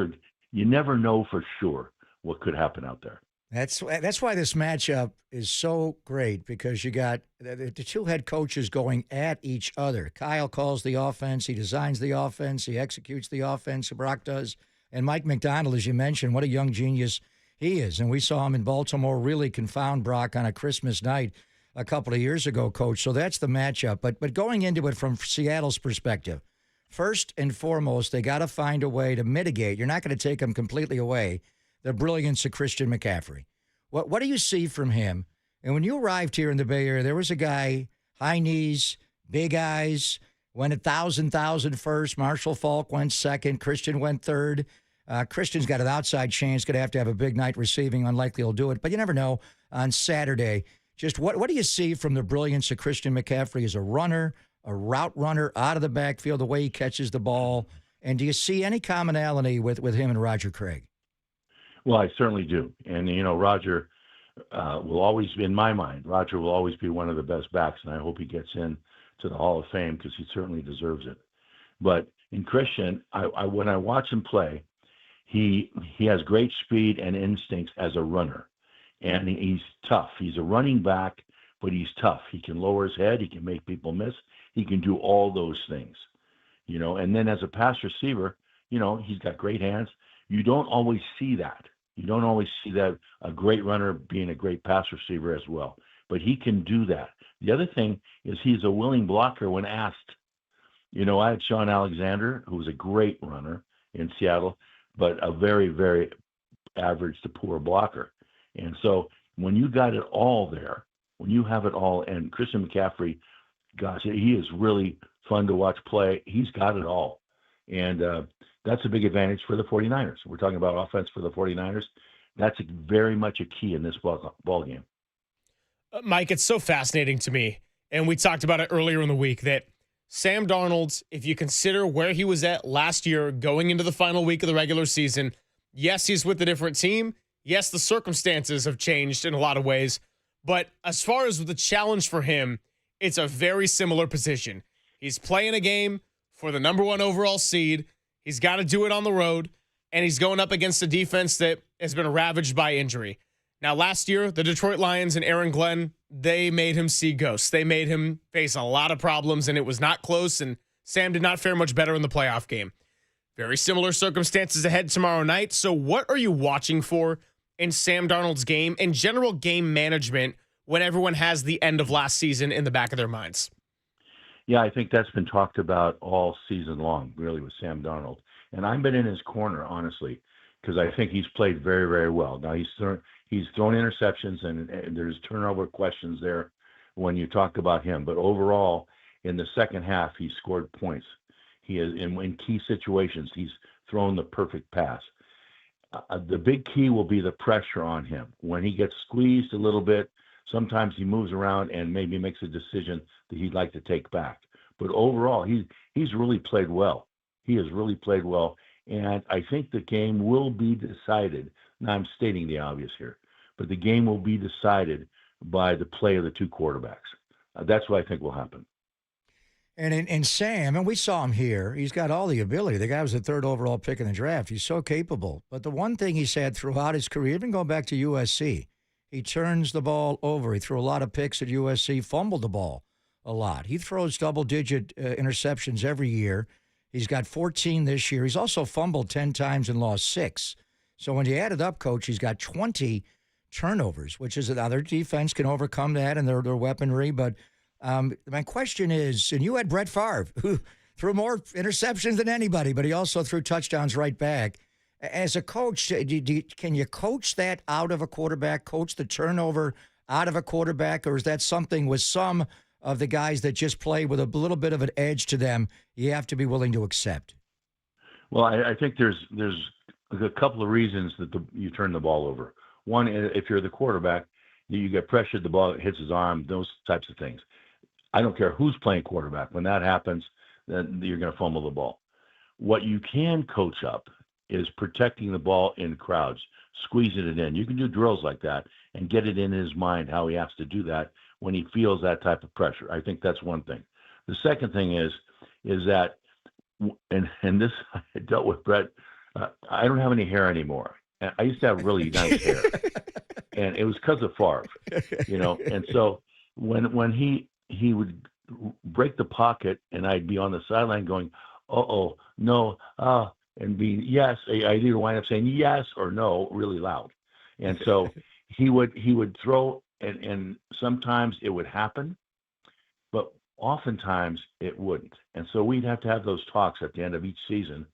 You never know for sure what could happen out there. That's why this matchup is so great, because you got the 2 head coaches going at each other. Kyle calls the offense. He designs the offense. He executes the offense. Brock does. And Mike McDonald, as you mentioned, what a young genius he is. And we saw him in Baltimore really confound Brock on a Christmas night a couple of years ago, Coach. So that's the matchup. But going into it from Seattle's perspective, first and foremost, they got to find a way to mitigate. You're not going to take them completely away. The brilliance of Christian McCaffrey. What do you see from him? And when you arrived here in the Bay Area, there was a guy, high knees, big eyes, went 1,000 first. Marshall Faulk went second. Christian went third. Christian's got an outside chance. Going to have a big night receiving. Unlikely he'll do it. But you never know on Saturday. Just what do you see from the brilliance of Christian McCaffrey as a runner, a route runner out of the backfield, the way he catches the ball? And do you see any commonality with him and Roger Craig? Well, I certainly do. And, Roger will always, in my mind, Roger will always be one of the best backs, and I hope he gets in to the Hall of Fame because he certainly deserves it. But in Christian, when I watch him play, he has great speed and instincts as a runner, and he's tough. He's a running back, but he's tough. He can lower his head. He can make people miss. He can do all those things, And then as a pass receiver, he's got great hands. You don't always see that. You don't always see that a great runner being a great pass receiver as well. But he can do that. The other thing is he's a willing blocker when asked. I had Sean Alexander, who was a great runner in Seattle, but a very, very average to poor blocker. And so When you got it all there, when you have it all, and Christian McCaffrey, gosh, he is really fun to watch play. He's got it all. And that's a big advantage for the 49ers. We're talking about offense for the 49ers. That's very much a key in this ball game. Mike, it's so fascinating to me, and we talked about it earlier in the week, that Sam Darnold, if you consider where he was at last year going into the final week of the regular season, yes, he's with a different team. Yes, the circumstances have changed in a lot of ways. But as far as the challenge for him, it's a very similar position. He's playing a game for the number 1 overall seed. He's got to do it on the road, and he's going up against a defense that has been ravaged by injury. Now, last year, the Detroit Lions and Aaron Glenn, they made him see ghosts. They made him face a lot of problems, and it was not close, and Sam did not fare much better in the playoff game. Very similar circumstances ahead tomorrow night. So what are you watching for in Sam Darnold's game and general game management when everyone has the end of last season in the back of their minds? Yeah, I think that's been talked about all season long, really, with Sam Darnold. And I've been in his corner, honestly, because I think he's played very, very well. Now, he's thrown interceptions, and there's turnover questions there when you talk about him. But overall, in the second half, he scored points. He is in key situations. He's thrown the perfect pass. The big key will be the pressure on him. When he gets squeezed a little bit, sometimes he moves around and maybe makes a decision that he'd like to take back. But overall, he's really played well. He has really played well. And I think the game will be decided. Now, I'm stating the obvious here, but the game will be decided by the play of the two quarterbacks. That's what I think will happen. And in Sam, and we saw him here, he's got all the ability. The guy was the 3rd overall pick in the draft. He's so capable. But the one thing he's had throughout his career, even going back to USC, he turns the ball over. He threw a lot of picks at USC, fumbled the ball a lot. He throws double-digit interceptions every year. He's got 14 this year. He's also fumbled 10 times and lost 6. So when you add it up, Coach, he's got 20 turnovers, which is another defense can overcome that and their weaponry. But my question is, and you had Brett Favre, who threw more interceptions than anybody, but he also threw touchdowns right back. As a coach, can you coach that out of a quarterback, coach the turnover out of a quarterback, or is that something with some of the guys that just play with a little bit of an edge to them you have to be willing to accept? Well, I think there's a couple of reasons that you turn the ball over. One, if you're the quarterback, you get pressured, the ball hits his arm, those types of things. I don't care who's playing quarterback. When that happens, then you're going to fumble the ball. What you can coach up is protecting the ball in crowds, squeezing it in. You can do drills like that and get it in his mind how he has to do that when he feels that type of pressure. I think that's one thing. The second thing is that, and this I dealt with Brett, I don't have any hair anymore. I used to have really nice hair, and it was because of Favre, And so when he would break the pocket, and I'd be on the sideline going, "Uh-oh, no, and be yes." I'd either wind up saying yes or no really loud, and so he would throw, and sometimes it would happen, but oftentimes it wouldn't, and so we'd have to have those talks at the end of each season.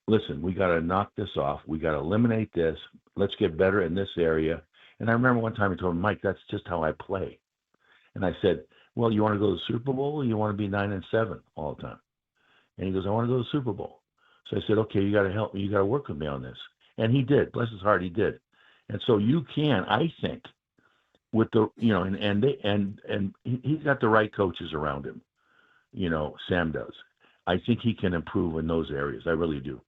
Listen, we got to knock this off. We got to eliminate this. Let's get better in this area. And I remember one time he told me, "Mike, that's just how I play." And I said, "Well, you want to go to the Super Bowl, or you want to be 9-7 all the time?" And he goes, "I want to go to the Super Bowl." So I said, "Okay, you got to help me. You got to work with me on this." And he did. Bless his heart, he did. And so you can, I think, with the and he's got the right coaches around him. Sam does. I think he can improve in those areas. I really do.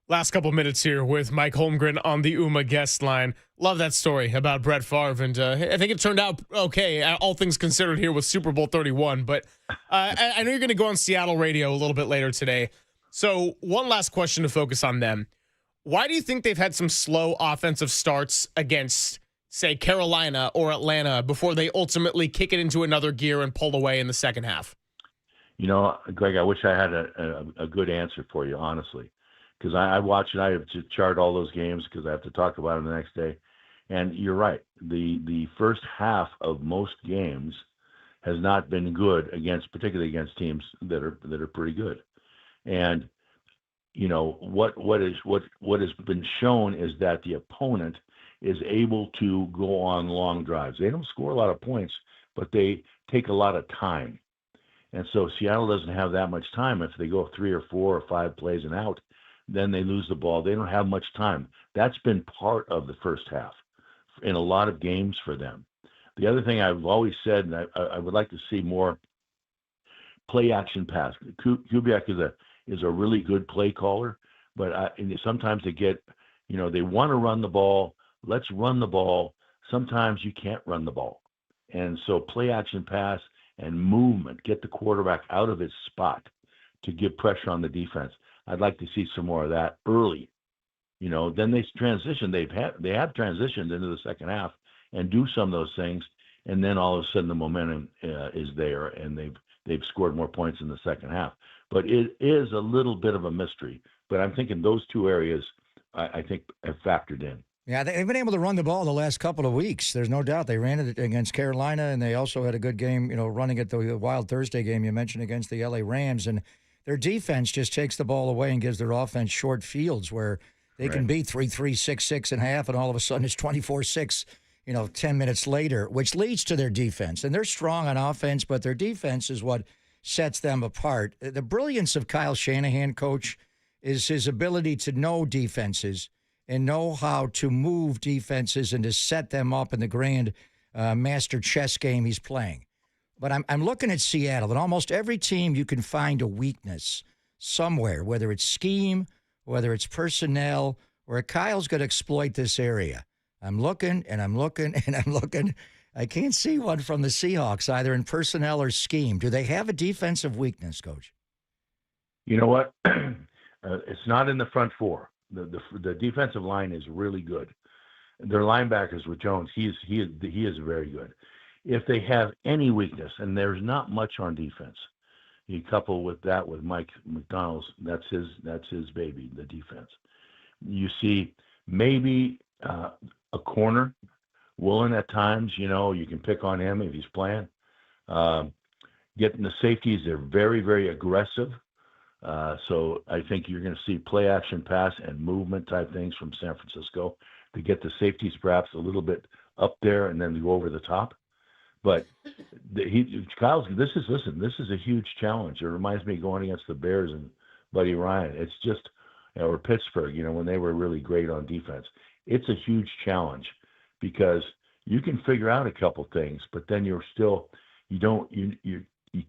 Last couple minutes here with Mike Holmgren on the UMA guest line. Love that story about Brett Favre, and I think it turned out okay, all things considered here with Super Bowl 31. But I know you're going to go on Seattle radio a little bit later today. So one last question to focus on them. Why do you think they've had some slow offensive starts against, say, Carolina or Atlanta before they ultimately kick it into another gear and pull away in the second half? Greg, I wish I had a good answer for you, honestly. Because I watch and I have to chart all those games because I have to talk about them the next day. And you're right. The first half of most games has not been good particularly against teams that are pretty good. And what has been shown is that the opponent is able to go on long drives. They don't score a lot of points, but they take a lot of time. And so Seattle doesn't have that much time. If they go 3 or 4 or 5 plays and out, then they lose the ball. They don't have much time. That's been part of the first half in a lot of games for them. The other thing I've always said, and I would like to see more play action pass. Kubiak is a really good play caller, but sometimes they get, they want to run the ball. Let's run the ball. Sometimes you can't run the ball. And so play action pass and movement, get the quarterback out of his spot to give pressure on the defense. I'd like to see some more of that early. Then they transition. They have transitioned into the second half and do some of those things, and then all of a sudden the momentum is there, and they've scored more points in the second half. But it is a little bit of a mystery. But I'm thinking those two areas I think have factored in. Yeah, they've been able to run the ball the last couple of weeks. There's no doubt. They ran it against Carolina, and they also had a good game, running it the Wild Thursday game you mentioned against the LA Rams. And their defense just takes the ball away and gives their offense short fields where they can be 3-3, 6-6 and a half, and all of a sudden it's 24-6, 10 minutes later, which leads to their defense. And they're strong on offense, but their defense is what sets them apart. The brilliance of Kyle Shanahan, Coach, is his ability to know defenses and know how to move defenses and to set them up in the grand master chess game he's playing. But I'm looking at Seattle, and almost every team you can find a weakness somewhere, whether it's scheme, whether it's personnel, where Kyle's going to exploit this area. I'm looking, and I'm looking, and I'm looking. I can't see one from the Seahawks, either in personnel or scheme. Do they have a defensive weakness, Coach? You know what? It's not in the front four. The defensive line is really good. Their linebackers with Jones, he is very good. If they have any weakness, and there's not much on defense, you couple with that with Mike McDonald, that's his baby, the defense. You see maybe a corner, Woolen at times, you can pick on him if he's playing. Getting the safeties, they're very, very aggressive. So I think you're going to see play action pass and movement type things from San Francisco to get the safeties perhaps a little bit up there and then go over the top. But this is a huge challenge. It reminds me of going against the Bears and Buddy Ryan. It's just, or Pittsburgh, when they were really great on defense. It's a huge challenge because you can figure out a couple things, but then you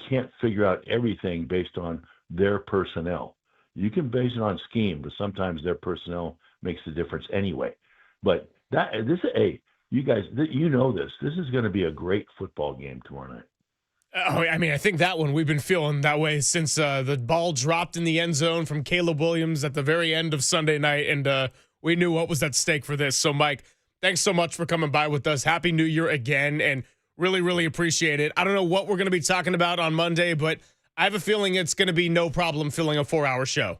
can't figure out everything based on their personnel. You can base it on scheme, but sometimes their personnel makes the difference anyway. But you guys, you know this. This is going to be a great football game tomorrow night. Oh, I think that one, we've been feeling that way since the ball dropped in the end zone from Caleb Williams at the very end of Sunday night, and we knew what was at stake for this. So, Mike, thanks so much for coming by with us. Happy New Year again, and really, really appreciate it. I don't know what we're going to be talking about on Monday, but I have a feeling it's going to be no problem filling a 4-hour show.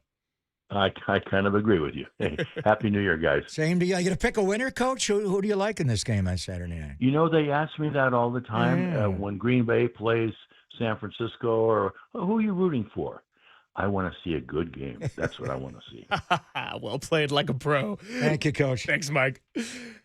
I kind of agree with you. Hey, Happy New Year, guys. Same to you. You going to pick a winner, Coach? Who do you like in this game on Saturday night? They ask me that all the time when Green Bay plays San Francisco, or who are you rooting for? I want to see a good game. That's what I want to see. Well played, like a pro. Thank you, Coach. Thanks, Mike.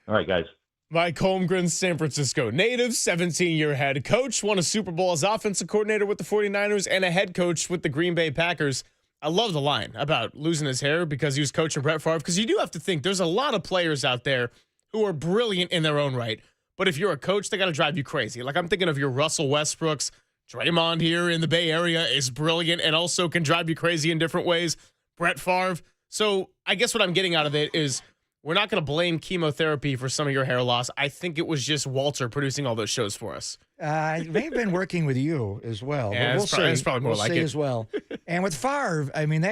All right, guys. Mike Holmgren, San Francisco native, 17-year head coach, won a Super Bowl as offensive coordinator with the 49ers and a head coach with the Green Bay Packers. I love the line about losing his hair because he was coaching Brett Favre, because you do have to think there's a lot of players out there who are brilliant in their own right. But if you're a coach, they got to drive you crazy. Like I'm thinking of your Russell Westbrooks. Draymond here in the Bay Area is brilliant and also can drive you crazy in different ways. Brett Favre. So I guess what I'm getting out of it is we're not going to blame chemotherapy for some of your hair loss. I think it was just Walter producing all those shows for us. He may have been working with you as well. Yeah, we'll see. It's probably more like it as well. And with Favre,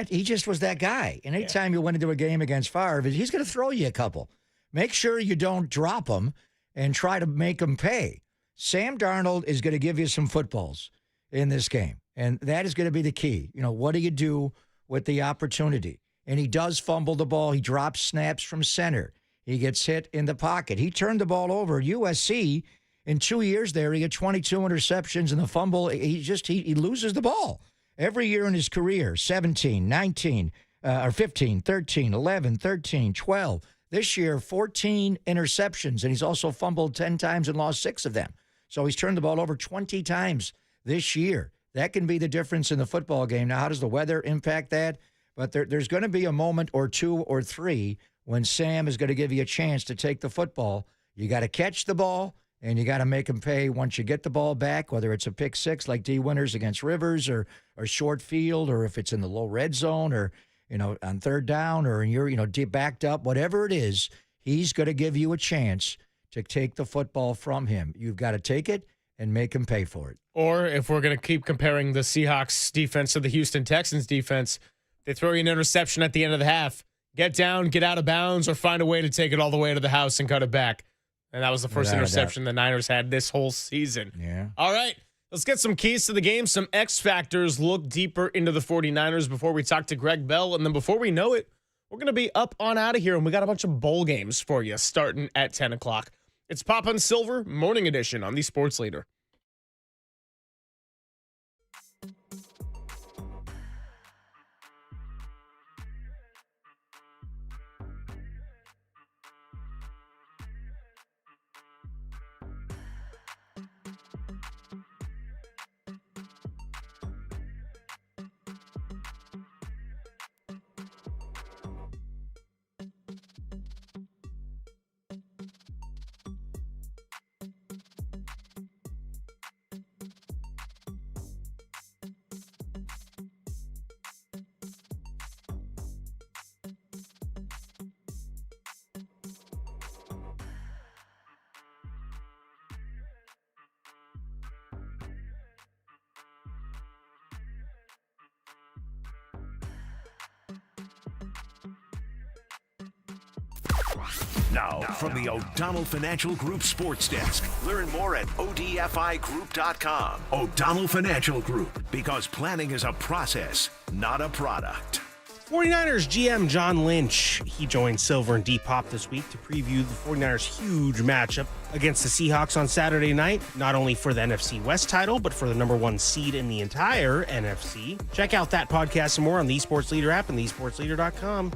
he just was that guy. And anytime you went into a game against Favre, he's going to throw you a couple. Make sure you don't drop him and try to make him pay. Sam Darnold is going to give you some footballs in this game, and that is going to be the key. What do you do with the opportunity? And he does fumble the ball. He drops snaps from center. He gets hit in the pocket. He turned the ball over at USC. In 2 years there, he had 22 interceptions, and the fumble, he loses the ball. Every year in his career, 17, 19, or 15, 13, 11, 13, 12. This year, 14 interceptions, and he's also fumbled 10 times and lost 6 of them. So he's turned the ball over 20 times this year. That can be the difference in the football game. Now, how does the weather impact that? But there's going to be a moment or 2 or 3 when Sam is going to give you a chance to take the football. You got to catch the ball, and you got to make him pay once you get the ball back, whether it's a pick six like D. Winters against Rivers or short field, or if it's in the low red zone or, on third down or you're, deep backed up, whatever it is, he's going to give you a chance to take the football from him. You've got to take it and make him pay for it. Or if we're going to keep comparing the Seahawks defense to the Houston Texans defense, they throw you an interception at the end of the half. Get down, get out of bounds, or find a way to take it all the way to the house and cut it back. And that was the first interception the Niners had this whole season. Yeah. All right, let's get some keys to the game, some X factors, look deeper into the 49ers before we talk to Greg Bell. And then before we know it, we're going to be up on out of here, and we got a bunch of bowl games for you starting at 10 o'clock. It's Pop and Silver Morning Edition on the Sports Leader. Now, from the O'Donnell Financial Group Sports Desk. Learn more at ODFIGroup.com. O'Donnell Financial Group, because planning is a process, not a product. 49ers GM John Lynch, he joined Silver and Depop this week to preview the 49ers' huge matchup against the Seahawks on Saturday night, not only for the NFC West title, but for the number 1 seed in the entire NFC. Check out that podcast and more on the Sports Leader app and thesportsleader.com.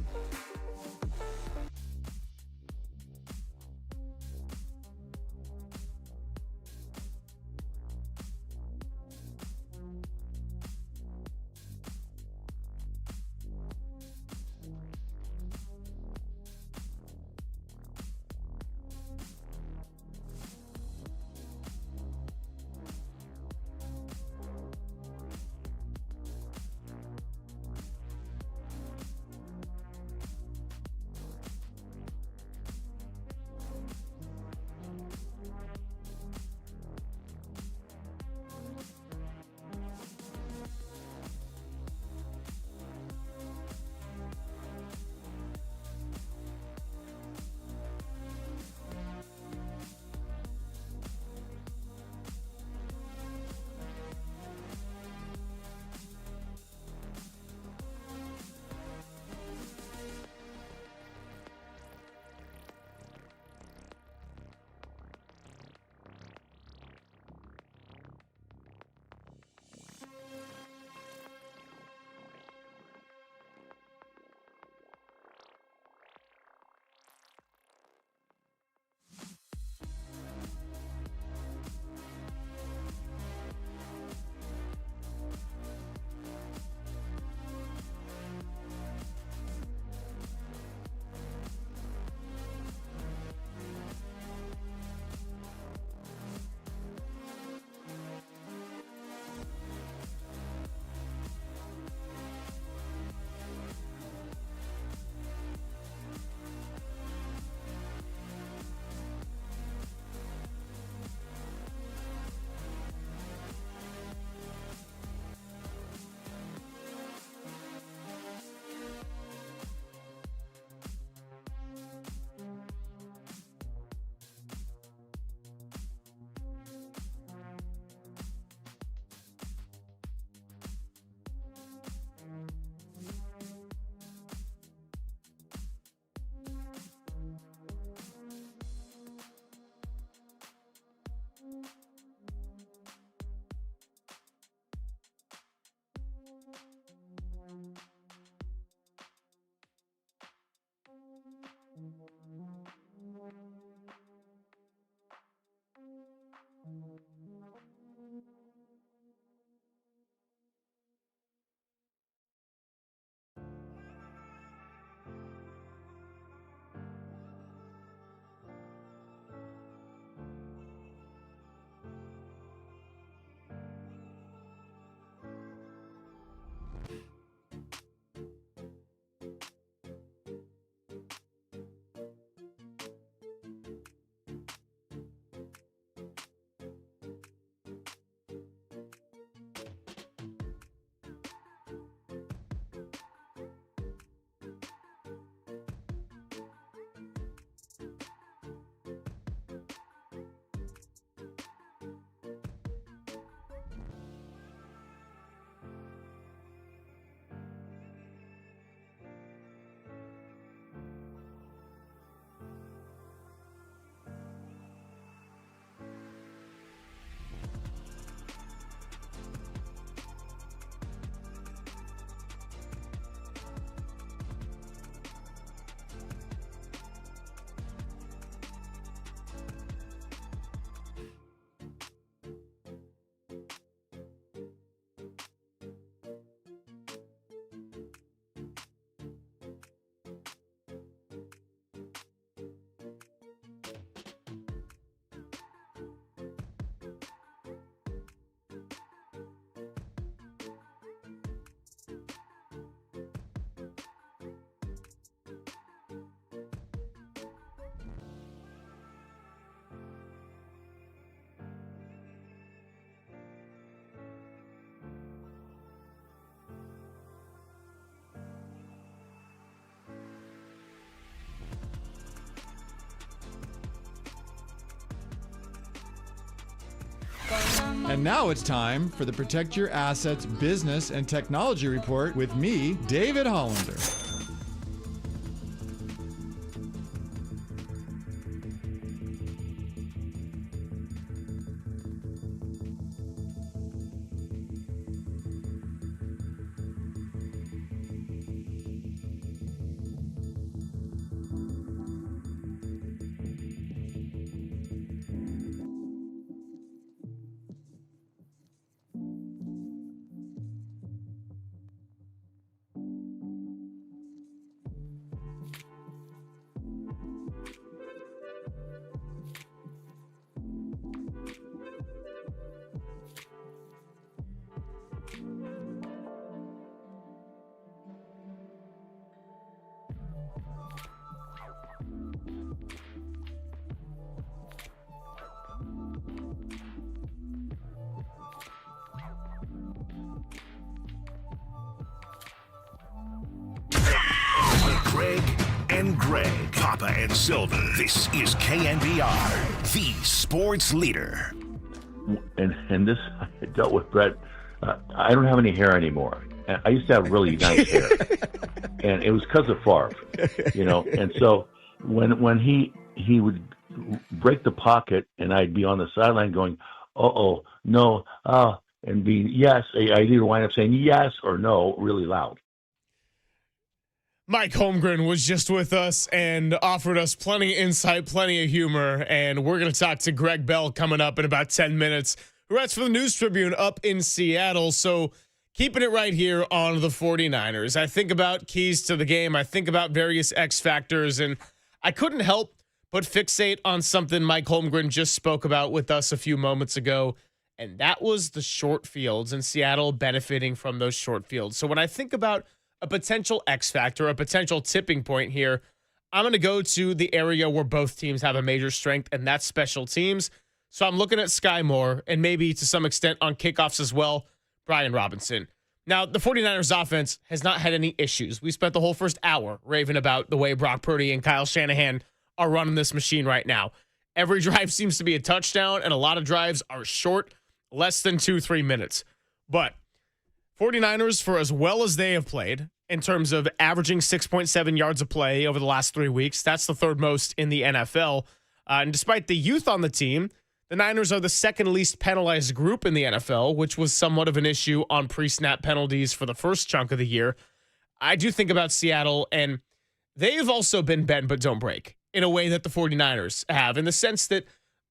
And now it's time for the Protect Your Assets Business and Technology Report with me, David Hollander. Greg and Greg, Papa and Silver. This is KNBR, the sports leader. And this, I dealt with Brett. I don't have any hair anymore. I used to have really nice hair, and it was because of Favre, And so when he would break the pocket, and I'd be on the sideline going, no, and be yes, I'd either wind up saying yes or no really loud. Mike Holmgren was just with us and offered us plenty of insight, plenty of humor, and we're going to talk to Greg Bell coming up in about 10 minutes, who writes for the News Tribune up in Seattle. So keeping it right here on the 49ers. I think about keys to the game. I think about various X factors, and I couldn't help but fixate on something Mike Holmgren just spoke about with us a few moments ago, and that was the short fields and Seattle benefiting from those short fields. So when I think about a potential X factor, a potential tipping point here, I'm going to go to the area where both teams have a major strength, and that's special teams. So I'm looking at Sky Moore and maybe to some extent on kickoffs as well, Brian Robinson. Now, the 49ers offense has not had any issues. We spent the whole first hour raving about the way Brock Purdy and Kyle Shanahan are running this machine right now. Every drive seems to be a touchdown, and a lot of drives are short, less than 2-3 minutes. But 49ers, for as well as they have played, in terms of averaging 6.7 yards a play over the last 3 weeks, that's the third most in the NFL. And despite the youth on the team, the Niners are the second least penalized group in the NFL, which was somewhat of an issue on pre-snap penalties for the first chunk of the year. I do think about Seattle, and they've also been bend but don't break in a way that the 49ers have, in the sense that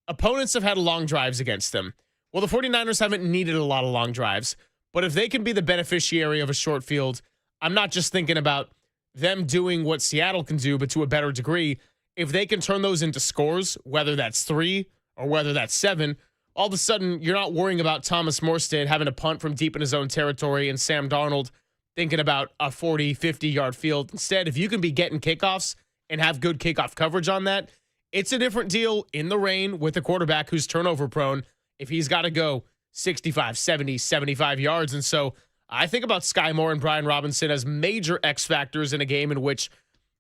opponents have had long drives against them. Well, the 49ers haven't needed a lot of long drives, but if they can be the beneficiary of a short field, I'm not just thinking about them doing what Seattle can do, but to a better degree. If they can turn those into scores, whether that's 3 or whether that's 7, all of a sudden you're not worrying about Thomas Morstead having a punt from deep in his own territory and Sam Darnold thinking about a 40, 50-yard field. Instead, if you can be getting kickoffs and have good kickoff coverage on that, it's a different deal in the rain with a quarterback who's turnover prone if he's got to go 65, 70, 75 yards. And so I think about Sky Moore and Brian Robinson as major X factors in a game in which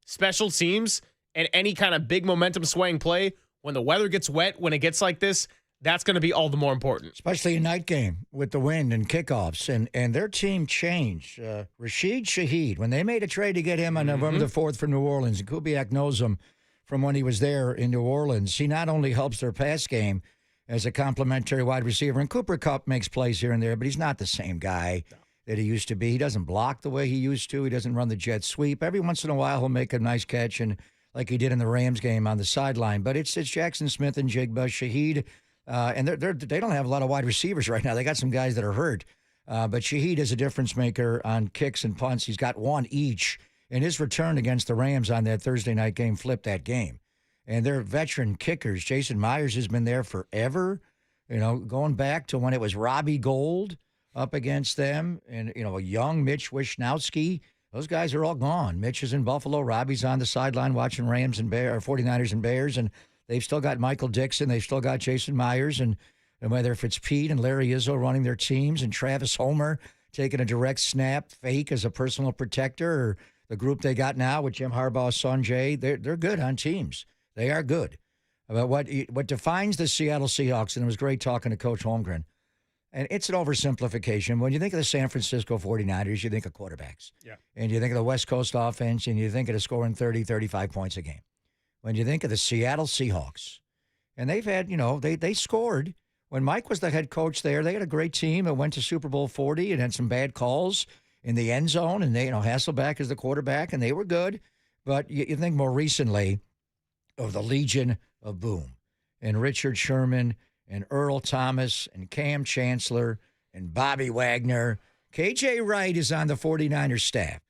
special teams and any kind of big momentum swaying play, when the weather gets wet, when it gets like this, that's going to be all the more important. Especially a night game with the wind and kickoffs. And their team changed. Rashid Shaheed, when they made a trade to get him on November the 4th from New Orleans, and Kubiak knows him from when he was there in New Orleans, he not only helps their pass game as a complimentary wide receiver, and Cooper Kupp makes plays here and there, but he's not the same guy that he used to be. He doesn't block the way he used to. He doesn't run the jet sweep. Every once in a while, he'll make a nice catch, and like he did in the Rams game on the sideline. But it's Jackson Smith and Jigba Shaheed, and they don't have a lot of wide receivers right now. They got some guys that are hurt. But Shaheed is a difference maker on kicks and punts. He's got one each, and his return against the Rams on that Thursday night game flipped that game. And they're veteran kickers. Jason Myers has been there forever, going back to when it was Robbie Gould up against them, and a young Mitch Wishnowsky. Those guys are all gone. Mitch is in Buffalo. Robbie's on the sideline watching Rams and 49ers and Bears, and they've still got Michael Dixon. They've still got Jason Myers, and whether if it's Pete and Larry Izzo running their teams, and Travis Homer taking a direct snap fake as a personal protector, or the group they got now with Jim Harbaugh's son Jay, they're good on teams. They are good. But what defines the Seattle Seahawks, and it was great talking to Coach Holmgren, and it's an oversimplification. When you think of the San Francisco 49ers, you think of quarterbacks. Yeah. And you think of the West Coast offense, and you think of the scoring 30, 35 points a game. When you think of the Seattle Seahawks, and they've had, they scored. When Mike was the head coach there, they had a great team and went to Super Bowl 40 and had some bad calls in the end zone, and they, Hasselbeck is the quarterback, and they were good. But you think more recently of the Legion of Boom and Richard Sherman and Earl Thomas and Cam Chancellor and Bobby Wagner. KJ Wright is on the 49ers staff.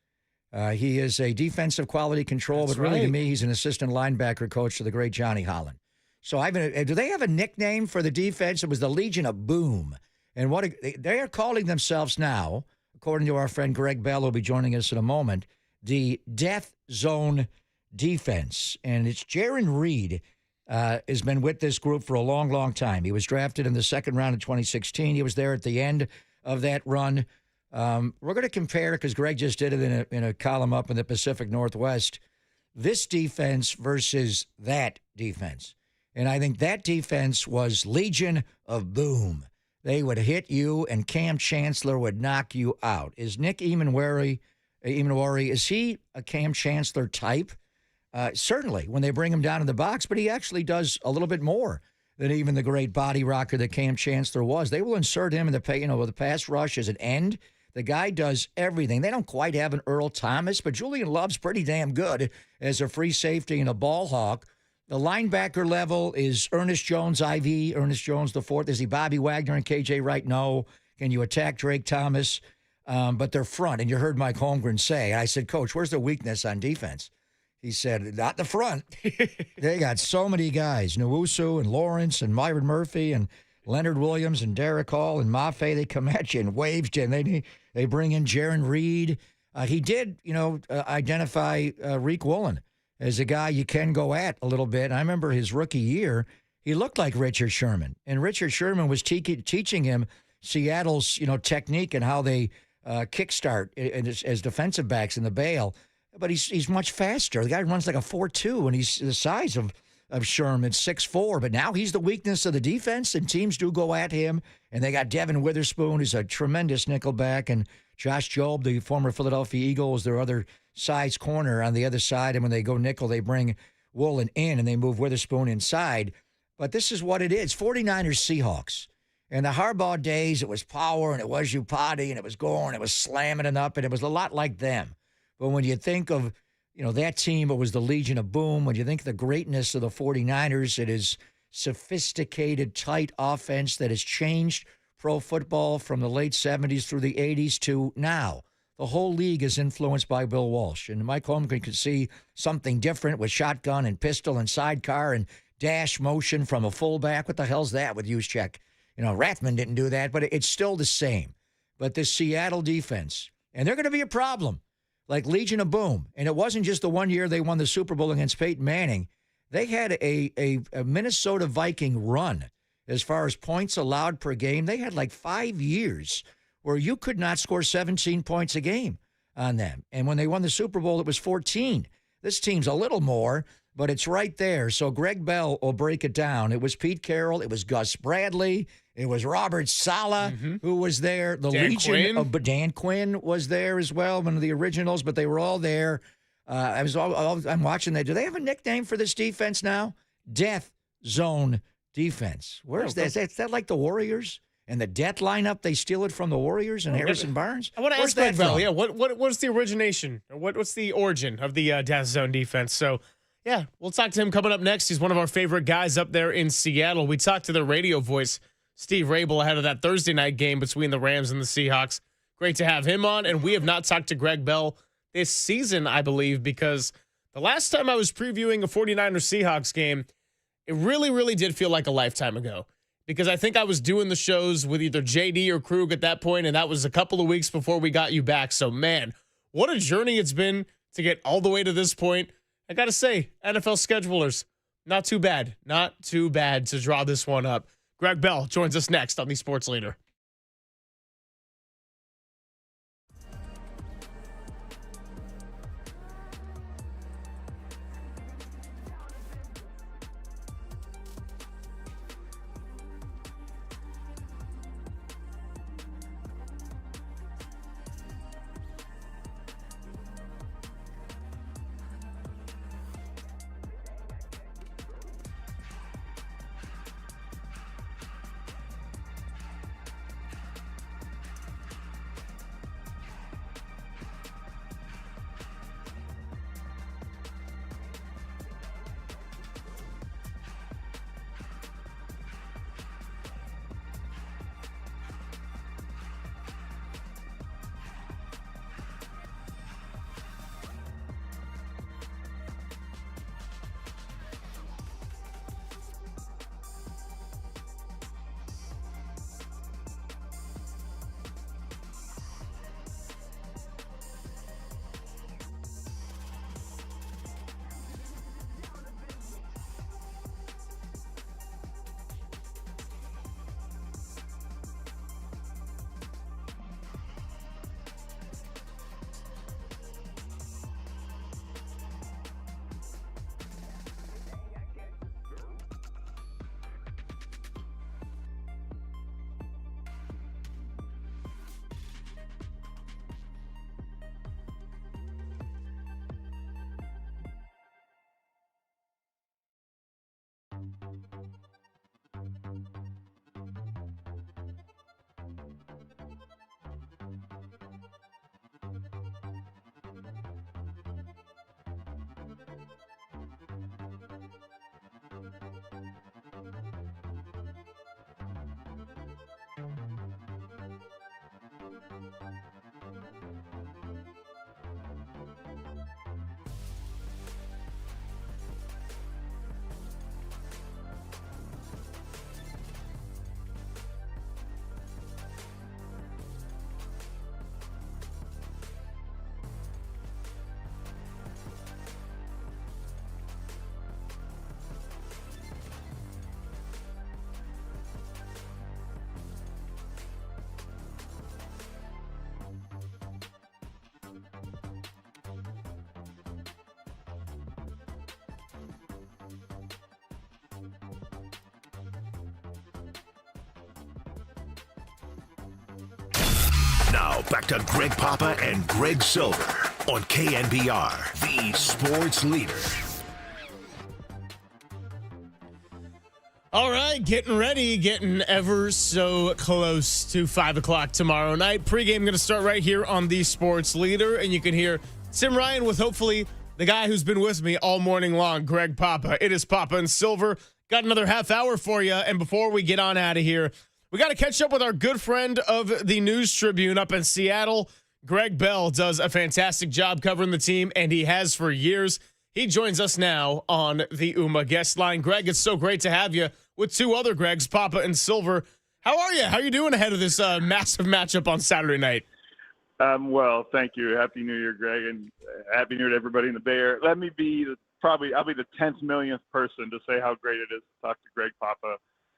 He is a defensive quality control, That's but really right. to me, he's an assistant linebacker coach to the great Johnny Holland. So do they have a nickname for the defense? It was the Legion of Boom. And they are calling themselves now, according to our friend Greg Bell, who'll be joining us in a moment, the Death Zone Defense. And it's Jaron Reed has been with this group for a long, long time. He was drafted in the second round of 2016. He was there at the end of that run. We're going to compare, because Greg just did it in a column up in the Pacific Northwest, this defense versus that defense. And I think that defense was Legion of Boom. They would hit you, and Cam Chancellor would knock you out. Is Nick Emanwari, is he a Cam Chancellor type? Certainly, when they bring him down in the box, but he actually does a little bit more than even the great body rocker that Cam Chancellor was. They will insert him in the pass rush as an end. The guy does everything. They don't quite have an Earl Thomas, but Julian Love's pretty damn good as a free safety and a ball hawk. The linebacker level is Ernest Jones, IV, Ernest Jones the fourth. Is he Bobby Wagner and KJ Wright? No. Can you attack Drake Thomas? But they're front, and you heard Mike Holmgren say, I said, Coach, where's the weakness on defense? He said, not the front. They got so many guys, Nwosu and Lawrence and Myron Murphy and Leonard Williams and Derek Hall and Mafe. They come at you in waves, and they bring in Jaron Reed. He did, identify Reek Woolen as a guy you can go at a little bit. I remember his rookie year, he looked like Richard Sherman, and Richard Sherman was teaching him Seattle's, technique and how they kickstart as defensive backs in the bail. But he's much faster. The guy runs like a 4.2, and he's the size of Sherman, 6'4". But now he's the weakness of the defense, and teams do go at him. And they got Devin Witherspoon, who's a tremendous nickelback, and Josh Jobe, the former Philadelphia Eagle, is their other size corner on the other side. And when they go nickel, they bring Woolen in, and they move Witherspoon inside. But this is what it is. 49ers Seahawks. In the Harbaugh days, it was power, and it was Upati, and it was Gore, it was slamming it up, and it was a lot like them. But when you think of, that team, it was the Legion of Boom. When you think of the greatness of the 49ers, it is sophisticated, tight offense that has changed pro football from the late 70s through the 80s to now. The whole league is influenced by Bill Walsh. And Mike Holmgren could see something different with shotgun and pistol and sidecar and dash motion from a fullback. What the hell's that with Juszczyk? Rathman didn't do that, but it's still the same. But this Seattle defense, and they're going to be a problem. Like Legion of Boom. And it wasn't just the one year they won the Super Bowl against Peyton Manning. They had a Minnesota Viking run as far as points allowed per game. They had like 5 years where you could not score 17 points a game on them. And when they won the Super Bowl, it was 14. This team's a little more, but it's right there. So Greg Bell will break it down. It was Pete Carroll. It was Gus Bradley. It was Robert Saleh who was there. The Legion of Dan Quinn was there as well, one of the originals, but they were all there. I'm watching that. Do they have a nickname for this defense now? Death Zone Defense. Where's that? Is that like the Warriors? And the death lineup, they steal it from the Warriors and Harrison Barnes? I want to ask Greg Bell, what's the origination? What's the origin of the Death Zone defense? So, yeah, we'll talk to him coming up next. He's one of our favorite guys up there in Seattle. We talked to the radio voice, Steve Rabel, ahead of that Thursday night game between the Rams and the Seahawks. Great to have him on. And we have not talked to Greg Bell this season, I believe, because the last time I was previewing a 49ers Seahawks game, it really, really did feel like a lifetime ago. Because I think I was doing the shows with either JD or Krug at that point, and that was a couple of weeks before we got you back. So, man, what a journey it's been to get all the way to this point. I got to say, NFL schedulers, not too bad. Not too bad to draw this one up. Greg Bell joins us next on the Sports Leader. Now back to Greg Papa and Greg Silver on KNBR, the sports leader. All right, getting ready, getting ever so close to 5 o'clock tomorrow night. Pregame going to start right here on the sports leader, and you can hear Tim Ryan with hopefully the guy who's been with me all morning long, Greg Papa. It is Papa and Silver. Got another half hour for you, and before we get on out of here, we got to catch up with our good friend of the News Tribune up in Seattle. Greg Bell does a fantastic job covering the team, and he has for years. He joins us now on the UMA guest line. Greg, it's so great to have you with two other Gregs, Papa and Silver. How are you? How are you doing ahead of this massive matchup on Saturday night? Well, thank you. Happy New Year, Greg, and Happy New Year to everybody in the Bay Area. Let me be I'll be the 10th millionth person to say how great it is to talk to Greg Papa,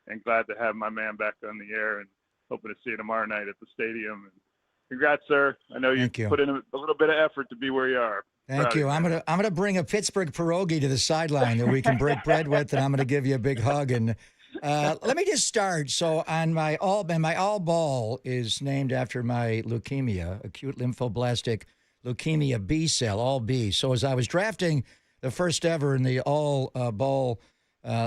and glad to have my man back on the air, and hoping to see you tomorrow night at the stadium. And congrats, sir. I know you put in a little bit of effort to be where you are. Thank you. I'm gonna bring a Pittsburgh pierogi to the sideline that we can break bread with, and I'm gonna give you a big hug. And let me just start. So on my all ball is named after my leukemia, acute lymphoblastic leukemia B cell, all B. So as I was drafting the first ever in the all ball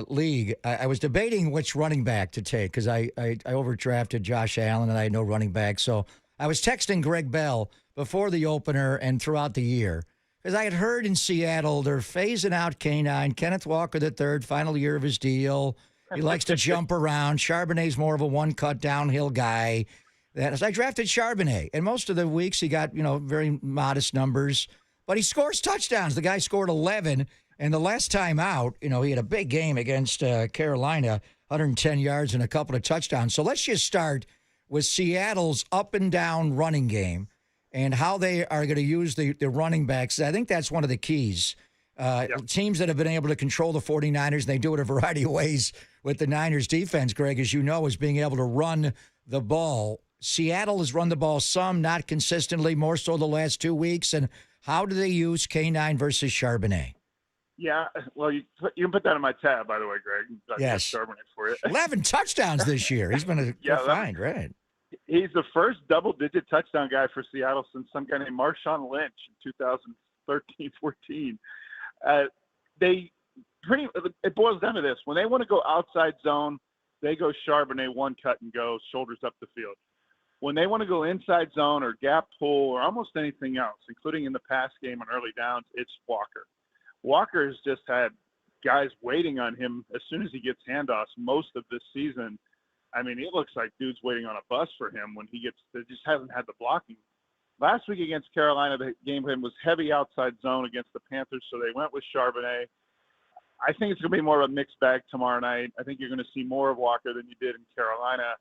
league, I was debating which running back to take because I overdrafted Josh Allen and I had no running back. So I was texting Greg Bell before the opener and throughout the year because I had heard in Seattle they're phasing out K9, Kenneth Walker III, final year of his deal. He likes to jump around. Charbonnet's more of a one-cut downhill guy. So I drafted Charbonnet, and most of the weeks he got very modest numbers, but he scores touchdowns. The guy scored 11. And the last time out, he had a big game against Carolina, 110 yards and a couple of touchdowns. So let's just start with Seattle's up and down running game and how they are going to use the running backs. I think that's one of the keys. Teams that have been able to control the 49ers, and they do it a variety of ways with the Niners defense, Greg, as you know, is being able to run the ball. Seattle has run the ball some, not consistently, more so the last 2 weeks. And how do they use K9 versus Charbonnet? Yeah, well, you can put that in my tab, by the way, Greg. Yes. Charbonnet for you. 11 touchdowns this year. He's been a find, right? He's the first double-digit touchdown guy for Seattle since some guy named Marshawn Lynch in 2013-14. It boils down to this. When they want to go outside zone, they go Charbonnet, one cut and go, shoulders up the field. When they want to go inside zone or gap pull or almost anything else, including in the pass game and early downs, it's Walker. Walker's just had guys waiting on him as soon as he gets handoffs most of this season. I mean, it looks like dude's waiting on a bus for him when he just hasn't had the blocking. Last week against Carolina, the game plan was heavy outside zone against the Panthers, so they went with Charbonnet. I think it's going to be more of a mixed bag tomorrow night. I think you're going to see more of Walker than you did in Carolina.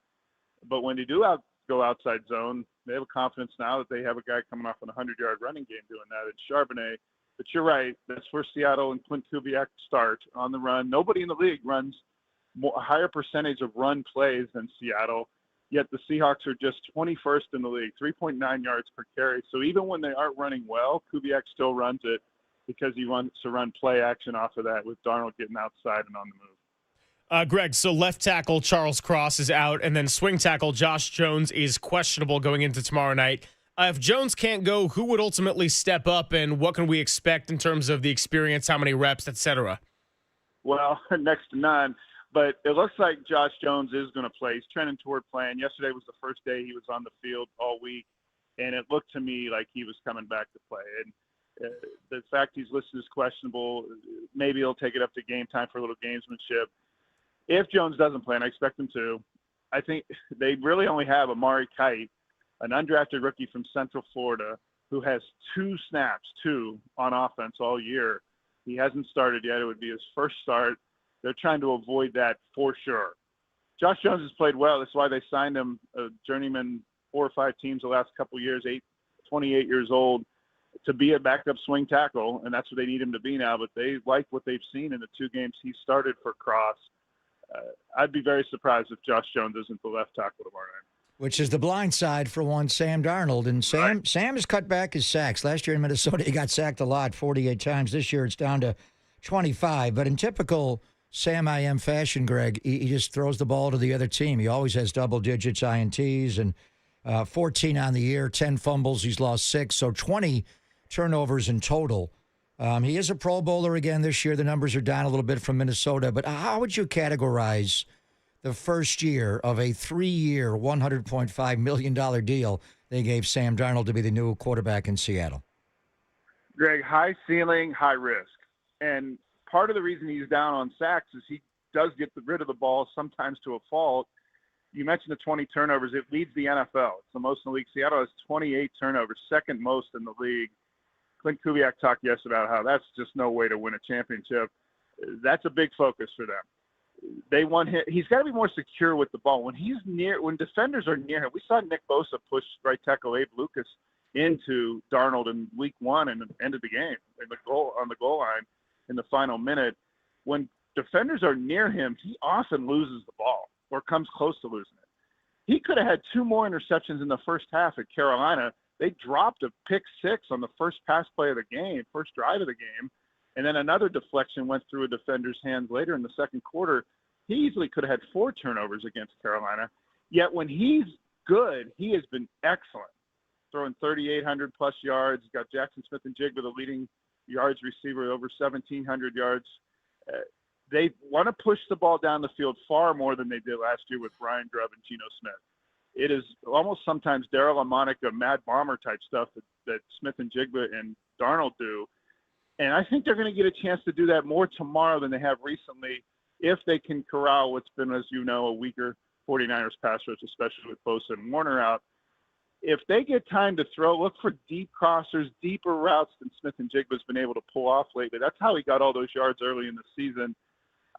But when they do go outside zone, they have a confidence now that they have a guy coming off an 100-yard running game doing that. It's Charbonnet. But you're right. That's where Seattle and Clint Kubiak start on the run. Nobody in the league runs a higher percentage of run plays than Seattle, yet the Seahawks are just 21st in the league, 3.9 yards per carry. So even when they aren't running well, Kubiak still runs it because he wants to run play action off of that with Darnold getting outside and on the move. Greg, so left tackle Charles Cross is out, and then swing tackle Josh Jones is questionable going into tomorrow night. If Jones can't go, who would ultimately step up, and what can we expect in terms of the experience, how many reps, et cetera? Well, next to none. But it looks like Josh Jones is going to play. He's trending toward playing. Yesterday was the first day he was on the field all week, and it looked to me like he was coming back to play. And the fact he's listed as questionable, maybe he'll take it up to game time for a little gamesmanship. If Jones doesn't play, and I expect him to, I think they really only have Amari Kite an undrafted rookie from Central Florida who has 2 snaps, on offense all year. He hasn't started yet. It would be his first start. They're trying to avoid that for sure. Josh Jones has played well. That's why they signed him, a journeyman, 4 or 5 teams the last couple of years, 28 years old, to be a backup swing tackle, and that's what they need him to be now. But they like what they've seen in the 2 games he started for Cross. I'd be very surprised if Josh Jones isn't the left tackle tomorrow night. Which is the blind side for one, Sam Darnold. And Sam has cut back his sacks. Last year in Minnesota, he got sacked a lot, 48 times. This year it's down to 25. But in typical Sam I am fashion, Greg, he just throws the ball to the other team. He always has double digits, INTs, and 14 on the year, 10 fumbles. He's lost 6, so 20 turnovers in total. He is a Pro Bowler again this year. The numbers are down a little bit from Minnesota. But how would you categorize the first year of a 3-year, $100.5 million deal they gave Sam Darnold to be the new quarterback in Seattle? Greg, high ceiling, high risk. And part of the reason he's down on sacks is he does get rid of the ball sometimes to a fault. You mentioned the 20 turnovers. It leads the NFL. It's the most in the league. Seattle has 28 turnovers, second most in the league. Clint Kubiak talked yesterday about how that's just no way to win a championship. That's a big focus for them. They want him. He's got to be more secure with the ball. When defenders are near him, we saw Nick Bosa push right tackle Abe Lucas into Darnold in week 1 and ended the game on the goal line in the final minute. When defenders are near him, he often loses the ball or comes close to losing it. He could have had 2 more interceptions in the first half at Carolina. They dropped a pick 6 on the first pass play of the game, first drive of the game. And then another deflection went through a defender's hands later in the second quarter. He easily could have had 4 turnovers against Carolina. Yet when he's good, he has been excellent, throwing 3,800-plus yards. He's got Jackson Smith-Njigba, the leading yards receiver, over 1,700 yards. They want to push the ball down the field far more than they did last year with Ryan Grubb and Geno Smith. It is almost sometimes Daryl Lamonica, Mad Bomber type stuff that Smith-Njigba and Darnold do. And I think they're going to get a chance to do that more tomorrow than they have recently if they can corral what's been, as you know, a weaker 49ers pass rush, especially with Bosa and Warner out. If they get time to throw, look for deep crossers, deeper routes than Smith-Njigba's been able to pull off lately. That's how he got all those yards early in the season.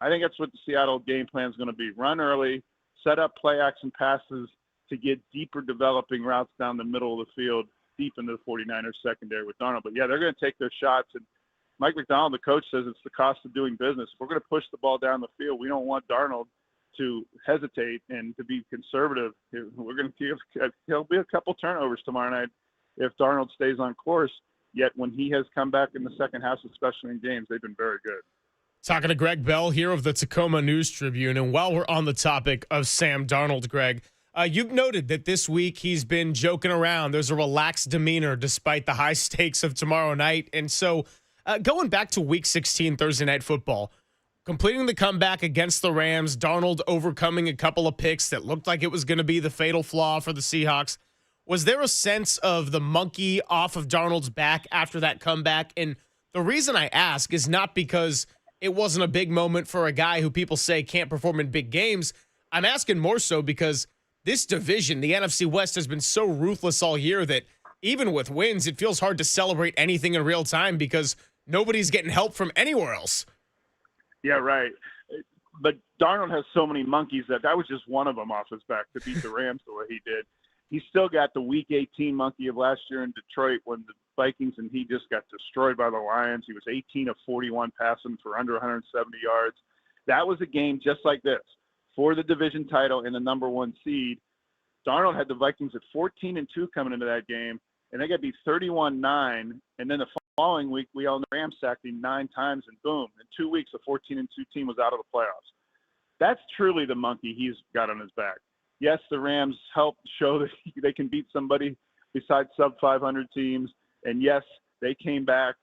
I think that's what the Seattle game plan is going to be. Run early, set up play action passes to get deeper developing routes down the middle of the field, deep into the 49ers secondary with Darnold. But, yeah, they're going to take their shots. And Mike McDonald, the coach, says it's the cost of doing business. If we're going to push the ball down the field, we don't want Darnold to hesitate and to be conservative. We're going to he'll be a couple turnovers tomorrow night if Darnold stays on course. Yet when he has come back in the second half, especially in games, they've been very good. Talking to Greg Bell here of the Tacoma News Tribune. And while we're on the topic of Sam Darnold, Greg, you've noted that this week he's been joking around. There's a relaxed demeanor despite the high stakes of tomorrow night. And so going back to Week 16 Thursday Night Football, completing the comeback against the Rams, Darnold overcoming a couple of picks that looked like it was going to be the fatal flaw for the Seahawks. Was there a sense of the monkey off of Darnold's back after that comeback? And the reason I ask is not because it wasn't a big moment for a guy who people say can't perform in big games. I'm asking more so because this division, the NFC West, has been so ruthless all year that even with wins, it feels hard to celebrate anything in real time because nobody's getting help from anywhere else. Yeah, right. But Darnold has so many monkeys that was just one of them off his back to beat the Rams the way he did. He's still got the Week 18 monkey of last year in Detroit when the Vikings and he just got destroyed by the Lions. He was 18 of 41 passing for under 170 yards. That was a game just like this for the division title and the number 1 seed. Darnold had the Vikings at 14-2 coming into that game, and they got beat 31-9. And then the following week, we all know Rams sacked him 9 times, and boom, in 2 weeks, a 14-2 team was out of the playoffs. That's truly the monkey he's got on his back. Yes, the Rams helped show that they can beat somebody besides sub-500 teams. And yes, they came back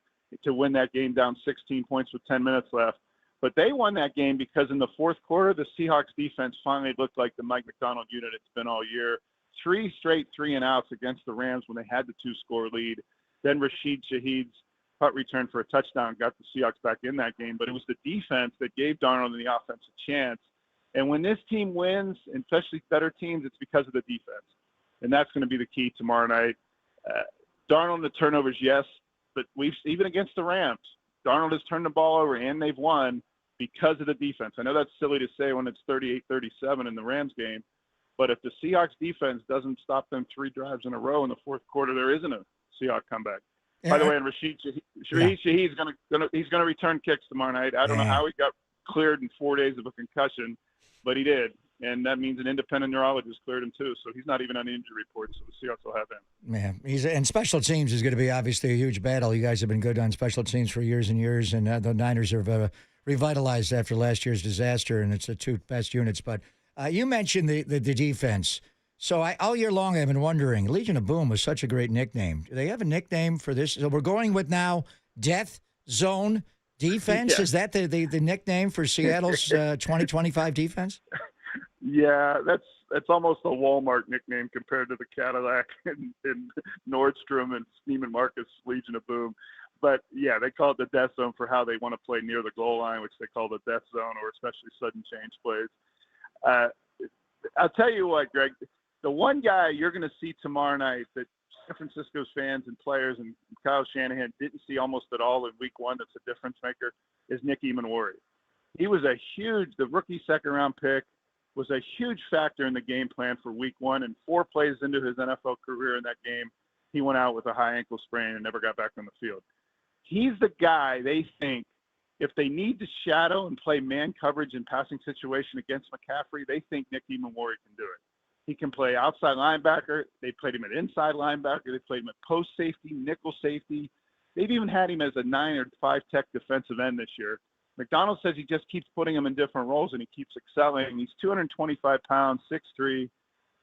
to win that game down 16 points with 10 minutes left. But they won that game because in the fourth quarter, the Seahawks defense finally looked like the Mike McDonald unit it's been all year. 3 straight 3-and-outs against the Rams when they had the 2-score lead. Then Rashid Shaheed's punt return for a touchdown got the Seahawks back in that game. But it was the defense that gave Darnold and the offense a chance. And when this team wins, especially better teams, it's because of the defense. and that's going to be the key tomorrow night. Darnold, the turnovers, yes, but even against the Rams, Darnold has turned the ball over and they've won because of the defense. I know that's silly to say when it's 38-37 in the Rams game, but if the Seahawks defense doesn't stop them 3 drives in a row in the fourth quarter, there isn't a Seahawks comeback. Yeah. By the way, and Rashid Shaheed's he's going to return kicks tomorrow night. I don't know how he got cleared in 4 days of a concussion, but he did. And that means an independent neurologist cleared him too. So he's not even on the injury report. So the Seahawks will have him. Yeah, and special teams is going to be obviously a huge battle. You guys have been good on special teams for years and years, and the Niners are revitalized after last year's disaster, and it's the 2 best units. But you mentioned the defense. So all year long I've been wondering, Legion of Boom was such a great nickname. Do they have a nickname for this? So we're going with now Death Zone Defense? Yeah. Is that the nickname for Seattle's 2025 defense? Yeah, that's almost a Walmart nickname compared to the Cadillac and Nordstrom and Neiman Marcus Legion of Boom. But, yeah, they call it the death zone for how they want to play near the goal line, which they call the death zone, or especially sudden change plays. I'll tell you what, Greg, the one guy you're going to see tomorrow night that San Francisco's fans and players and Kyle Shanahan didn't see almost at all in week 1 that's a difference maker is Nick Emanwari. He was the rookie second-round pick, was a huge factor in the game plan for week 1, and 4 plays into his NFL career in that game, he went out with a high ankle sprain and never got back on the field. He's the guy they think, if they need to shadow and play man coverage in passing situation against McCaffrey, they think Nick Emanwari can do it. He can play outside linebacker. They played him at inside linebacker. They played him at post safety, nickel safety. They've even had him as a 9 or 5 tech defensive end this year. McDonald says he just keeps putting him in different roles and he keeps excelling. He's 225 pounds, 6'3".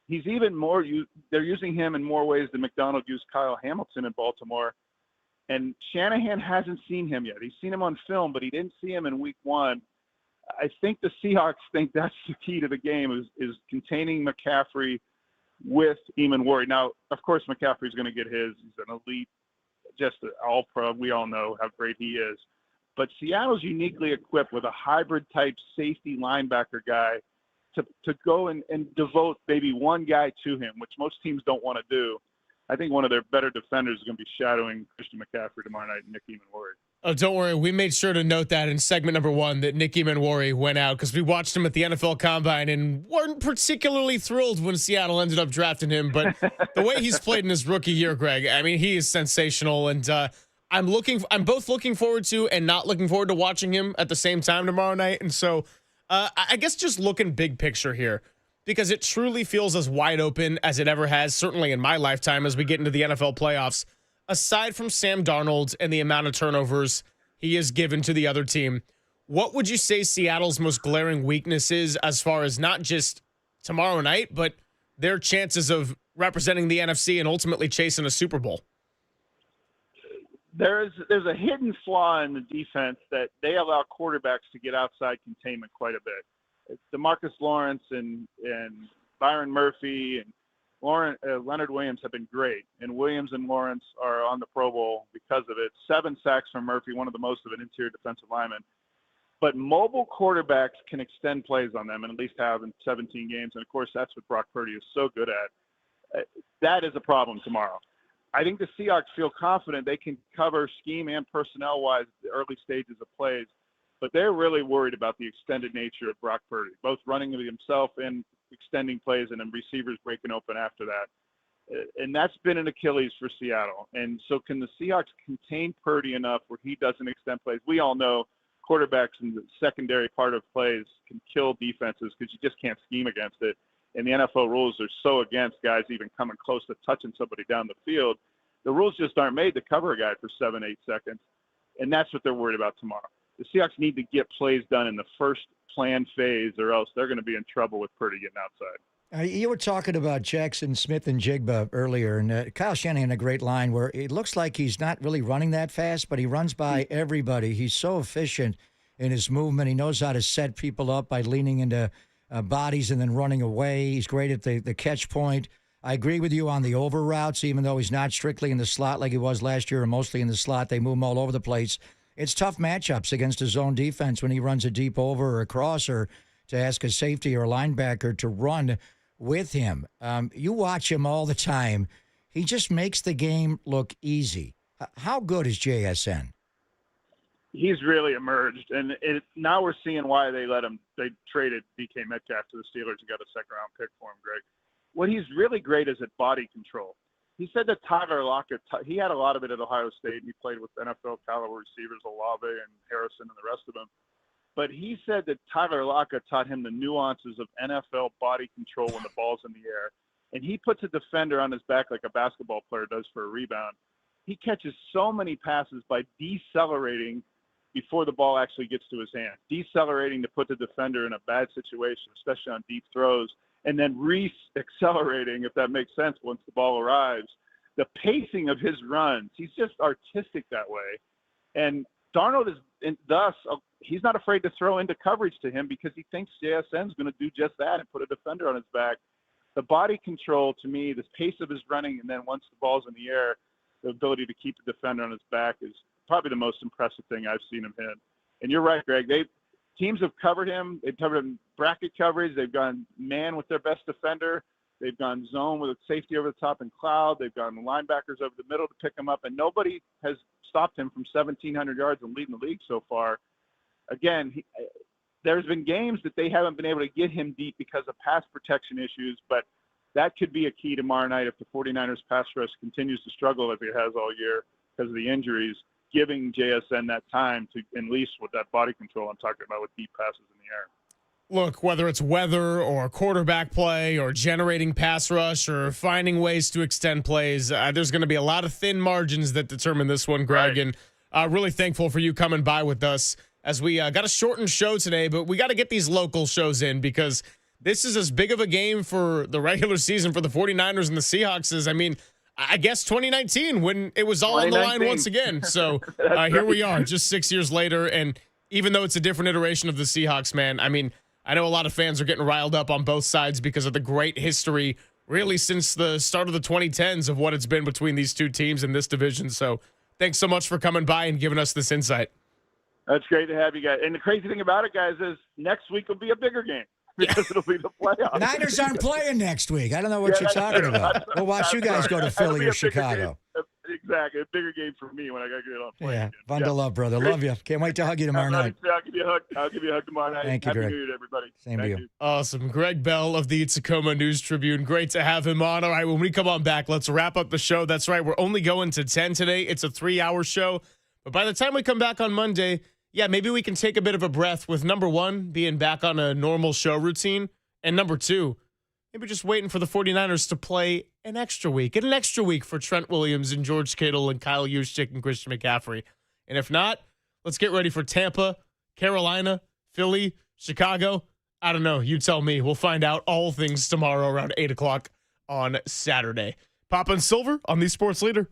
He's even more – they're using him in more ways than McDonald used Kyle Hamilton in Baltimore. And Shanahan hasn't seen him yet. He's seen him on film, but he didn't see him in week 1. I think the Seahawks think that's the key to the game is containing McCaffrey with Emanwari. Now, of course, McCaffrey's going to get his. He's an elite, just an all-pro. We all know how great he is. But Seattle's uniquely equipped with a hybrid-type safety linebacker guy to go and devote maybe one guy to him, which most teams don't want to do. I think one of their better defenders is going to be shadowing Christian McCaffrey tomorrow night, Nick Emanwari. Oh, don't worry. We made sure to note that in segment number 1 that Nick Emanwari went out because we watched him at the NFL Combine and weren't particularly thrilled when Seattle ended up drafting him. But the way he's played in his rookie year, Greg, I mean, he is sensational. And I'm both looking forward to and not looking forward to watching him at the same time tomorrow night. And so I guess just looking big picture here, because it truly feels as wide open as it ever has, certainly in my lifetime as we get into the NFL playoffs. Aside from Sam Darnold and the amount of turnovers he has given to the other team, what would you say Seattle's most glaring weakness is as far as not just tomorrow night, but their chances of representing the NFC and ultimately chasing a Super Bowl? There's a hidden flaw in the defense that they allow quarterbacks to get outside containment quite a bit. DeMarcus Lawrence and Byron Murphy and Leonard Williams have been great, and Williams and Lawrence are on the Pro Bowl because of it. 7 sacks from Murphy, one of the most of an interior defensive lineman. But mobile quarterbacks can extend plays on them and at least have in 17 games, and of course that's what Brock Purdy is so good at. That is a problem tomorrow. I think the Seahawks feel confident they can cover scheme and personnel-wise the early stages of plays, but they're really worried about the extended nature of Brock Purdy, both running with himself and extending plays and then receivers breaking open after that. And that's been an Achilles for Seattle. And so can the Seahawks contain Purdy enough where he doesn't extend plays? We all know quarterbacks in the secondary part of plays can kill defenses because you just can't scheme against it. And the NFL rules are so against guys even coming close to touching somebody down the field. The rules just aren't made to cover a guy for 7-8 seconds. And that's what they're worried about tomorrow. The Seahawks need to get plays done in the first planned phase, or else they're going to be in trouble with Purdy getting outside. You were talking about Jackson Smith and Jigba earlier, and Kyle Shanahan a great line where it looks like he's not really running that fast, but he runs by everybody. He's so efficient in his movement. He knows how to set people up by leaning into bodies and then running away. He's great at the catch point. I agree with you on the over routes, even though he's not strictly in the slot like he was last year or mostly in the slot. They move him all over the place. It's tough matchups against his own defense when he runs a deep over or a cross or to ask a safety or a linebacker to run. with him. You watch him all the time. He just makes the game look easy. How good is JSN? He's really emerged, and now we're seeing why they traded DK Metcalf to the Steelers and got a second-round pick for him, Greg. What he's really great is at body control. He said that Tyler Lockett, he had a lot of it at Ohio State, and he played with NFL caliber receivers, Olave and Harrison and the rest of them. But he said that Tyler Lockett taught him the nuances of NFL body control when the ball's in the air. And he puts a defender on his back like a basketball player does for a rebound. He catches so many passes by decelerating before the ball actually gets to his hand, decelerating to put the defender in a bad situation, especially on deep throws, and then re-accelerating, if that makes sense, once the ball arrives. The pacing of his runs, he's just artistic that way. And Darnold is, and thus, he's not afraid to throw into coverage to him because he thinks JSN is going to do just that and put a defender on his back. The body control, to me, the pace of his running, and then once the ball's in the air, the ability to keep the defender on his back is probably the most impressive thing I've seen him hit. And you're right, Greg. Teams have covered him. They've covered him bracket coverage. They've gone man with their best defender. They've gone zone with a safety over the top and cloud. They've gone linebackers over the middle to pick him up, and nobody has stopped him from 1,700 yards and leading the league so far. Again, there's been games that they haven't been able to get him deep because of pass protection issues, but that could be a key tomorrow night if the 49ers pass rush continues to struggle as it has all year because of the injuries, giving JSN that time to unleash with that body control I'm talking about with deep passes in the air. Look, whether it's weather or quarterback play or generating pass rush or finding ways to extend plays, there's going to be a lot of thin margins that determine this one, Greg. Right. And really thankful for you coming by with us as we got a shortened show today, but we got to get these local shows in because this is as big of a game for the regular season for the 49ers and the Seahawks as, I guess 2019 when it was all on the line once again. So here we are just 6 years later. And even though it's a different iteration of the Seahawks, man, I know a lot of fans are getting riled up on both sides because of the great history really since the start of the 2010s of what it's been between these two teams in this division. So thanks so much for coming by and giving us this insight. That's great to have you guys. And the crazy thing about it, guys, is next week will be a bigger game because it'll be the playoffs. Niners aren't playing next week. I don't know what you're talking about. We'll watch you guys go to Philly or Chicago. Exactly. A bigger game for me when I got to get on plane. Yeah. Bundle up, brother. Love you. Can't wait to hug you tomorrow night. I'll give you a hug. I'll give you a hug tomorrow night. Thank you, Greg. Happy New Year to everybody. Same to you. Awesome. Greg Bell of the Tacoma News Tribune. Great to have him on. All right, when we come on back, let's wrap up the show. That's right. We're only going to 10 today. It's a 3-hour show. But by the time we come back on Monday, maybe we can take a bit of a breath with number one, being back on a normal show routine, and number two, maybe just waiting for the 49ers to play an extra week. Get an extra week for Trent Williams and George Kittle and Kyle Juszczyk and Christian McCaffrey. And if not, let's get ready for Tampa, Carolina, Philly, Chicago. I don't know. You tell me. We'll find out all things tomorrow around 8 o'clock on Saturday. Papa and Silver on the Sports Leader.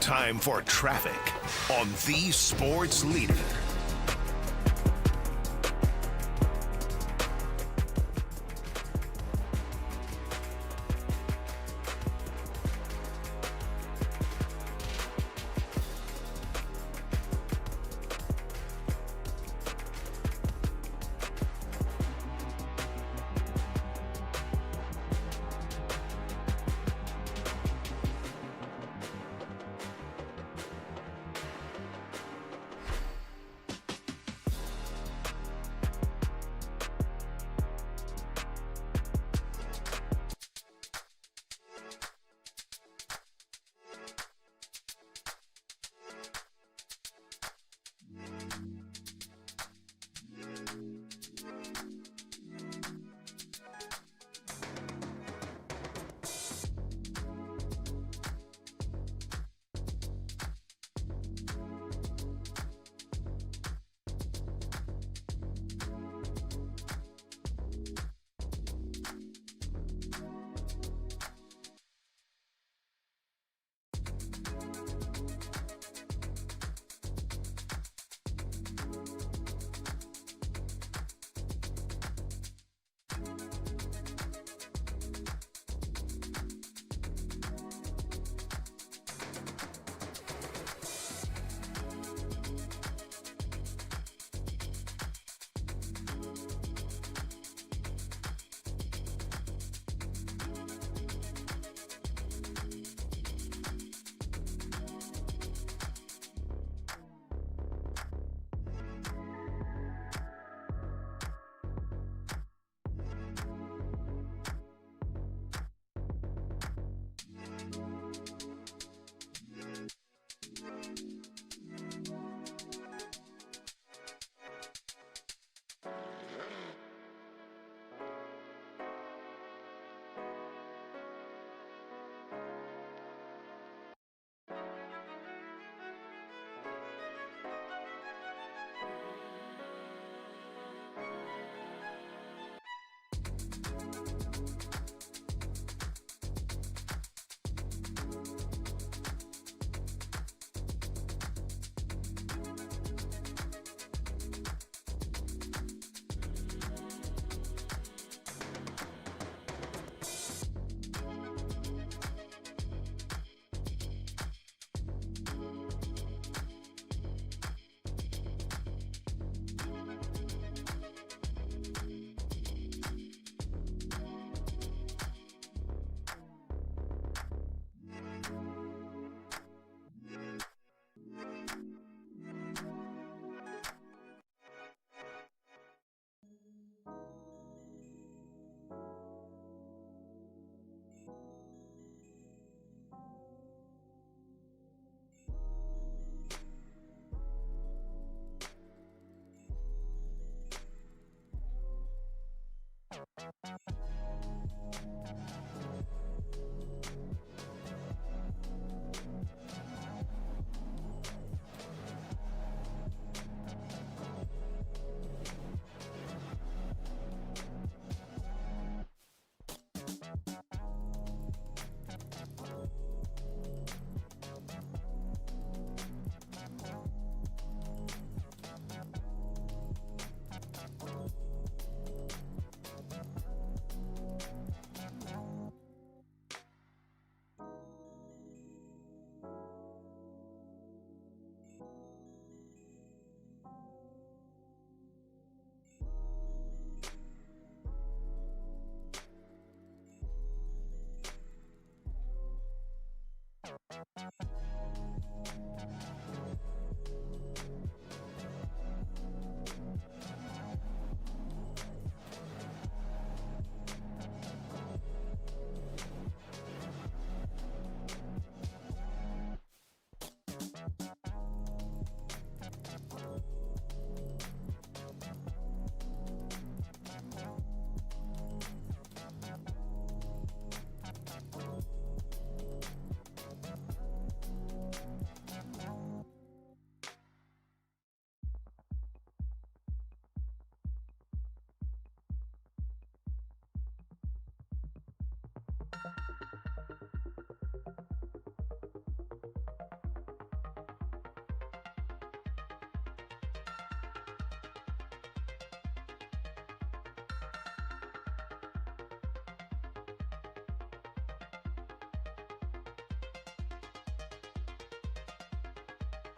Time for traffic on the Sports Leader.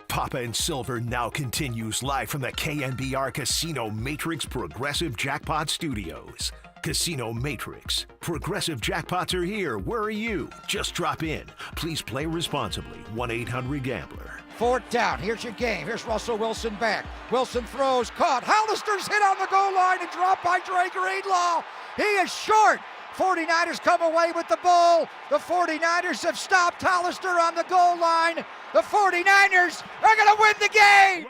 Papa and Silver now continues live from the KNBR Casino Matrix Progressive Jackpot Studios. Casino Matrix. Progressive jackpots are here. Where are you? Just drop in. Please play responsibly. 1-800-GAMBLER. Fourth down. Here's your game. Here's Russell Wilson back. Wilson throws. Caught. Hollister's hit on the goal line and dropped by Dre Greenlaw. He is short. 49ers come away with the ball. The 49ers have stopped Hollister on the goal line. The 49ers are going to win the game.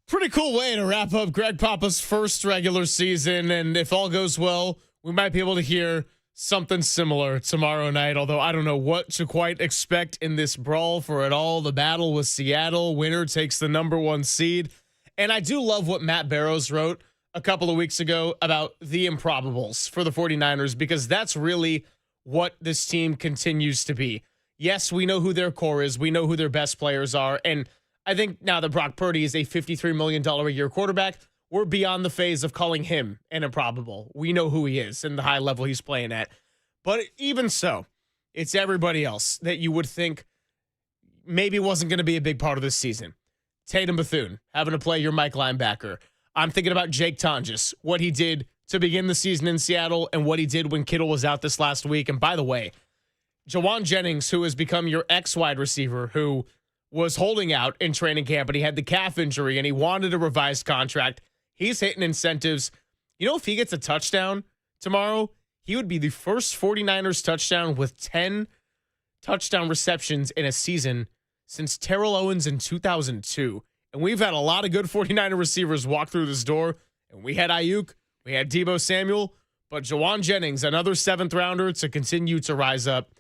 Pretty cool way to wrap up Greg Papa's first regular season. And if all goes well, we might be able to hear something similar tomorrow night. Although I don't know what to quite expect in this brawl for it all. The battle with Seattle. Winner takes the number 1 seed. And I do love what Matt Barrows wrote a couple of weeks ago about the improbables for the 49ers, because that's really what this team continues to be. Yes, we know who their core is. We know who their best players are. And I think now that Brock Purdy is a $53 million a year quarterback, we're beyond the phase of calling him an improbable. We know who he is and the high level he's playing at. But even so, it's everybody else that you would think maybe wasn't going to be a big part of this season. Tatum Bethune, having to play your Mike linebacker. I'm thinking about Jake Tonjes, what he did to begin the season in Seattle and what he did when Kittle was out this last week. And by the way, Jawan Jennings, who has become your ex-wide receiver, who was holding out in training camp, and he had the calf injury, and he wanted a revised contract. He's hitting incentives. You know, if he gets a touchdown tomorrow, he would be the first 49ers touchdown with 10 touchdown receptions in a season since Terrell Owens in 2002. And we've had a lot of good 49er receivers walk through this door. And we had Ayuk, we had Deebo Samuel, but Jawan Jennings, another 7th rounder to continue to rise up.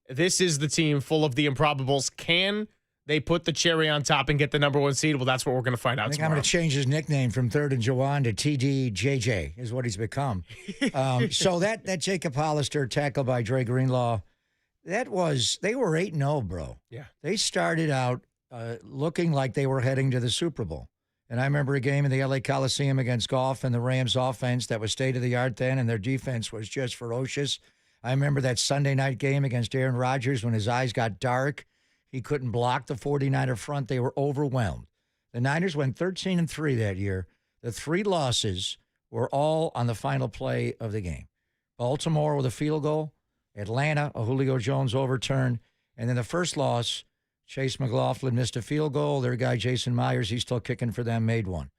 This is the team full of the improbables. Can they put the cherry on top and get the number 1 seed? Well, that's what we're going to find out tomorrow. I'm going to change his nickname from Third and Jawan to TDJJ is what he's become. So that Jacob Hollister tackle by Dre Greenlaw, they were 8-0, bro. Yeah. They started out looking like they were heading to the Super Bowl. And I remember a game in the LA Coliseum against Goff and the Rams offense that was state-of-the-art then, and their defense was just ferocious. I remember that Sunday night game against Aaron Rodgers when his eyes got dark. He couldn't block the 49er front. They were overwhelmed. The Niners went 13-3 that year. The 3 losses were all on the final play of the game. Baltimore with a field goal, Atlanta, a Julio Jones overturn, and then the first loss, Chase McLaughlin missed a field goal. Their guy, Jason Myers, he's still kicking for them, made one.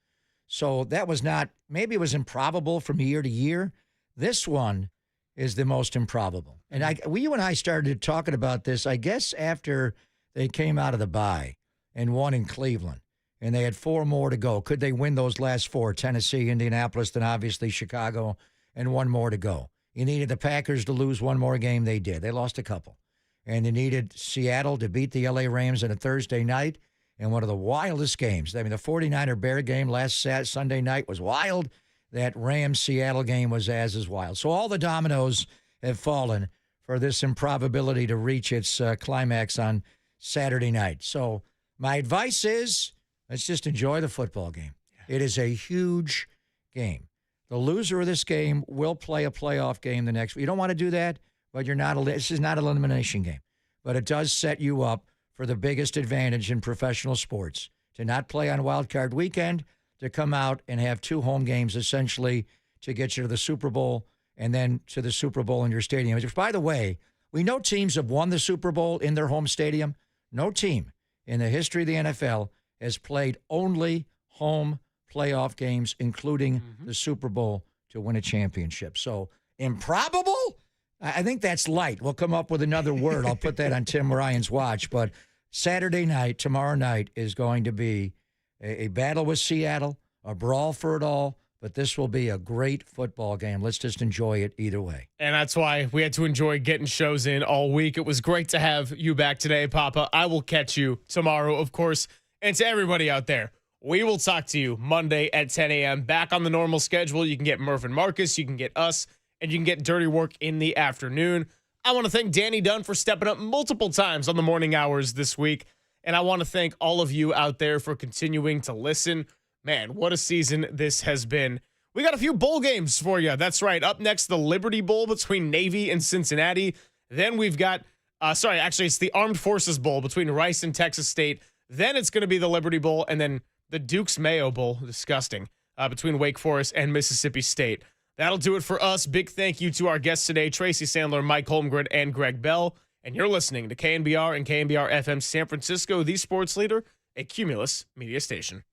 So that was not, maybe it was improbable from year to year. This one is the most improbable. And you and I started talking about this, I guess, after they came out of the bye and won in Cleveland. And they had 4 more to go. Could they win those last 4? Tennessee, Indianapolis, then obviously Chicago, and 1 more to go. You needed the Packers to lose 1 more game. They did. They lost a couple. And you needed Seattle to beat the LA Rams on a Thursday night in one of the wildest games. I mean, the 49er-Bear game last Sunday night was wild. That Rams-Seattle game was as wild. So all the dominoes have fallen for this improbability to reach its climax on Saturday night. So my advice is let's just enjoy the football game. It is a huge game. The loser of this game will play a playoff game the next week. You don't want to do that, but this is not an elimination game. But it does set you up for the biggest advantage in professional sports, to not play on Wild Card Weekend, to come out and have 2 home games essentially to get you to the Super Bowl and then to the Super Bowl in your stadium. Which, by the way, we know teams have won the Super Bowl in their home stadium. No team in the history of the NFL has played only home playoff games, including the Super Bowl, to win a championship. So, improbable? I think that's light. We'll come up with another word. I'll put that on Tim Ryan's watch. But Saturday night, tomorrow night, is going to be a battle with Seattle, a brawl for it all. But this will be a great football game. Let's just enjoy it either way. And that's why we had to enjoy getting shows in all week. It was great to have you back today, Papa. I will catch you tomorrow, of course. And to everybody out there, we will talk to you Monday at 10 a.m. back on the normal schedule. You can get Murph and Marcus. You can get us and you can get dirty work in the afternoon. I want to thank Danny Dunn for stepping up multiple times on the morning hours this week. And I want to thank all of you out there for continuing to listen. Man, what a season this has been. We got a few bowl games for you. That's right. Up next, the Liberty Bowl between Navy and Cincinnati. Then we've got, it's the Armed Forces Bowl between Rice and Texas State. Then it's going to be the Liberty Bowl, and then the Duke's Mayo Bowl, disgusting, between Wake Forest and Mississippi State. That'll do it for us. Big thank you to our guests today, Tracy Sandler, Mike Holmgren, and Greg Bell. And you're listening to KNBR and KNBR FM San Francisco, the sports leader, a Cumulus media station.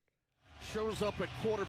Shows up at quarterback.